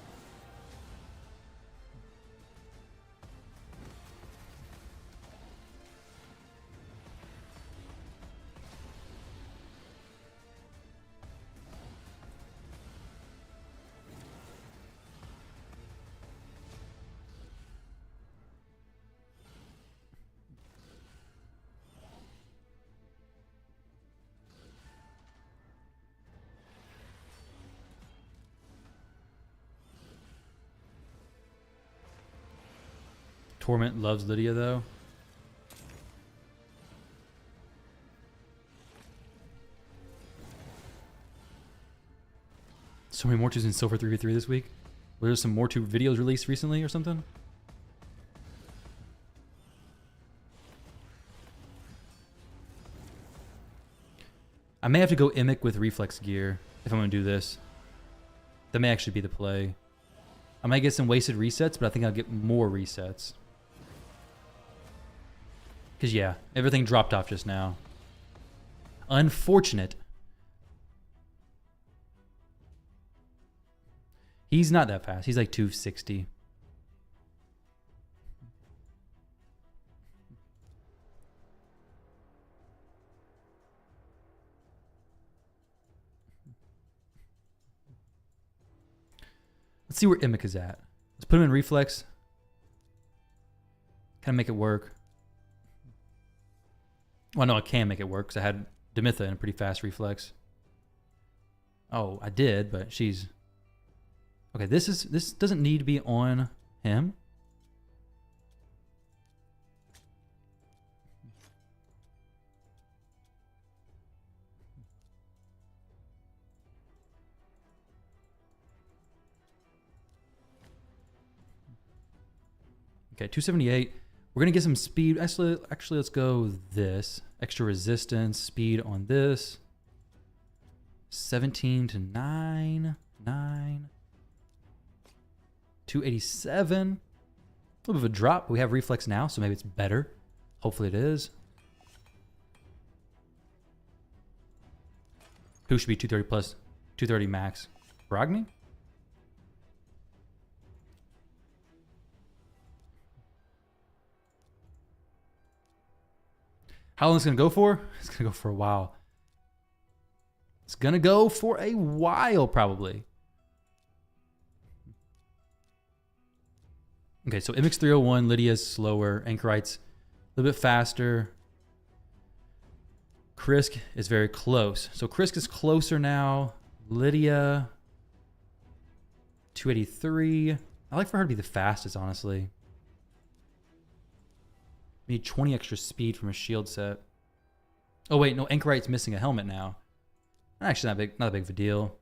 Torment loves Lydia, though. So many Mortus in Silver 3v3 this week. Were there some Mortu videos released recently or something? I may have to go Emic with Reflex Gear if I'm going to do this. That may actually be the play. I might get some wasted resets, but I think I'll get more resets. Because, yeah, everything dropped off just now. Unfortunate. He's not that fast. He's like 260. Let's see where Emic is at. Let's put him in Reflex. Kind of make it work. Well, no, I can make it work because I had Demitha in a pretty fast Reflex. Oh, I did, but she's... Okay, this doesn't need to be on him. Okay, 278. We're going to get some speed. Actually, let's go this. Extra resistance, speed on this. 17 to 9. 9. 287. A little bit of a drop. We have reflex now, so maybe it's better. Hopefully it is. Who should be 230 plus? 230 max. Brogni? How long is it going to go for? It's going to go for a while. It's going to go for a while, probably. Okay, so Emic's 301, Lydia's slower, Anchorite's a little bit faster. Krisk is very close. So Krisk is closer now. Lydia, 283. I like for her to be the fastest, honestly. We need 20 extra speed from a shield set. Oh wait, no, Anchorite's missing a helmet now. Actually, not a big of a deal.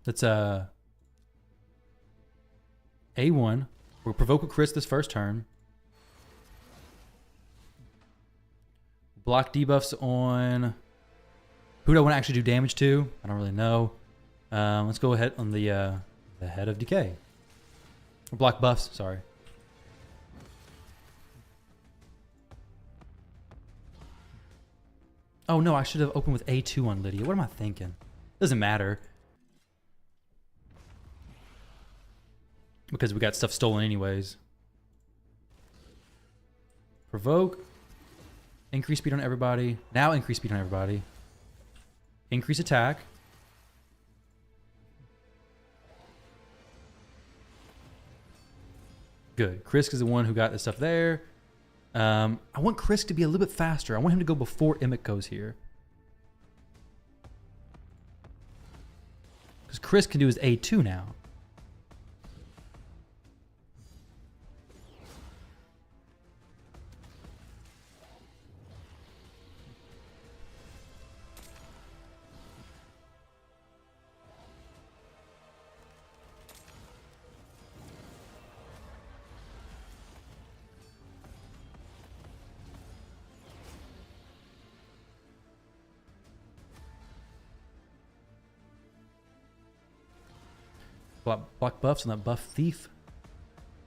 That's A1. We'll provoke a Chris this first turn. Block debuffs on... Who do I want to actually do damage to? I don't really know. Let's go ahead on the Head of Decay. Or block buffs, sorry. Oh no, I should have opened with A2 on Lydia. What am I thinking? Doesn't matter. Because we got stuff stolen anyways. Provoke. Increase speed on everybody. Now increase speed on everybody. Increase attack. Good. Krisk is the one who got the stuff there. I want Krisk to be a little bit faster. I want him to go before Emic goes here. Because Krisk can do his A2 now. Block buffs on that buff thief.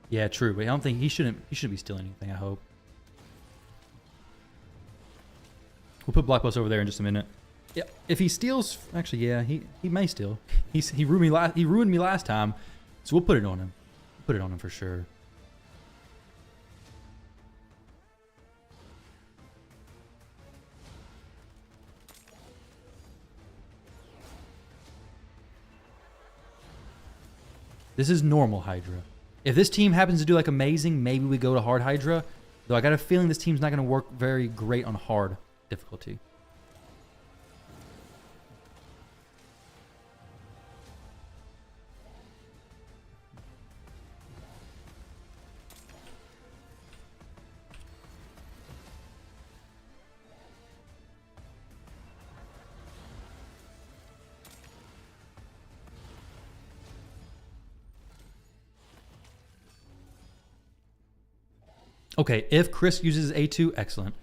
Yeah, true. But I don't think he shouldn't be stealing anything, I hope. We'll put block buffs over there in just a minute. Yeah, if he steals, actually, yeah, he may steal. He ruined me last time, so we'll put it on him. Put it on him for sure. This is normal Hydra. If this team happens to do like amazing, maybe we go to hard Hydra. Though I got a feeling this team's not going to work very great on hard difficulty. Okay, if Chris uses A2, excellent.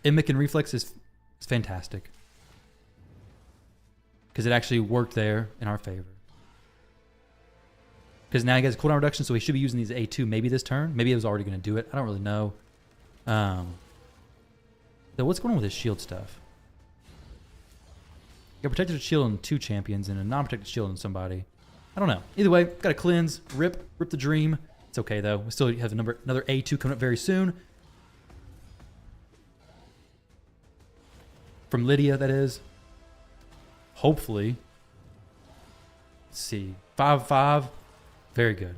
Emic and Reflex is fantastic. Because it actually worked there in our favor. Because now he gets cooldown reduction, so he should be using these A2 maybe this turn. Maybe he was already going to do it. I don't really know. So what's going on with his shield stuff? Got protected shield on 2 champions and a non-protected shield on somebody. I don't know. Either way, got to cleanse, rip the dream. It's okay though. We still have another A2 coming up very soon. From Lydia, that is. Hopefully. Let's see. 5-5. Very good.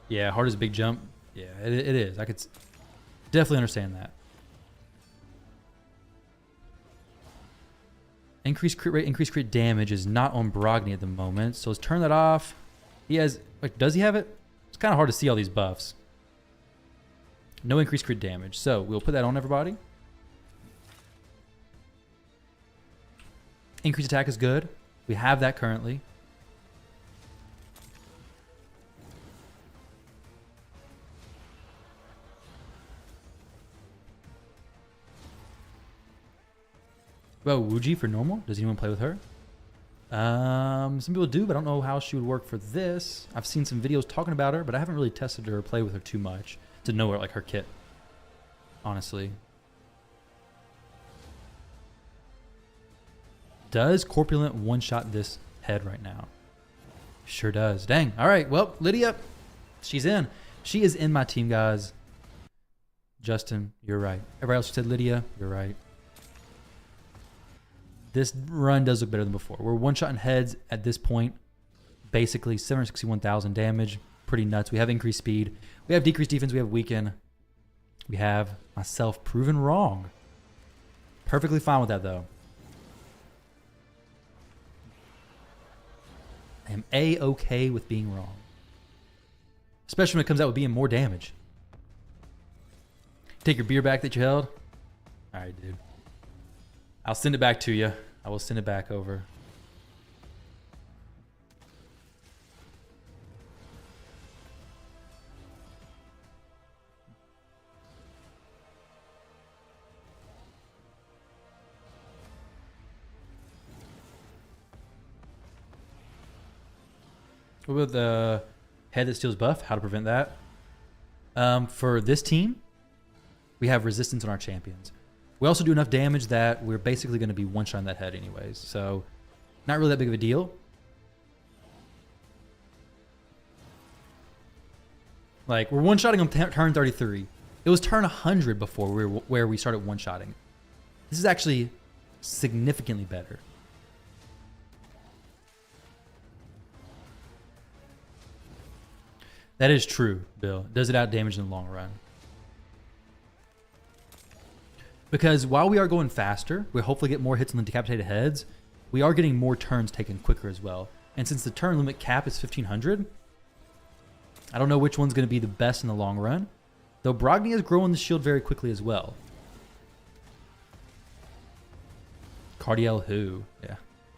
Yeah, hard as a big jump. Yeah, it is. I could definitely understand that. Increased crit rate, increased crit damage is not on Brogni at the moment. So let's turn that off. He has, like, does he have it? It's kind of hard to see all these buffs. No increased crit damage. So we'll put that on everybody. Increased attack is good. We have that currently. Well, Wuji for normal. Does anyone play with her? Some people do, but I don't know how she would work for this. I've seen some videos talking about her, but I haven't really tested her or played with her too much to know her, like her kit. Honestly. Does Corpulent one-shot this head right now? Sure does. Dang. All right. Well, Lydia, she's in. She is in my team, guys. Justin, you're right. Everybody else who said Lydia, you're right. This run does look better than before. We're one-shotting heads at this point. Basically, 761,000 damage. Pretty nuts. We have increased speed. We have decreased defense. We have weaken. We have myself proven wrong. Perfectly fine with that, though. I am A-okay with being wrong. Especially when it comes out with being more damage. Take your beer back that you held. All right, dude. I'll send it back to you. I will send it back over. What about the head that steals buff? How to prevent that? For this team, we have resistance on our champions. We also do enough damage that we're basically going to be one-shotting that head anyways. So, not really that big of a deal. Like, we're one-shotting on turn 33. It was turn 100 before where we started one-shotting. This is actually significantly better. That is true, Bill. Does it out damage in the long run? Because while we are going faster, we hopefully get more hits on the decapitated heads. We are getting more turns taken quicker as well. And since the turn limit cap is 1500, I don't know which one's going to be the best in the long run. Though Brogni is growing the shield very quickly as well. Cardiel who? Yeah.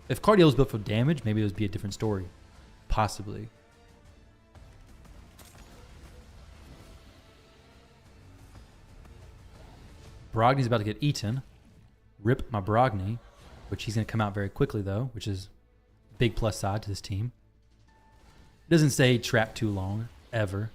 If Cardiel was built for damage, maybe it would be a different story. Possibly. Brogni's about to get eaten. Rip my Brogni, which he's going to come out very quickly though, which is a big plus side to this team. It doesn't say trap too long, ever.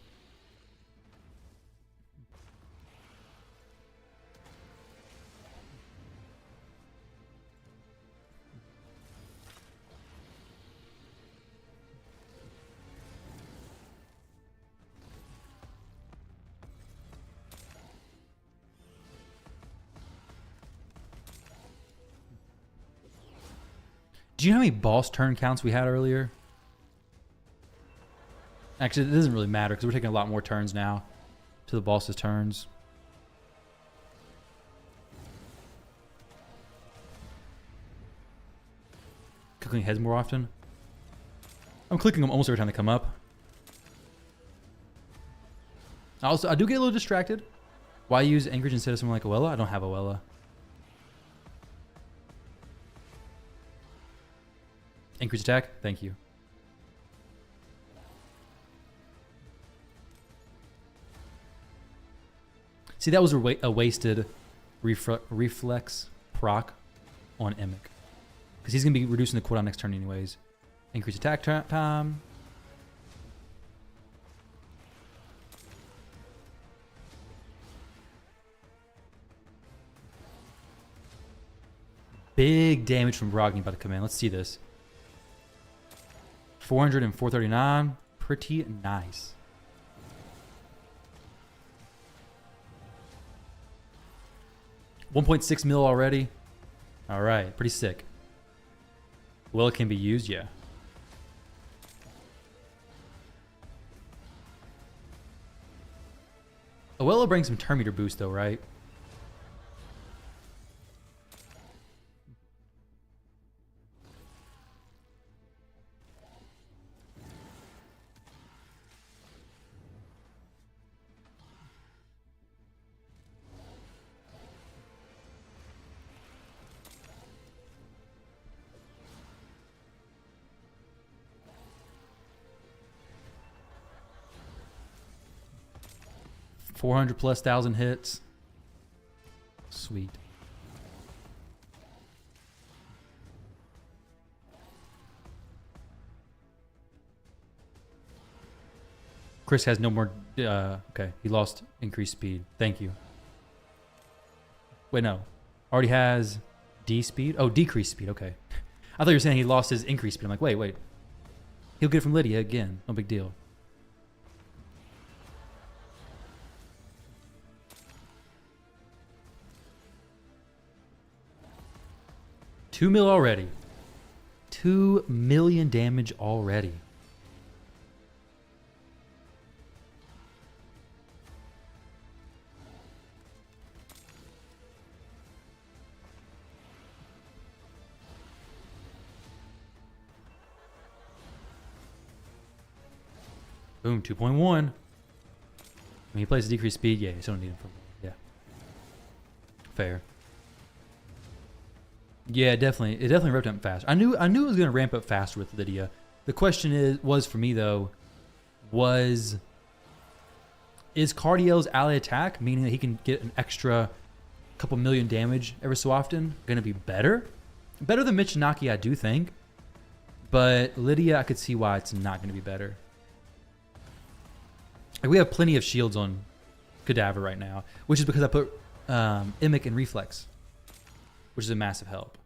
Do you know how many boss turn counts we had earlier? Actually, it doesn't really matter because we're taking a lot more turns now to the boss's turns. Clicking heads more often. I'm clicking them almost every time they come up. I do get a little distracted. Why use Anchorage instead of something like Oella? I don't have Oella. Increase attack, thank you. See, that was a wasted reflex proc on Emic. Because he's going to be reducing the cooldown next turn anyways. Increase attack time. Big damage from Brogni about to come in. Let's see this. 400 and 439. Pretty nice. $1.6 mil already. All right, pretty sick. Well, it can be used, yeah. Oella brings some turn meter boost though, right? +400,000 hits. Sweet. Chris has no more. Okay, he lost increased speed. Thank you. Wait, no. Already has D speed? Oh, decreased speed. Okay. I thought you were saying he lost his increased speed. I'm like, wait. He'll get it from Lydia again. No big deal. $2 mil already. 2 million damage already. Boom, 2.1. When he plays a decreased speed, yeah, you still don't need him for. Yeah. Fair. Yeah, definitely. It definitely ramped up fast. I knew it was going to ramp up faster with Lydia. The question was for me though, is Cardiel's ally attack, meaning that he can get an extra couple million damage every so often, going to be better? Better than Michinaki, I do think. But Lydia, I could see why it's not going to be better. Like, we have plenty of shields on Cadaver right now, which is because I put Emic and Reflex, which is a massive help.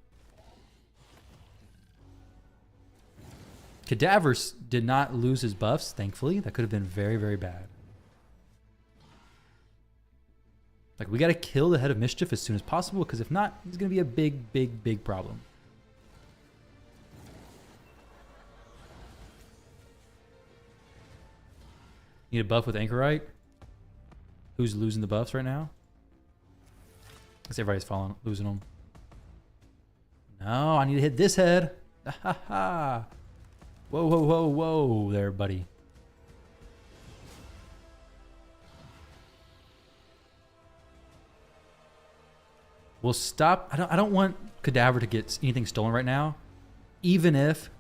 Cadaver did not lose his buffs, thankfully. That could have been very, very bad. Like, we got to kill the Head of Mischief as soon as possible, because if not, it's going to be a big, big, big problem. Need a buff with Anchorite. Who's losing the buffs right now? I guess everybody's losing them. No, I need to hit this head. Ha ha. Whoa, whoa, whoa, whoa there, buddy. We'll stop. I don't want Cadaver to get anything stolen right now, even if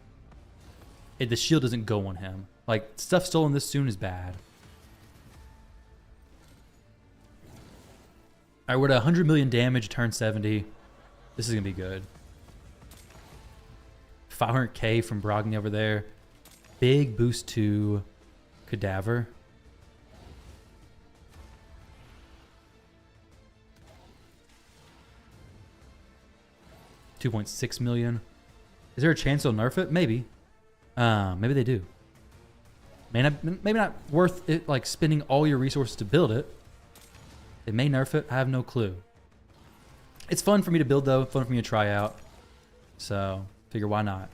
the shield doesn't go on him. Like, stuff stolen this soon is bad. All right, we're at 100 million damage, turn 70. This is gonna be good. 500k from Brogni over there. Big boost to Cadaver. $2.6 million. Is there a chance they'll nerf it? Maybe. Maybe they do. Maybe not worth it, like spending all your resources to build it. They may nerf it. I have no clue. It's fun for me to build though. Fun for me to try out. So figure why not.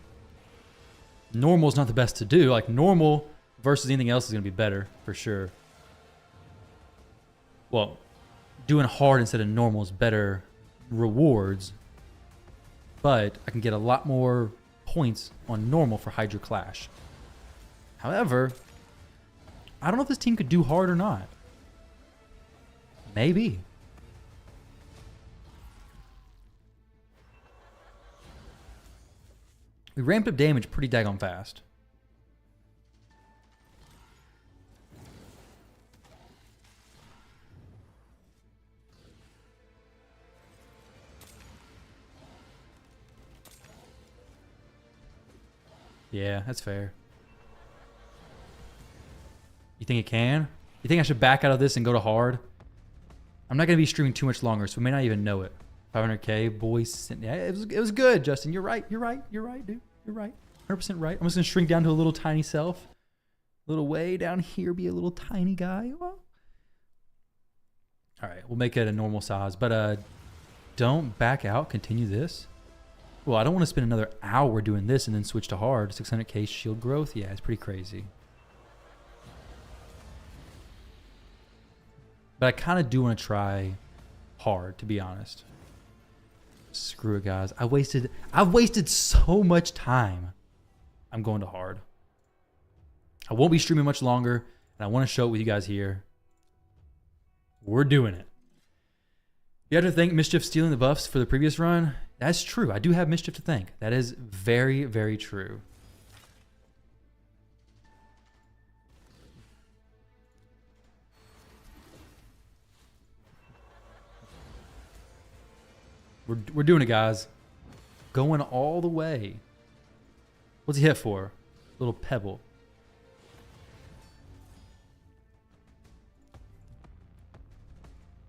Normal's not the best to do. Like normal versus anything else is gonna be better for sure. Well, doing hard instead of normal is better rewards. But I can get a lot more points on normal for Hydra Clash. However, I don't know if this team could do hard or not. Maybe. We ramped up damage pretty daggone fast. Yeah, that's fair. You think it can? You think I should back out of this and go to hard? I'm not going to be streaming too much longer, so we may not even know it. 500k, boys. Yeah, it was good, Justin. You're right, dude. You're right. 100% right. I'm just going to shrink down to a little tiny self. A little way down here, be a little tiny guy. Well, all right, we'll make it a normal size. But don't back out. Continue this. Well, I don't want to spend another hour doing this and then switch to hard. 600k shield growth. Yeah, it's pretty crazy. But I kind of do want to try hard, to be honest. Screw it, guys. I've wasted so much time. I'm going to hard. I won't be streaming much longer, and I want to show it with you guys here. We're doing it. You have to thank Mischief stealing the buffs for the previous run. That's true. I do have Mischief to thank. That is very, very true. We're doing it, guys. Going all the way. What's he hit for? Little pebble.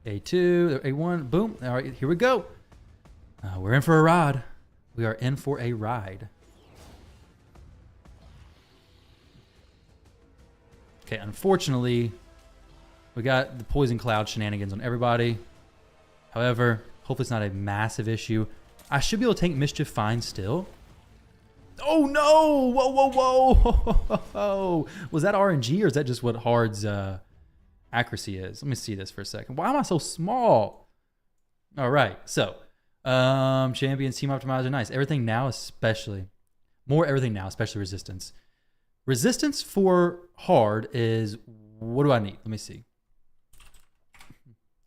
A2, A1, boom. All right, here we go. We're in for a ride. We are in for a ride. Okay, unfortunately, we got the poison cloud shenanigans on everybody. However, hopefully it's not a massive issue. I should be able to tank Mischief fine still. Oh no! Whoa, whoa, whoa! Was that RNG or is that just what hard's accuracy is? Let me see this for a second. Why am I so small? All right, so champions, team optimizer, nice. Everything now, especially everything now, especially resistance. Resistance for hard is, what do I need? Let me see.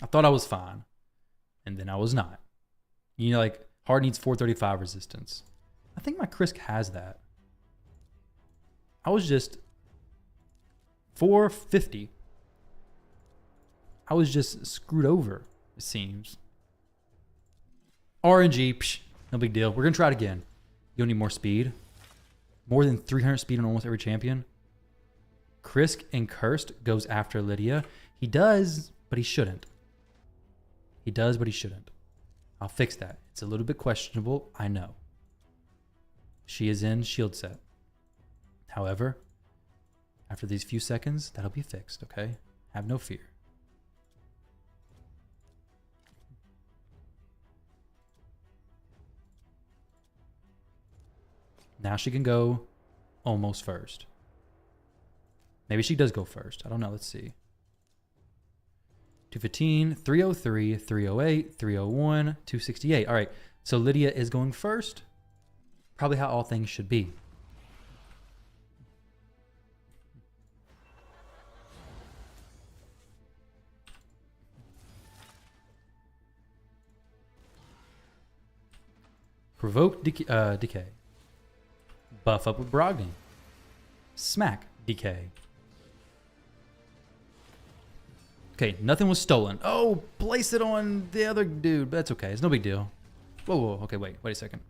I thought I was fine, and then I was not. You know, like hard needs 435 resistance. I think my Krisk has that. I was just 450. I was just screwed over, it seems. RNG, psh, no big deal. We're going to try it again. You don't need more speed. More than 300 speed on almost every champion. Krisk and Cursed goes after Lydia. He does, but he shouldn't. He does, but he shouldn't. I'll fix that. It's a little bit questionable, I know. She is in shield set. However, after these few seconds, that'll be fixed, okay? Have no fear. Now she can go almost first. Maybe she does go first. I don't know. Let's see. 215, 303, 308, 301, 268. All right. So Lydia is going first. Probably how all things should be. Provoke decay. Buff up with Brogni. Smack decay. Okay, nothing was stolen. Oh, place it on the other dude. But that's okay. It's no big deal. Whoa, whoa. Okay, wait a second.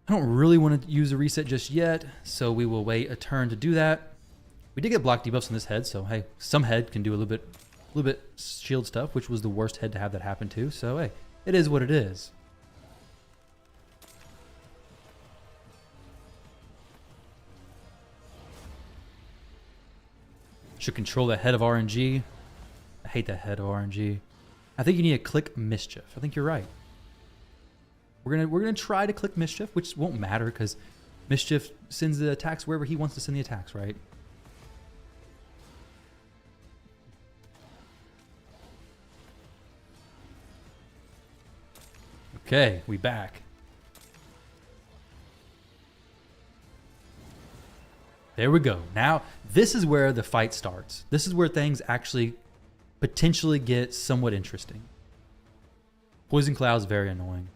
I don't really want to use a reset just yet, so we will wait a turn to do that. We did get block debuffs on this head, so hey, some head can do a little bit shield stuff, which was the worst head to have that happen to. So hey, it is what it is. Should control that head of RNG. I hate that head of RNG. I think you need to click Mischief. I think you're right. We're gonna try to click Mischief, which won't matter because Mischief sends the attacks wherever he wants to send the attacks, right? Okay, we back. There we go. Now, this is where the fight starts. This is where things actually potentially get somewhat interesting. Poison Cloud is very annoying.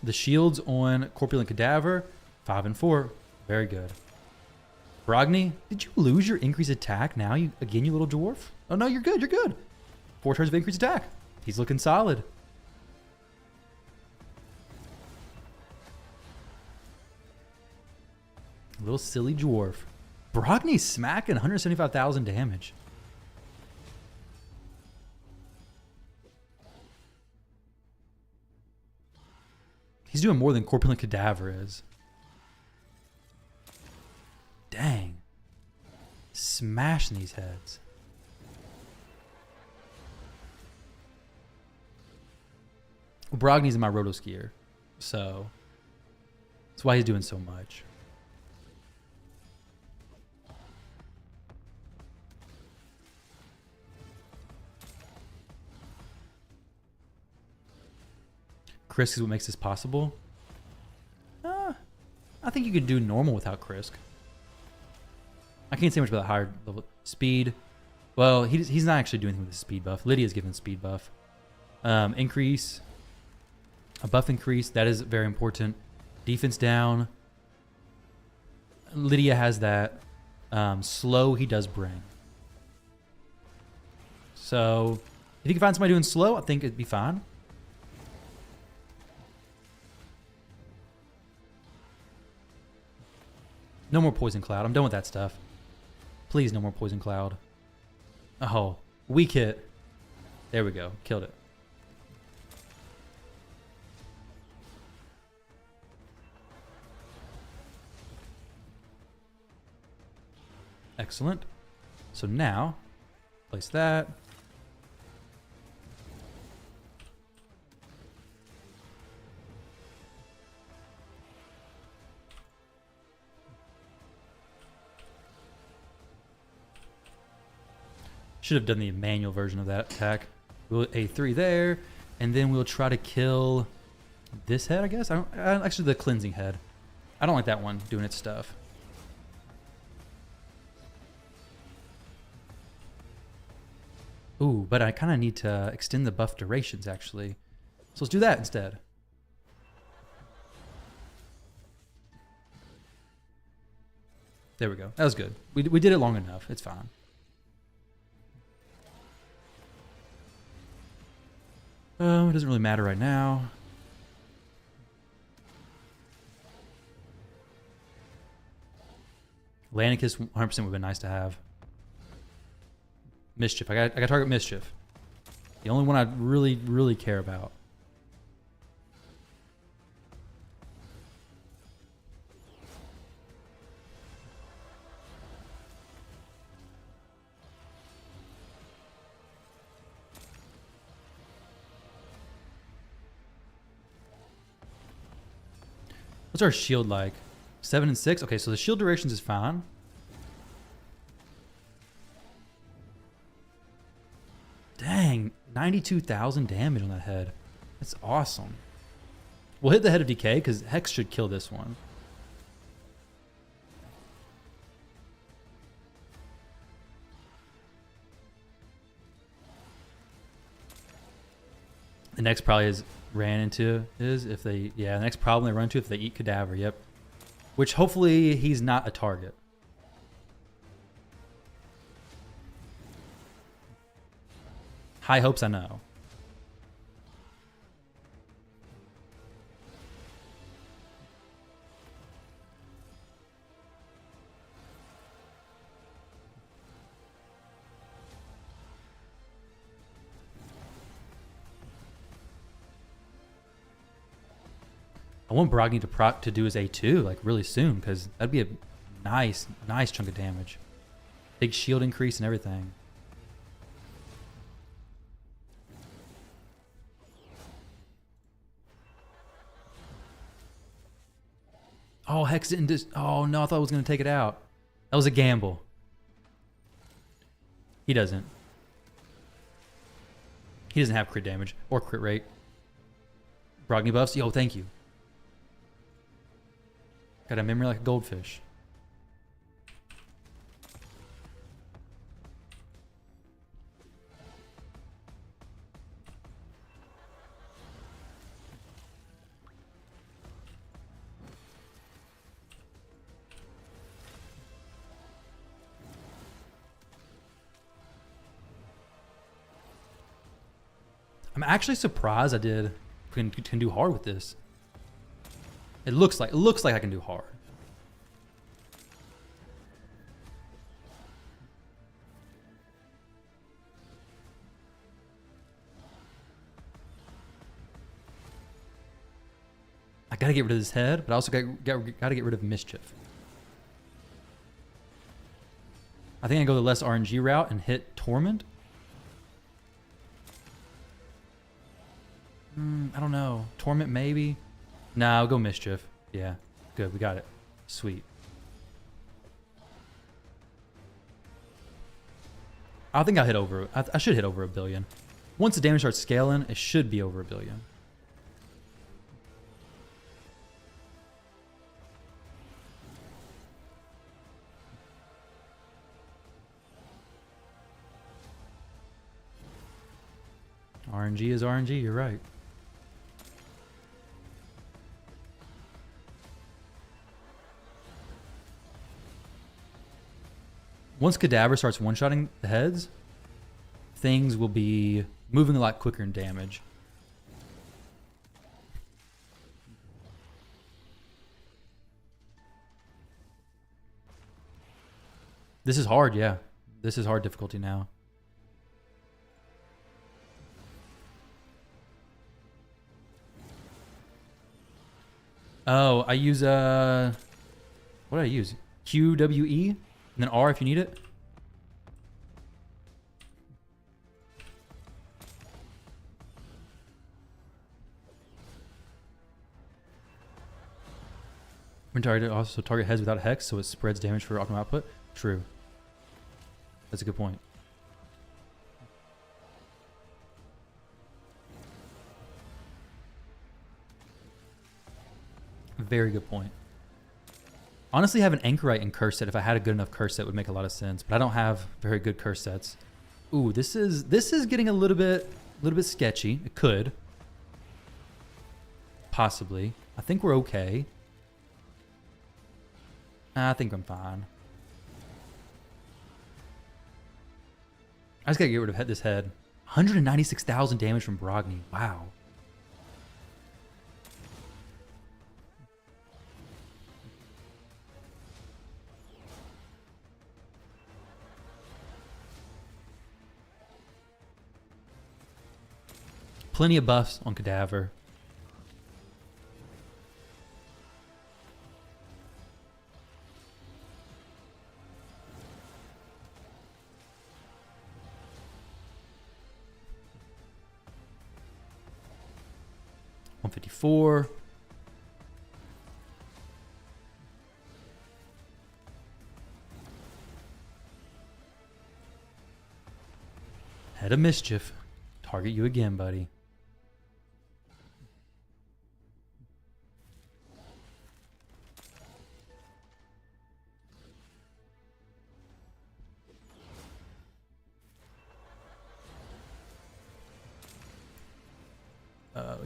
The shields on Corpulent Cadaver, 5 and 4. Very good. Brogni, did you lose your increased attack now? You little dwarf? Oh no, you're good, you're good. 4 turns of increased attack. He's looking solid. Little silly dwarf. Brogni's smacking 175,000 damage. He's doing more than Corpulent Cadaver is. Dang. Smashing these heads. Brogni's in my roto skier, so that's why he's doing so much. Krisk is what makes this possible. I think you could do normal without Krisk. I can't say much about the higher level speed. Well, he's not actually doing anything with the speed buff. Lydia's given speed buff. Increase. A buff increase, that is very important. Defense down. Lydia has that. Slow he does bring. So, if you can find somebody doing slow, I think it'd be fine. No more Poison Cloud. I'm done with that stuff. Please, no more Poison Cloud. Oh, weak hit. There we go. Killed it. Excellent. So now, place that. Should have done the manual version of that attack. We'll A3 there, and then we'll try to kill this head, I guess. Actually, the cleansing head. I don't like that one doing its stuff. Ooh, but I kind of need to extend the buff durations, actually. So let's do that instead. There we go. That was good. We did it long enough. It's fine. It doesn't really matter right now. Lanicus 100% would have been nice to have. Mischief. I got target Mischief. The only one I really care about. What's our shield like? 7 and 6? Okay, so the shield durations is fine. Dang, 92,000 damage on that head. That's awesome. We'll hit the head of decay because Hex should kill this one. The next probably is if they, yeah, the next problem they run into if they eat Cadaver, yep. Which hopefully he's not a target. High hopes, I know. I want Brogni to do his A2 like really soon because that'd be a nice chunk of damage. Big shield increase and everything. Oh, Hex didn't just... Oh, no, I thought I was going to take it out. That was a gamble. He doesn't. He doesn't have crit damage or crit rate. Brogni buffs? Yo, thank you. Got a memory like a goldfish. I'm actually surprised I can do hard with this. It looks like I can do hard. I gotta get rid of this head, but I also gotta get rid of Mischief. I think I go the less RNG route and hit Torment. I don't know. Torment maybe. Nah, I'll go Mischief. Yeah, good. We got it. Sweet. I think I'll hit over. I should hit over 1 billion. Once the damage starts scaling, it should be over 1 billion. RNG is RNG. You're right. Once Cadaver starts one-shotting the heads, things will be moving a lot quicker in damage. This is hard, yeah. This is hard difficulty now. Oh, I use what did I use? QWE? And then R if you need it. When target also target heads without hex, so it spreads damage for optimal output. True. That's a good point. Very good point. Honestly, have an Anchorite and curse set. If I had a good enough curse set, would make a lot of sense. But I don't have very good curse sets. Ooh, this is getting a little bit sketchy. It could, possibly. I think we're okay. I think I'm fine. I just gotta get rid of this head. 196,000 damage from Brogni. Wow. Plenty of buffs on Cadaver. $154. Head of Mischief. Target you again, buddy.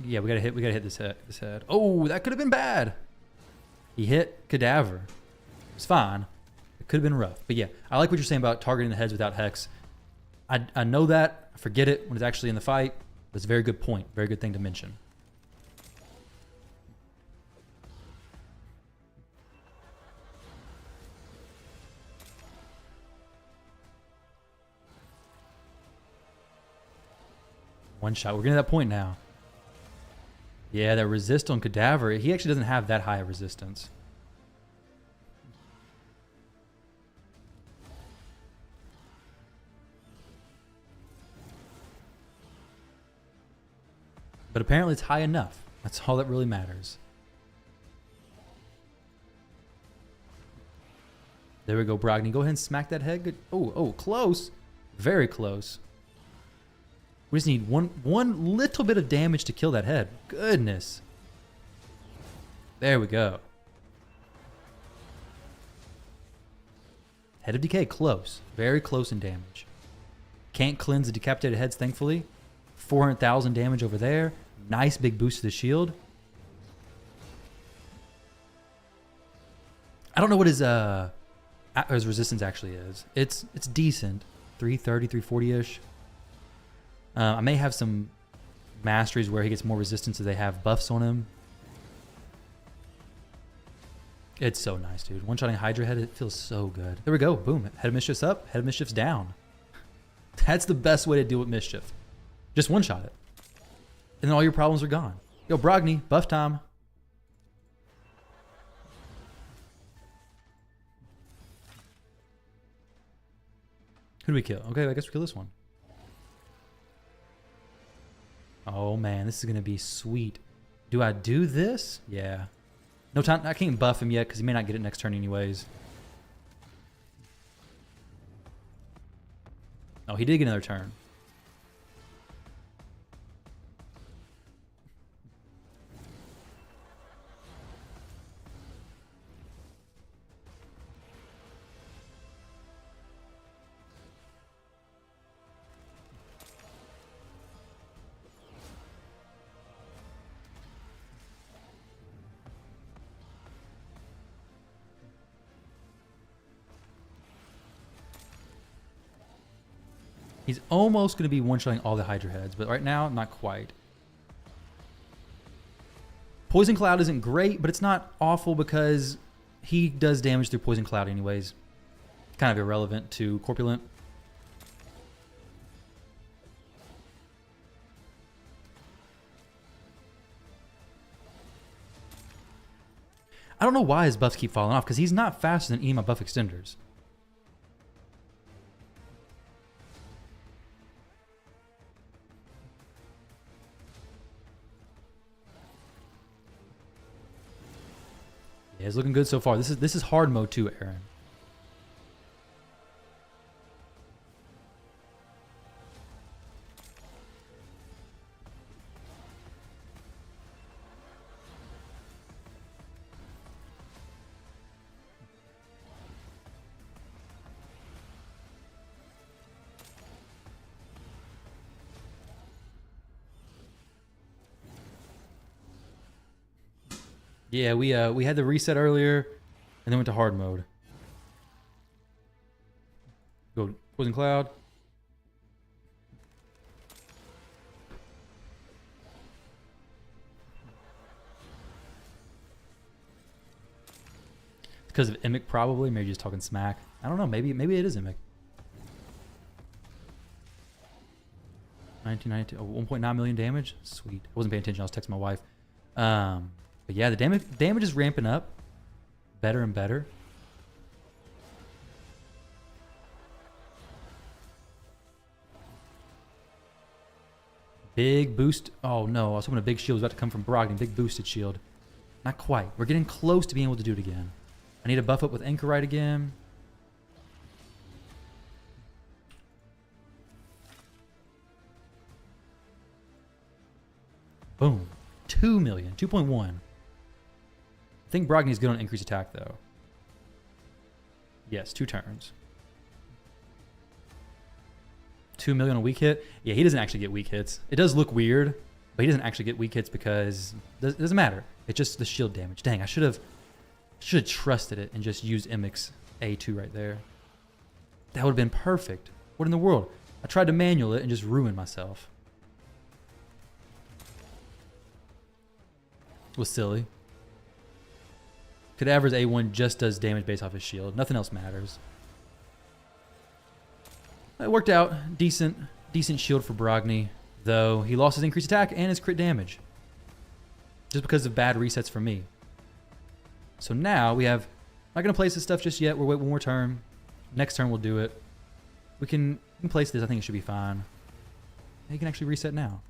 Yeah, we gotta hit this head. Oh, that could have been bad. He hit Cadaver. It's fine. It could have been rough. But yeah, I like what you're saying about targeting the heads without Hex. I know that. I forget it when it's actually in the fight. But it's a very good point. Very good thing to mention. One shot. We're getting to that point now. Yeah, that resist on Cadaver. He actually doesn't have that high of resistance. But apparently it's high enough. That's all that really matters. There we go, Brogni. Go ahead and smack that head. Good. Oh, close. Very close. We just need one little bit of damage to kill that head. Goodness. There we go. Head of Decay, close. Very close in damage. Can't cleanse the decapitated heads, thankfully. 400,000 damage over there. Nice big boost to the shield. I don't know what his resistance actually is. It's decent. 330, 340-ish. I may have some masteries where he gets more resistance if they have buffs on him. It's so nice, dude. One-shotting Hydra head, it feels so good. There we go. Boom. Head of Mischief's up. Head of Mischief's down. That's the best way to deal with Mischief. Just one-shot it. And then all your problems are gone. Yo, Brogni, buff time. Who do we kill? Okay, I guess we kill this one. Oh man, this is gonna be sweet. Do I do this? Yeah. No time. I can't buff him yet because he may not get it next turn anyways. Oh, he did get another turn. He's almost going to be one-shotting all the Hydra heads, but right now, not quite. Poison Cloud isn't great, but it's not awful because he does damage through Poison Cloud anyways. Kind of irrelevant to Corpulent. I don't know why his buffs keep falling off, because he's not faster than any of my buff extenders. Yeah, it's looking good so far. This is hard mode too, Aaron. Yeah, we had the reset earlier, and then went to hard mode. Go Poison Cloud. Because of Emic, probably. Maybe just talking smack. I don't know. Maybe it is Emic. 1992. 1.9 million damage. Sweet. I wasn't paying attention. I was texting my wife. But yeah, the damage is ramping up. Better and better. Big boost. Oh no, I was hoping a big shield was about to come from Brogni. Big boosted shield. Not quite. We're getting close to being able to do it again. I need to buff up with Anchorite again. Boom. 2 million. 2.1. I think Brogny's good on increased attack, though. Yes, 2 turns. 2 million on weak hit. Yeah, he doesn't actually get weak hits. It does look weird, but he doesn't actually get weak hits because it doesn't matter. It's just the shield damage. Dang, I should have trusted it and just used Emic's A2 right there. That would have been perfect. What in the world? I tried to manual it and just ruined myself. It was silly. Cadaver's A1 just does damage based off his shield. Nothing else matters. It worked out. Decent shield for Brogny, though he lost his increased attack and his crit damage. Just because of bad resets for me. So now we have... Not going to place this stuff just yet. We'll wait one more turn. Next turn we'll do it. We can place this. I think it should be fine. He can actually reset now.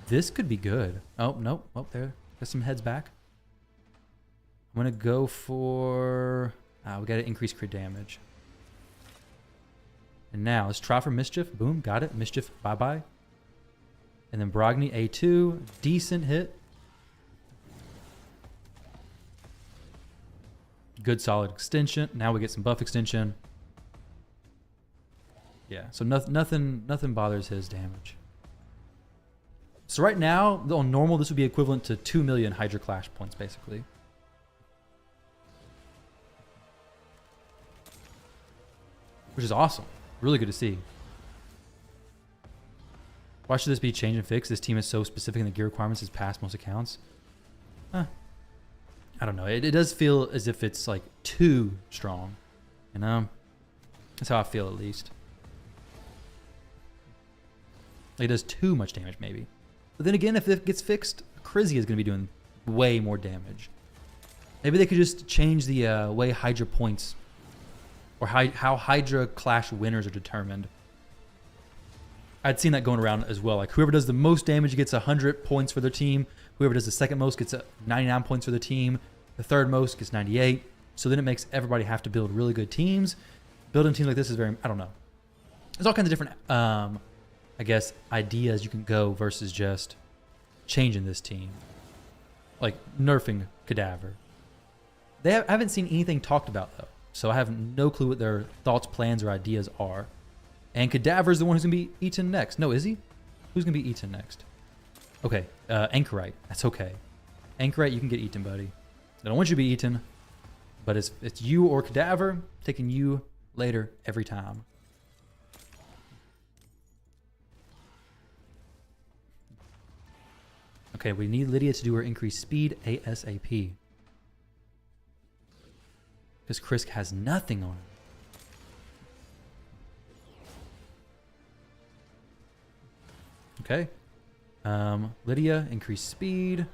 This could be good. Oh, nope. Oh, there. Got some heads back. I'm going to go for... we got to increase crit damage. And now, let's try for Mischief. Boom, got it. Mischief, bye-bye. And then Brogny, A2. Decent hit. Good, solid extension. Now we get some buff extension. Yeah, so nothing bothers his damage. So right now, on normal, this would be equivalent to 2 million Hydra Clash points, basically. Which is awesome. Really good to see. Why should this be changed and fixed? This team is so specific in the gear requirements, it's past most accounts. I don't know. It does feel as if it's like too strong. You know? That's how I feel, at least. Like it does too much damage, maybe. But then again, if it gets fixed, Crizzy is going to be doing way more damage. Maybe they could just change the way Hydra points, or how Hydra Clash winners are determined. I'd seen that going around as well. Like whoever does the most damage gets 100 points for their team. Whoever does the second most gets 99 points for the team. The third most gets 98. So then it makes everybody have to build really good teams. Building teams like this is very, I don't know. There's all kinds of different, I guess, ideas you can go versus just changing this team. Like nerfing Cadaver. I haven't seen anything talked about though. So I have no clue what their thoughts, plans, or ideas are. And Cadaver is the one who's going to be eaten next. No, is he? Who's going to be eaten next? Okay, Anchorite. That's okay. Anchorite, you can get eaten, buddy. I don't want you to be eaten, but it's you or Cadaver taking you later every time. Okay, we need Lydia to do her increased speed ASAP. Because Krisk has nothing on him. Okay. Lydia, increase speed.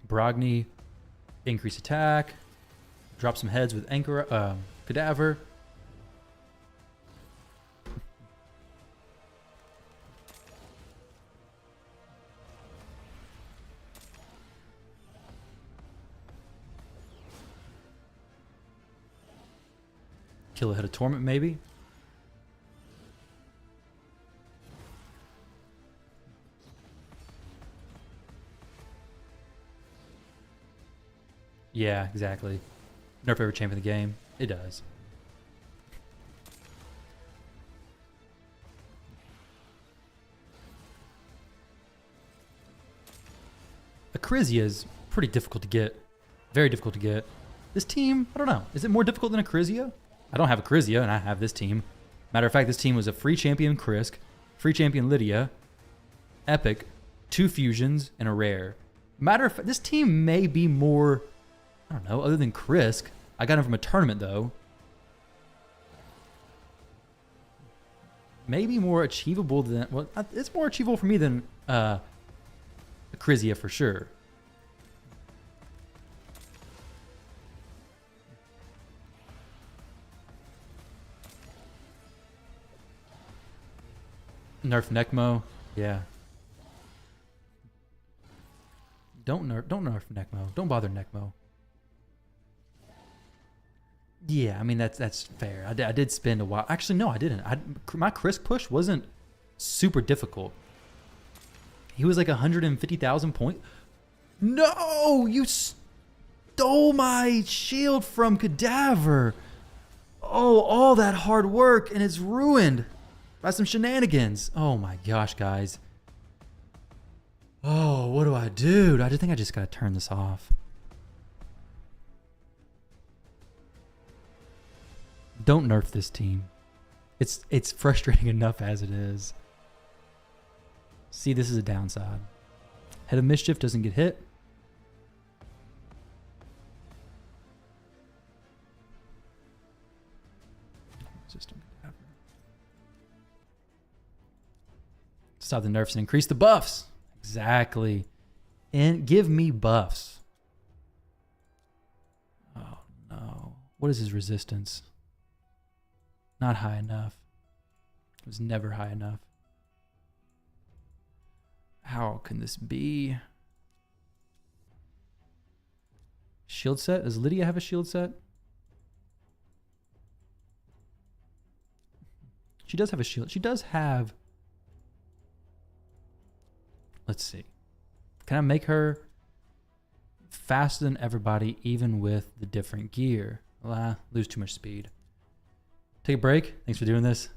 Brogny, increase attack. Drop some heads with Cadaver. Kill a head of Torment, maybe. Yeah, exactly. Nerf every champion in the game. It does. Acrizia is pretty difficult to get. Very difficult to get. This team, I don't know. Is it more difficult than Acrizia? I don't have Acrizia, and I have this team. Matter of fact, this team was a free champion Krisk, free champion Lydia, epic, 2 fusions, and a rare. Matter of fact, this team may be more, I don't know, other than Krisk. I got him from a tournament, though. Maybe more achievable than, well, it's more achievable for me than Acrizia for sure. Nerf Necmo, yeah. Don't nerf Necmo. Don't bother Necmo. Yeah, I mean that's fair. I did spend a while. Actually, no, I didn't. My Chris push wasn't super difficult. He was like 150,000 points. No, you stole my shield from Cadaver. Oh, all that hard work and it's ruined by some shenanigans. Oh my gosh, guys. Oh, what do I do? I just think I just gotta turn this off. Don't nerf this team. It's frustrating enough as it is. See, this is a downside. Head of Mischief doesn't get hit. Stop the nerfs and increase the buffs. Exactly. And give me buffs. Oh no. What is his resistance? Not high enough. It was never high enough. How can this be? Shield set? Does Lydia have a shield set? She does have a shield. She does have... Let's see. Can I make her faster than everybody even with the different gear? Lose too much speed. Take a break. Thanks for doing this.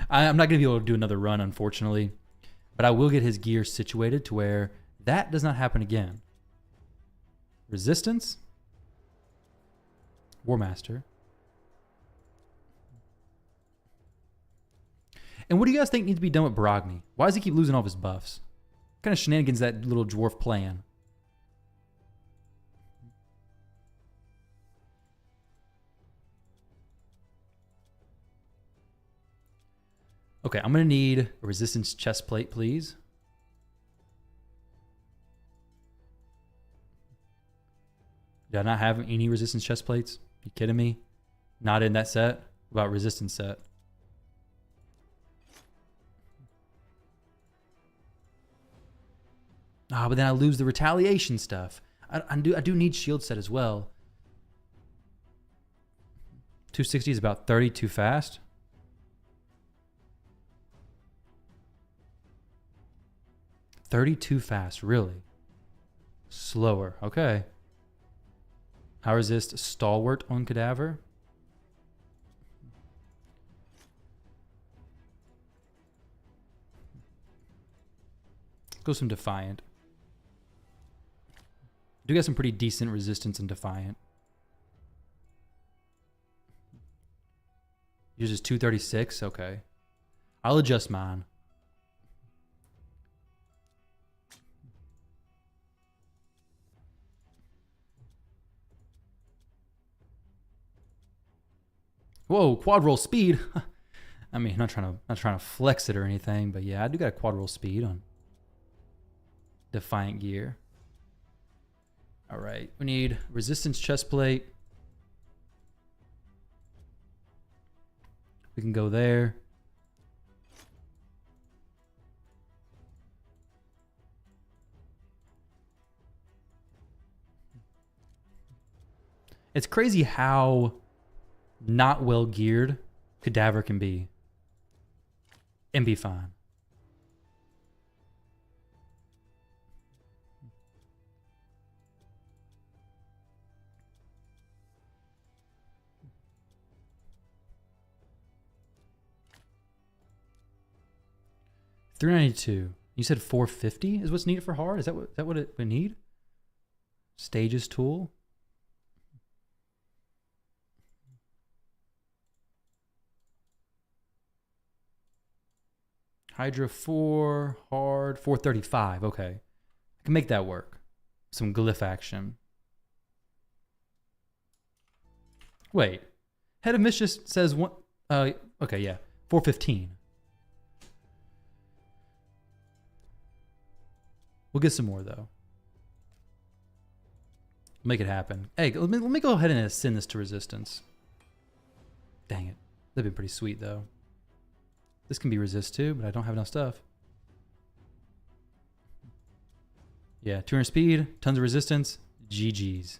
I'm not going to be able to do another run, unfortunately. But I will get his gear situated to where that does not happen again. Resistance. War Master. And what do you guys think needs to be done with Baragni? Why does he keep losing all of his buffs? What kind of shenanigans is that little dwarf playing? Okay, I'm going to need a resistance chest plate, please. Did I not have any resistance chest plates? You kidding me? Not in that set? What about resistance set? Ah, but then I lose the retaliation stuff. I do need shield set as well. 260 is about 30 too fast. Too fast, really? Slower, okay. How resist Stalwart on Cadaver? Let's go some Defiant. Do get some pretty decent resistance in Defiant. Yours is 236, okay. I'll adjust mine. Whoa, quad roll speed. I mean, not trying to flex it or anything, but yeah, I do got a quad roll speed on Defiant gear. All right, we need resistance chest plate. We can go there. It's crazy how not well geared Cadaver can be and be fine. $392. You said 450 is what's needed for hard? Is that what it would need? Stages tool. Hydra 4, hard, 435. Okay. I can make that work. Some glyph action. Wait. Head of Mischief says one. Okay, yeah. 415. We'll get some more, though. Make it happen. Hey, let me go ahead and ascend this to resistance. Dang it. That'd be pretty sweet, though. This can be resist too, but I don't have enough stuff. Yeah, 200 speed, tons of resistance, GG's.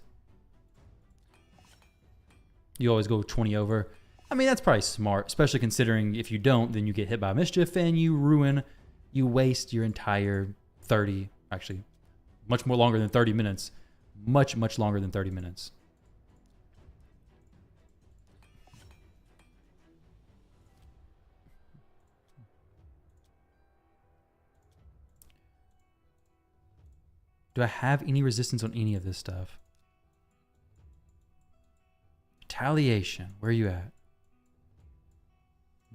You always go 20 over. I mean, that's probably smart, especially considering if you don't, then you get hit by mischief and you waste your entire 30, actually, much more longer than 30 minutes. Much, much longer than 30 minutes. Do I have any resistance on any of this stuff? Retaliation. Where are you at?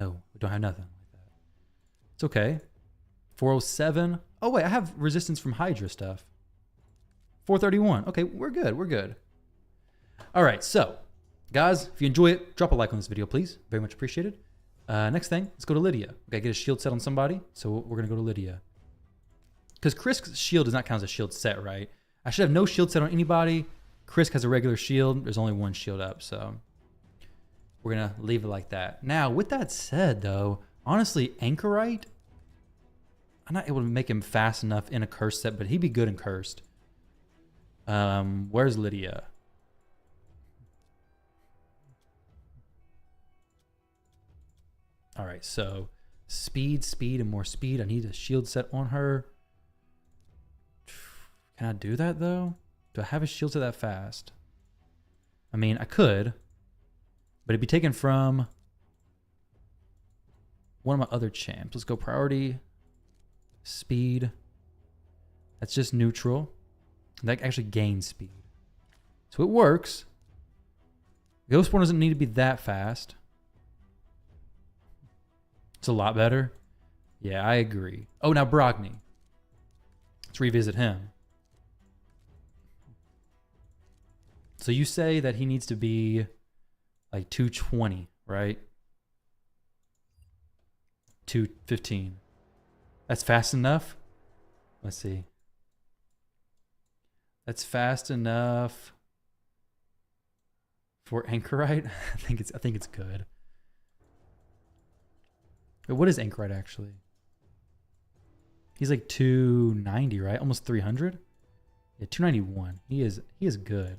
No, we don't have nothing like that. It's okay. 407. Oh, wait, I have resistance from Hydra stuff. 431. Okay, we're good. We're good. All right, so, guys, if you enjoy it, drop a like on this video, please. Very much appreciated. Next thing, let's go to Lydia. We gotta get a shield set on somebody, so we're gonna go to Lydia. Because Krisk's shield does not count as a shield set, right? I should have no shield set on anybody. Krisk has a regular shield. There's only one shield up, so we're going to leave it like that. Now, with that said, though, honestly, Anchorite, I'm not able to make him fast enough in a cursed set, but he'd be good in cursed. Where's Lydia? All right, so speed, and more speed. I need a shield set on her. Can I do that, though? Do I have a shield set that fast? I mean, I could, but it'd be taken from one of my other champs. Let's go priority, speed. That's just neutral. That actually gains speed. So it works. Ghostborn doesn't need to be that fast. It's a lot better. Yeah, I agree. Oh, now Brogni. Let's revisit him. So you say that he needs to be like 220, right? 215. That's fast enough? Let's see. That's fast enough for Anchorite? I think it's good. But what is Anchorite actually? He's like 290, right? Almost 300? Yeah, 291. He is good.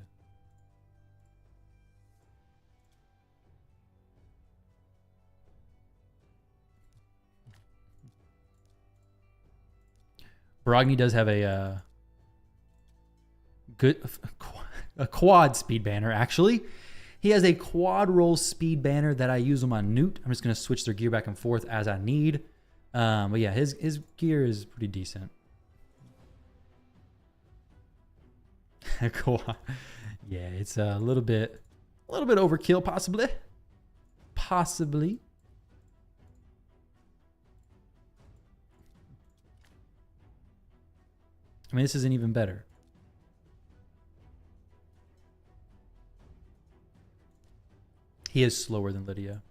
Brogni does have a quad speed banner, actually. He has a quad roll speed banner that I use on my Newt. I'm just going to switch their gear back and forth as I need. But yeah, his gear is pretty decent. Quad. Yeah, it's a little bit overkill, possibly. Possibly. I mean, this isn't even better. He is slower than Lydia.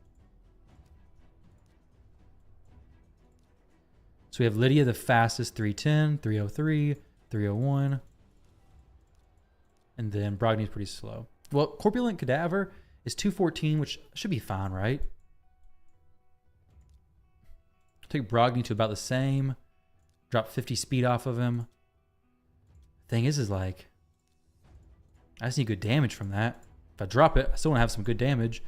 So we have Lydia the fastest, 310, 303, 301. And then Brogni's pretty slow. Well, Corpulent Cadaver is 214, which should be fine, right? Take Brogni to about the same. Drop 50 speed off of him. Thing is like, I just need good damage from that. If I drop it, I still want to have some good damage.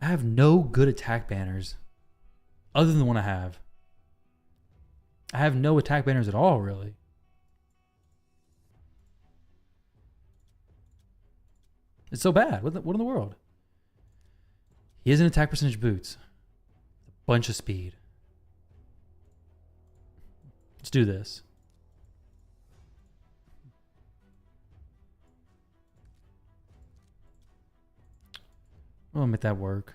I have no good attack banners other than the one I have. I have no attack banners at all, really. It's so bad. What in the world? He has an attack percentage boots. A bunch of speed. Let's do this. I'll make that work.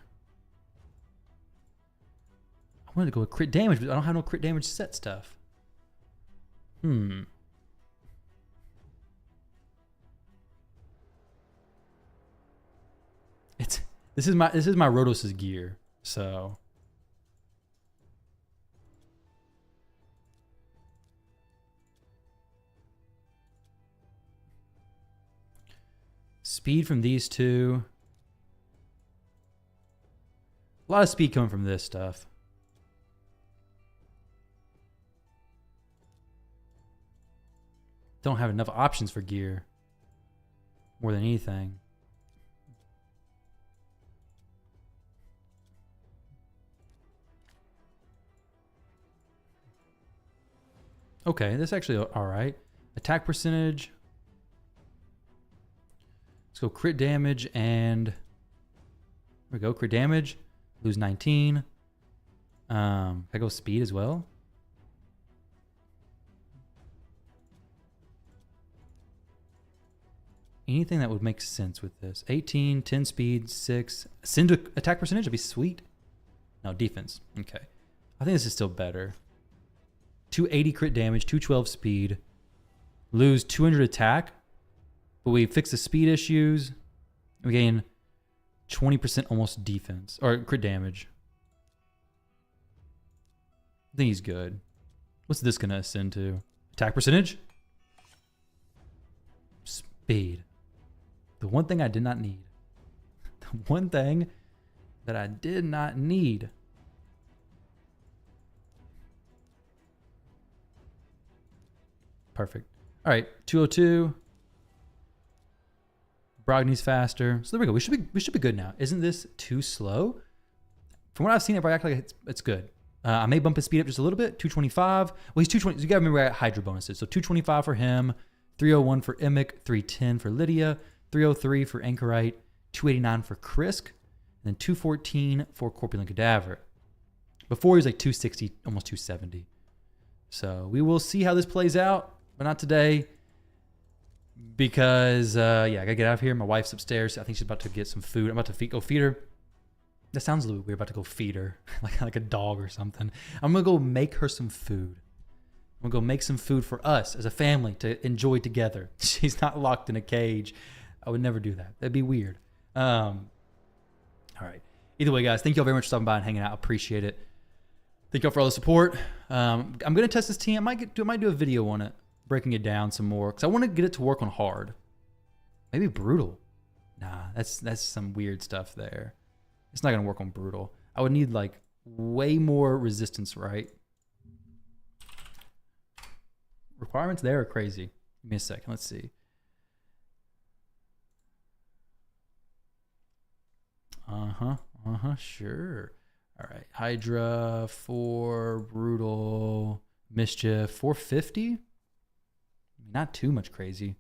I wanted to go with crit damage, but I don't have no crit damage set stuff. This is my Rhodos's gear, so Speed from these two. A lot of speed coming from this stuff. Don't have enough options for gear. More than anything. Okay, that's actually all right. Attack percentage. Let's go crit damage and... There we go, crit damage. Lose 19. I go speed as well. Anything that would make sense with this. 18, 10 speed, 6. Send to attack percentage would be sweet. No, defense. Okay. I think this is still better. 280 crit damage, 212 speed. Lose 200 attack. But we fix the speed issues. We gain 20% almost defense. Or crit damage. I think he's good. What's this going to ascend to? Attack percentage? Speed. The one thing I did not need. The one thing that I did not need. Perfect. All right, 202. Brogny's faster. So there we go. We should be good now. Isn't this too slow? From what I've seen, everybody act like it's good. I may bump his speed up just a little bit. 225. Well, he's 220. So you got to remember I got Hydra bonuses. So 225 for him. 301 for Emic. 310 for Lydia. 303 for Anchorite. 289 for Krisk. And then 214 for Corpulent Cadaver. Before he was like 260, almost 270. So we will see how this plays out. But not today, because, yeah, I got to get out of here. My wife's upstairs. I think she's about to get some food. I'm about to go feed her. That sounds a little weird, about to go feed her, like a dog or something. I'm going to go make her some food. I'm going to go make some food for us as a family to enjoy together. She's not locked in a cage. I would never do that. That'd be weird. All right. Either way, guys, thank you all very much for stopping by and hanging out. Appreciate it. Thank you all for all the support. I'm going to test this team. I might do a video on it. Breaking it down some more because I want to get it to work on hard. Maybe brutal. Nah, that's some weird stuff there. It's not gonna work on brutal. I would need like way more resistance, right? Requirements there are crazy. Give me a second. Let's see. Sure. All right. Hydra 4, brutal, mischief 450. Not too much crazy.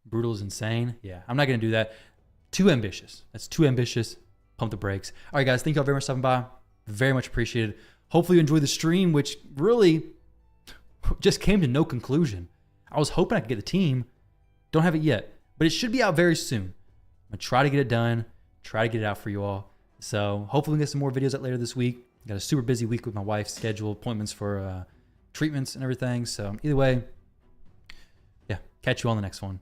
Brutal is insane. Yeah, I'm not going to do that. Too ambitious. That's too ambitious. Pump the brakes. All right, guys. Thank you all very much for stopping by. Very much appreciated. Hopefully you enjoyed the stream, which really just came to no conclusion. I was hoping I could get the team. Don't have it yet, but it should be out very soon. I'm going to try to get it done. Try to get it out for you all. So hopefully we get some more videos out later this week. Got a super busy week with my wife's schedule, appointments for treatments and everything. So either way, yeah, catch you on the next one.